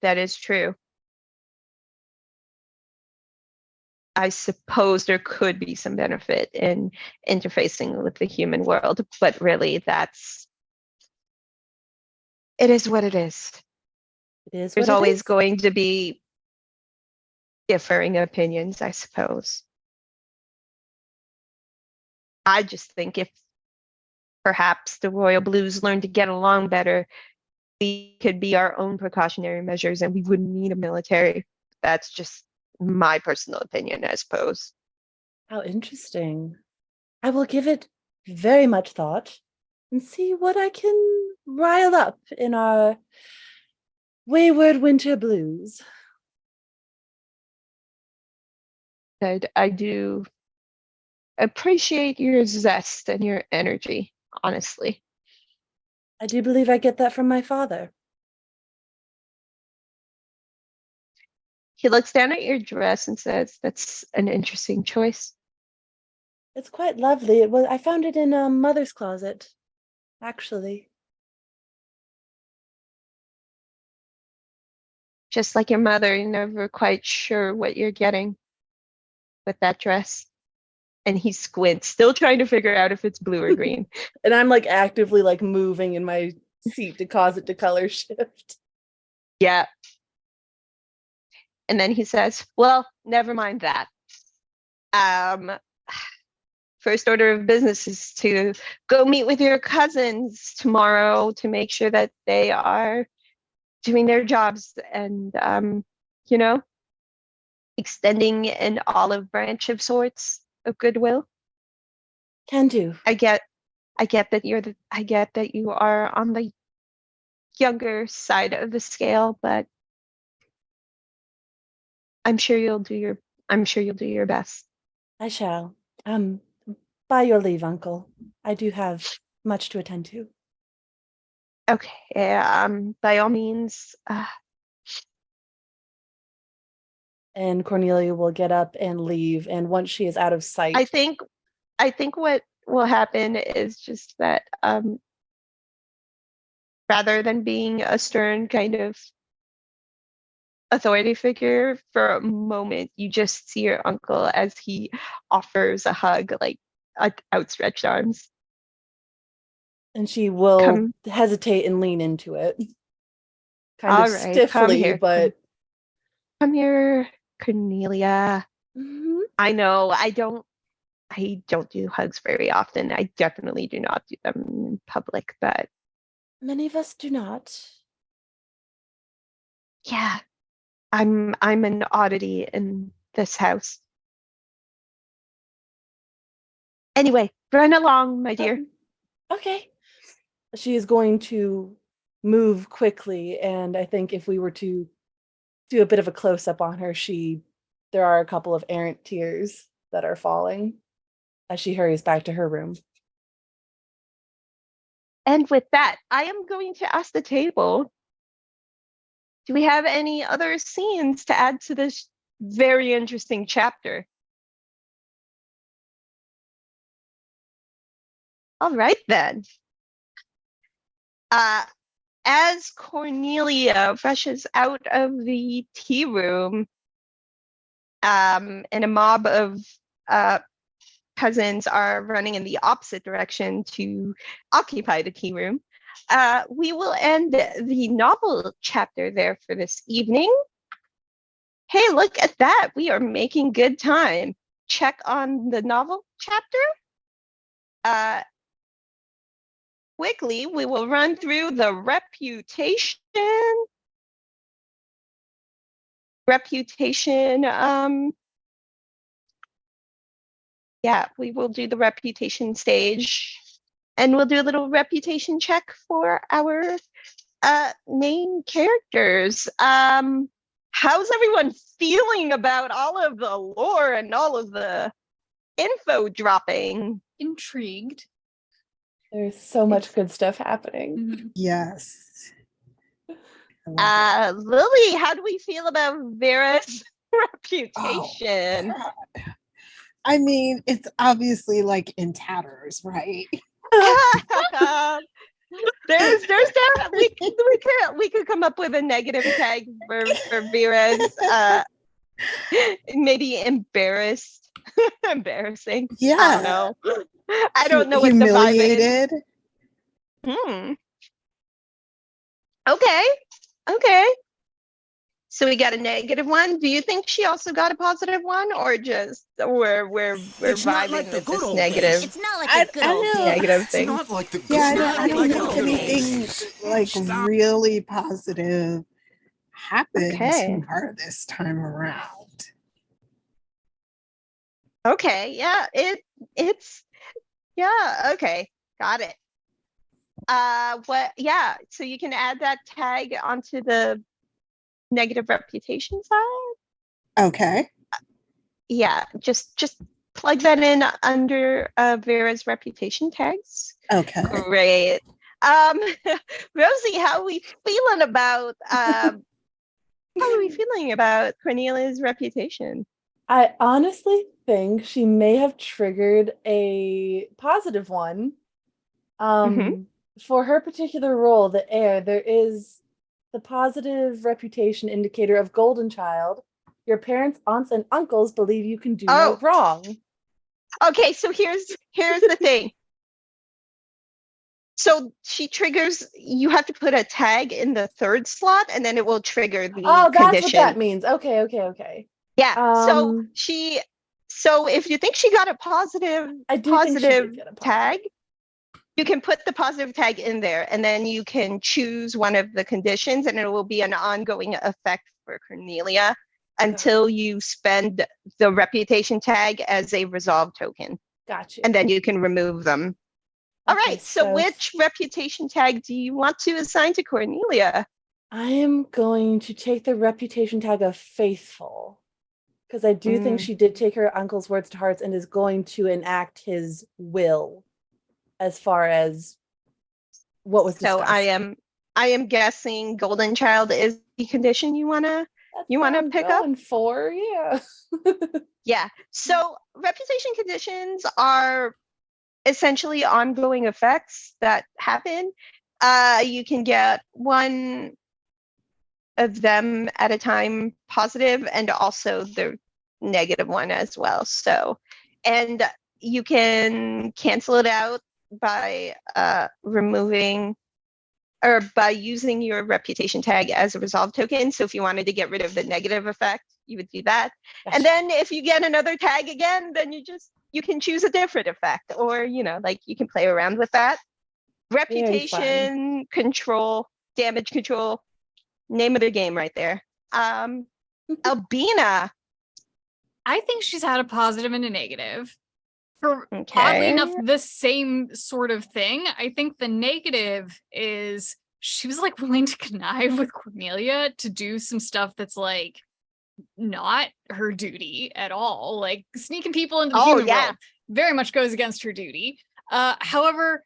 That is true. I suppose there could be some benefit in interfacing with the human world, but really it is what it is. It is There's what it always is. going to be differing opinions, I suppose. I just think if perhaps the Royal Blues learned to get along better, we could be our own precautionary measures and we wouldn't need a military. That's just my personal opinion, I suppose. How interesting. I will give it very much thought and see what I can rile up in our wayward winter blues. I do appreciate your zest and your energy, honestly. I do believe I get that from my father. He looks down at your dress and says, "That's an interesting choice." It's quite lovely. I found it in mother's closet, actually. Just like your mother, you're never quite sure what you're getting with that dress. And he squints, still trying to figure out if it's blue or green. And I'm like actively like moving in my seat to cause it to color shift. Yeah. And then he says, "Well, never mind that. First order of business is to go meet with your cousins tomorrow to make sure that they are doing their jobs and, you know, extending an olive branch of sorts of goodwill." Can do. I get that you are on the younger side of the scale, but I'm sure you'll do your best. I shall. By your leave, Uncle. I do have much to attend to. Okay, by all means, And Cornelia will get up and leave. And once she is out of sight, I think what will happen is just that rather than being a stern kind of authority figure, for a moment you just see your uncle as he offers a hug, like outstretched arms. and she will Come, hesitate and lean into it. Kind all of right, come stiffly, here, but come here, Cornelia. Mhm. I know I don't do hugs very often. I definitely do not do them in public, but Many of us do not. yeah, I'm an oddity in this house. Anyway, run along, my dear. Okay. She is going to move quickly, and I think if we were to do a bit of a close up on her, there are a couple of errant tears that are falling as she hurries back to her room. And with that, I am going to ask the table, do we have any other scenes to add to this very interesting chapter? All right, then. As Cornelia rushes out of the tea room, and a mob of cousins are running in the opposite direction to occupy the tea room, we will end the novel chapter there for this evening. Hey, look at that. We are making good time. Check on the novel chapter. Quickly, we will run through the reputation. Yeah, we will do the reputation stage, and we'll do a little reputation check for our main characters. How's everyone feeling about all of the lore and all of the info dropping? Intrigued. There's so much good stuff happening. Mhm. Yes. I love it. Lily, how do we feel about Vera's Oh, reputation? God. I mean, it's obviously like in tatters, right? There's we could come up with a negative tag for Vera's maybe embarrassed. Embarrassing. Yeah. I don't know. I don't know what the vibe is. Humiliated. Okay. So we got a -1. Do you think she also got a +1, or just we're It's not like vibing the with good this old negative days. It's not like I the good I old know. days. negative It's thing? not like the good Yeah, not I like don't the think good old anything days. like really positive happened to Okay. her this time around. Okay, yeah, it's yeah, okay. Got it. Yeah, so you can add that tag onto the negative reputation side. Okay. Yeah, just plug that in under Vera's reputation tags. Okay. Great. Rosie, how are we feeling about Cornelia's reputation? I honestly think she may have triggered a +1. For her particular role, the heir, there is the positive reputation indicator of golden child. Your parents, aunts, and uncles believe you can do no Oh, wrong. okay, so here's the thing. So she triggers, you have to put a tag in the 3rd slot, and then it will trigger the Oh, that's condition. what that means. Okay. Yeah. So if you think she got a I do think she positive did get a tag, you can put the positive tag in there, and then you can choose one of the conditions, and it will be an ongoing effect for Cornelia until you spend the reputation tag as a resolve token. Got you. And then you can remove them. All right, so which reputation tag do you want to assign to Cornelia? I am going to take the reputation tag of faithful, because I do think she did take her uncle's words to heart and is going to enact his will as far as what was discussed. So I am guessing golden child is the condition you wanna pick up? For, yeah. Yeah. So reputation conditions are essentially ongoing effects that happen. You can get one of them at a time positive, and also the -1 as well. So, and you can cancel it out by removing or by using your reputation tag as a resolve token. So if you wanted to get rid of the negative effect, you would do that. Gotcha. And then if you get another tag again, then you can choose a different effect, or like you can play around with that. Reputation control, damage control, name of the game right there. Albina. I think she's had a positive and a negative. For oddly enough, the same sort of thing. I think the negative is she was like willing to connive with Cornelia to do some stuff that's like not her duty at all. Like sneaking people into the human world very much goes against her duty. However,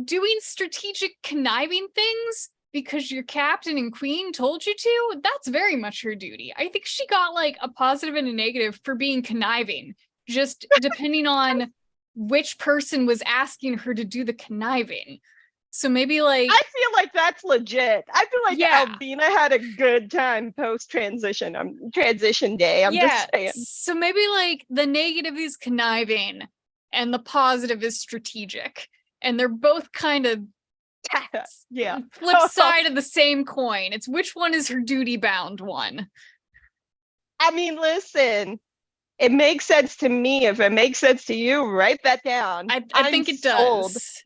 doing strategic conniving things because your captain and queen told you to, that's very much her duty. I think she got like a positive and a negative for being conniving, just depending on which person was asking her to do the conniving. So maybe like I feel like that's legit. I feel like Albina had a good time post transition day. I'm just saying. So maybe like the negative is conniving and the positive is strategic. And they're both kind of flip side of the same coin. It's which one is her duty bound one. I mean, listen, it makes sense to me. If it makes sense to you, write that down. I think it does.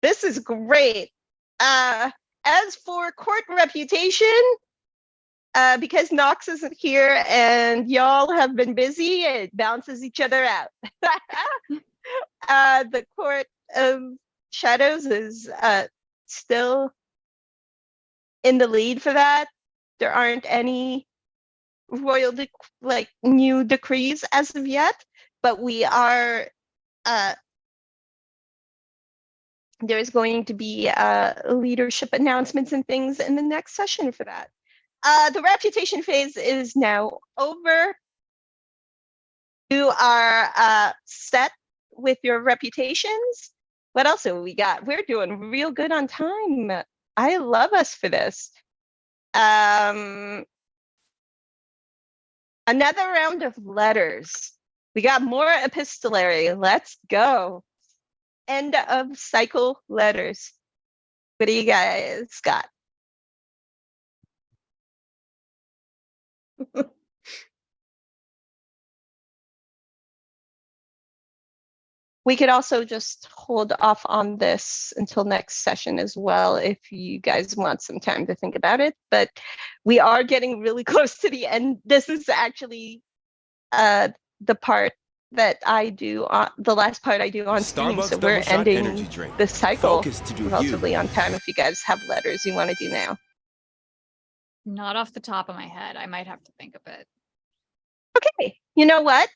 This is great. As for court reputation, because Nox isn't here and y'all have been busy, it balances each other out. The Court of Shadows is still in the lead for that. There aren't any royal new decrees as of yet, but we are there is going to be leadership announcements and things in the next session for that. The reputation phase is now over. You are set with your reputations. What else have we got? We're doing real good on time. I love us for this. Another round of letters. We got more epistolary. Let's go. End of cycle letters. What do you guys got? We could also just hold off on this until next session as well if you guys want some time to think about it. But we are getting really close to the end. This is actually the part that I do on the last part I do on stream. Starbucks So we're double shot energy ending drink. the cycle Focus to do relatively you. on time. If you guys have letters you want to do now. Not off the top of my head. I might have to think of it. Okay, you know what?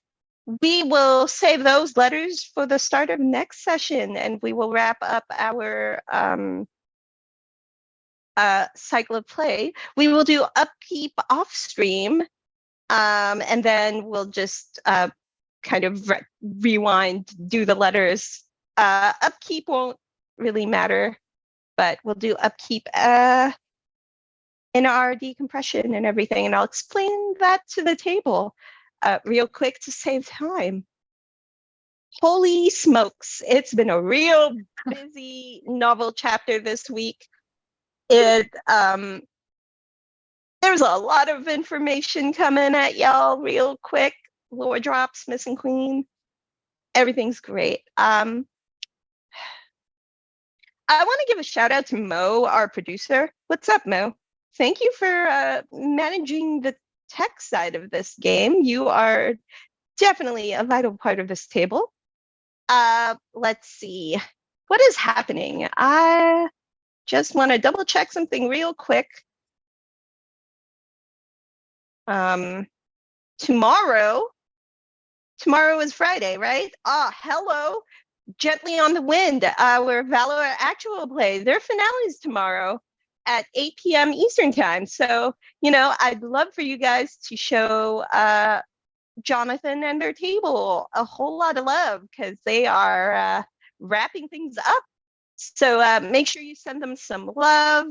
We will save those letters for the start of next session, and we will wrap up our cycle of play. We will do upkeep off stream, and then we'll just kind of rewind, do the letters. Upkeep won't really matter, but we'll do upkeep in our decompression and everything, and I'll explain that to the table real quick to save time. Holy smokes, it's been a real busy novel chapter this week. There's a lot of information coming at y'all real quick. Lore drops, missing queen. Everything's great. I want to give a shout out to Mo, our producer. What's up, Mo? Thank you for managing the tech side of this game. You are definitely a vital part of this table. Let's see. What is happening? I just want to double check something real quick. Tomorrow is Friday, right? Hello. Gently on the Wind, our Valor actual play. Their finale's tomorrow at 8 p.m. Eastern time. So, I'd love for you guys to show Jonathan and their table a whole lot of love because they are wrapping things up. So make sure you send them some love.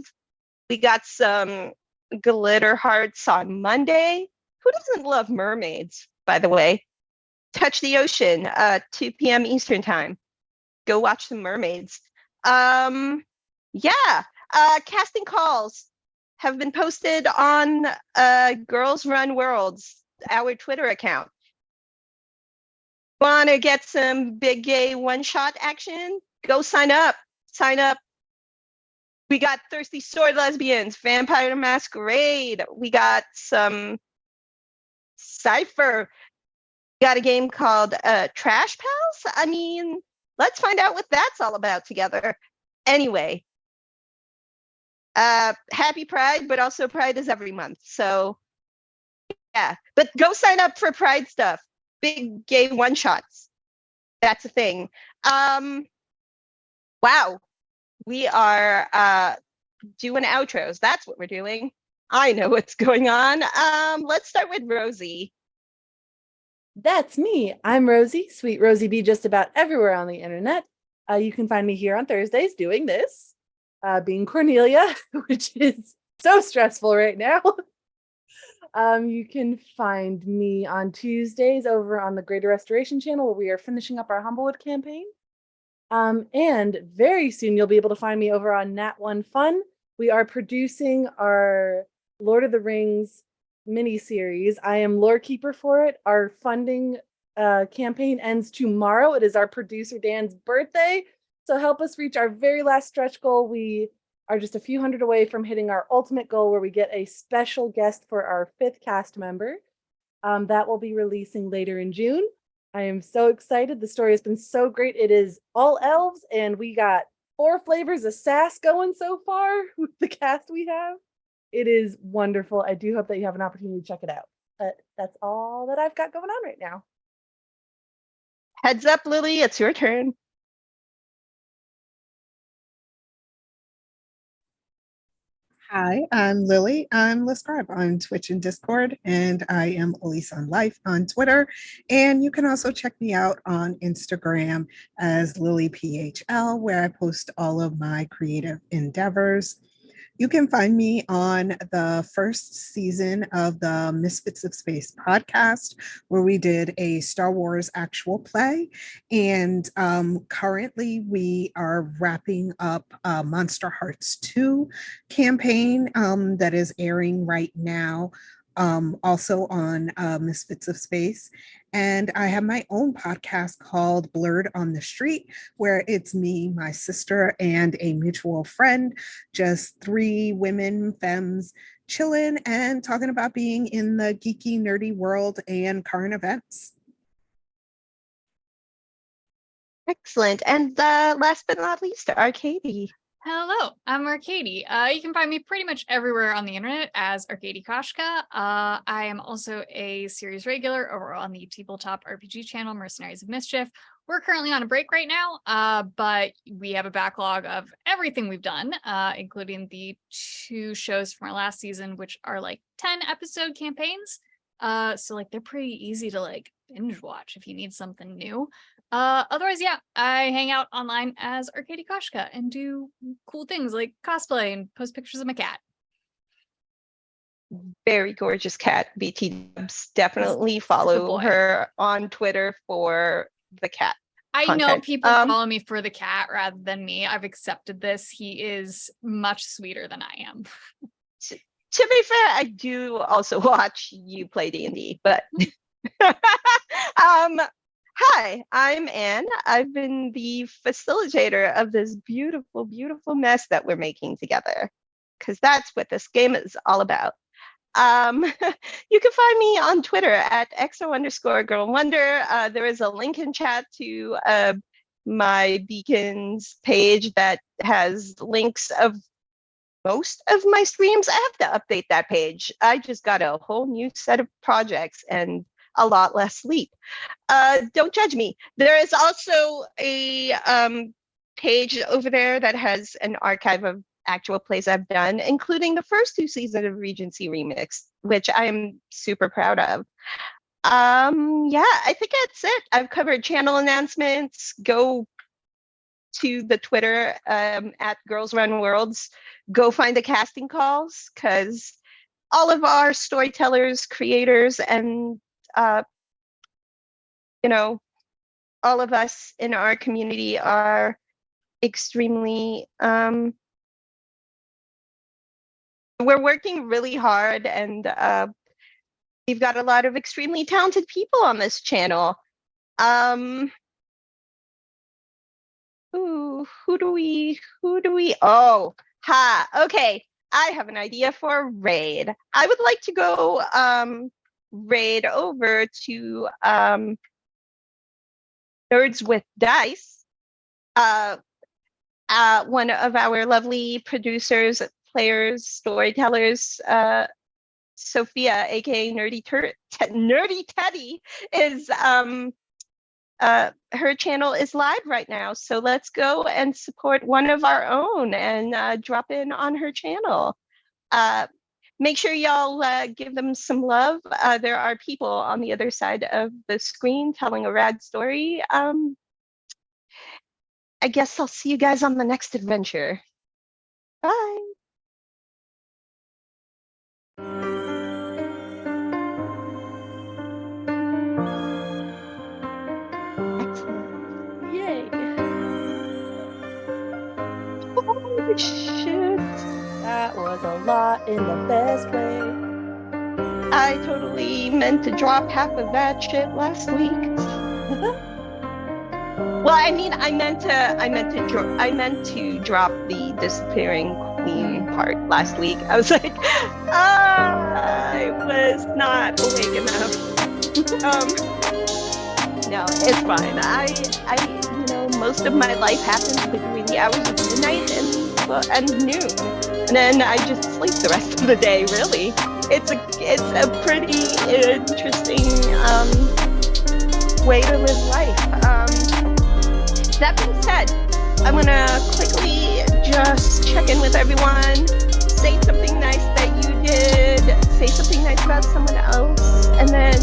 We got some glitter hearts on Monday. Who doesn't love mermaids, by the way? Touch the Ocean, 2 p.m. Eastern time. Go watch some mermaids. Casting calls have been posted on Girls Run Worlds, our Twitter account. Want to get some big gay one-shot action? Go sign up. We got Thirsty Sword Lesbians, Vampire Masquerade. We got some Cypher. We got a game called Trash Pals. I mean, let's find out what that's all about together. Anyway, happy Pride, but also Pride is every month. So, yeah. But go sign up for Pride stuff. Big gay one-shots. That's a thing. Wow. We are doing outros. That's what we're doing. I know what's going on. Let's start with Rosie. That's me. I'm Rosie, Sweet Rosie B, just about everywhere on the internet. You can find me here on Thursdays doing this, being Cornelia, which is so stressful right now. You can find me on Tuesdays over on the Greater Restoration channel where we are finishing up our Humblewood campaign. And very soon you'll be able to find me over on Nat One Fun. We are producing our Lord of the Rings mini-series. I am lore keeper for it. Our funding campaign ends tomorrow. It is our producer Dan's birthday. So help us reach our very last stretch goal. We are just a few hundred away from hitting our ultimate goal where we get a special guest for our 5th cast member. That will be releasing later in June. I am so excited. The story has been so great. It is all elves, and we got 4 flavors of sass going so far with the cast we have. It is wonderful. I do hope that you have an opportunity to check it out. But that's all that I've got going on right now. Heads up, Lily, it's your turn. Hi, I'm Lily. I'm Lescribe on Twitch and Discord, and I am Elise on Life on Twitter. And you can also check me out on Instagram as LilyPHL, where I post all of my creative endeavors. You can find me on the first season of the Misfits of Space podcast, where we did a Star Wars actual play. And currently we are wrapping up Monster Hearts 2 campaign that is airing right now also on Misfits of Space. And I have my own podcast called Blurred on the Street, where it's me, my sister, and a mutual friend, just 3 women, femmes, chilling and talking about being in the geeky, nerdy world and current events. Excellent. And last but not least, Arcady. Hello, I'm Arcady. You can find me pretty much everywhere on the internet as Arcady Koshka. I am also a series regular over on the tabletop RPG channel, Mercenaries of Mischief. We're currently on a break right now, but we have a backlog of everything we've done, including the 2 shows from our last season, which are like 10 episode campaigns. So like they're pretty easy to like binge watch if you need something new. Otherwise, yeah, I hang out online as Arcady Koshka and do cool things like cosplay and post pictures of my cat. Very gorgeous cat, BT Dubs. Definitely follow her on Twitter for the cat. I content. know people follow me for the cat rather than me. I've accepted this. He is much sweeter than I am. To be fair, I do also watch you play D&D, but hi, I'm Anne. I've been the facilitator of this beautiful, beautiful mess that we're making together, because that's what this game is all about. You can find me on Twitter at XO_GirlWonder. There is a link in chat to my Beacons page that has links of most of my streams. I have to update that page. I just got a whole new set of projects and a lot less sleep. Don't judge me. There is also a page over there that has an archive of actual plays I've done, including the first 2 seasons of Regency Remixed, which I am super proud of. Yeah, I think that's it. I've covered channel announcements. Go to the Twitter at Girls Run Worlds. Go find the casting calls, because all of our storytellers, creators, and all of us in our community are extremely we're working really hard, and we've got a lot of extremely talented people on this channel. Who do we okay, I have an idea for a raid. I would like to go raid over to Nerds with Dice, one of our lovely producers, players, storytellers, Sophia, aka Nerdy Teddy, is her channel is live right now. So let's go and support one of our own and drop in on her channel. Make sure y'all give them some love. There are people on the other side of the screen telling a rad story. I guess I'll see you guys on the next adventure. Bye. Yay. Oh, shit. That was a lot in the best way. I totally meant to drop half of that shit last week. Well, I mean, I meant to drop the disappearing queen part last week. I was like, I was not awake enough. No, it's fine. I most of my life happens between the hours of midnight and noon, and then I just sleep the rest of the day. Really, it's a pretty interesting way to live life. That being said, I'm gonna quickly just check in with everyone, say something nice that you did, say something nice about someone else, and then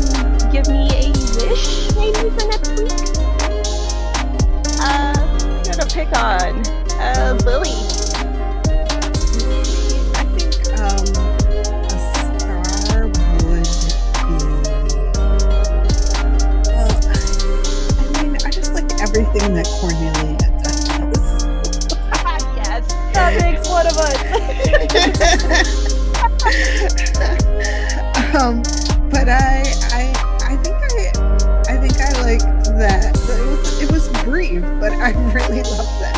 give me a wish maybe for next week. I'm gonna pick on Lily. I think a star would be, I just like everything that Cornelia touches. Yes, That makes one of us. But I think I liked that. It was brief, but I really loved that.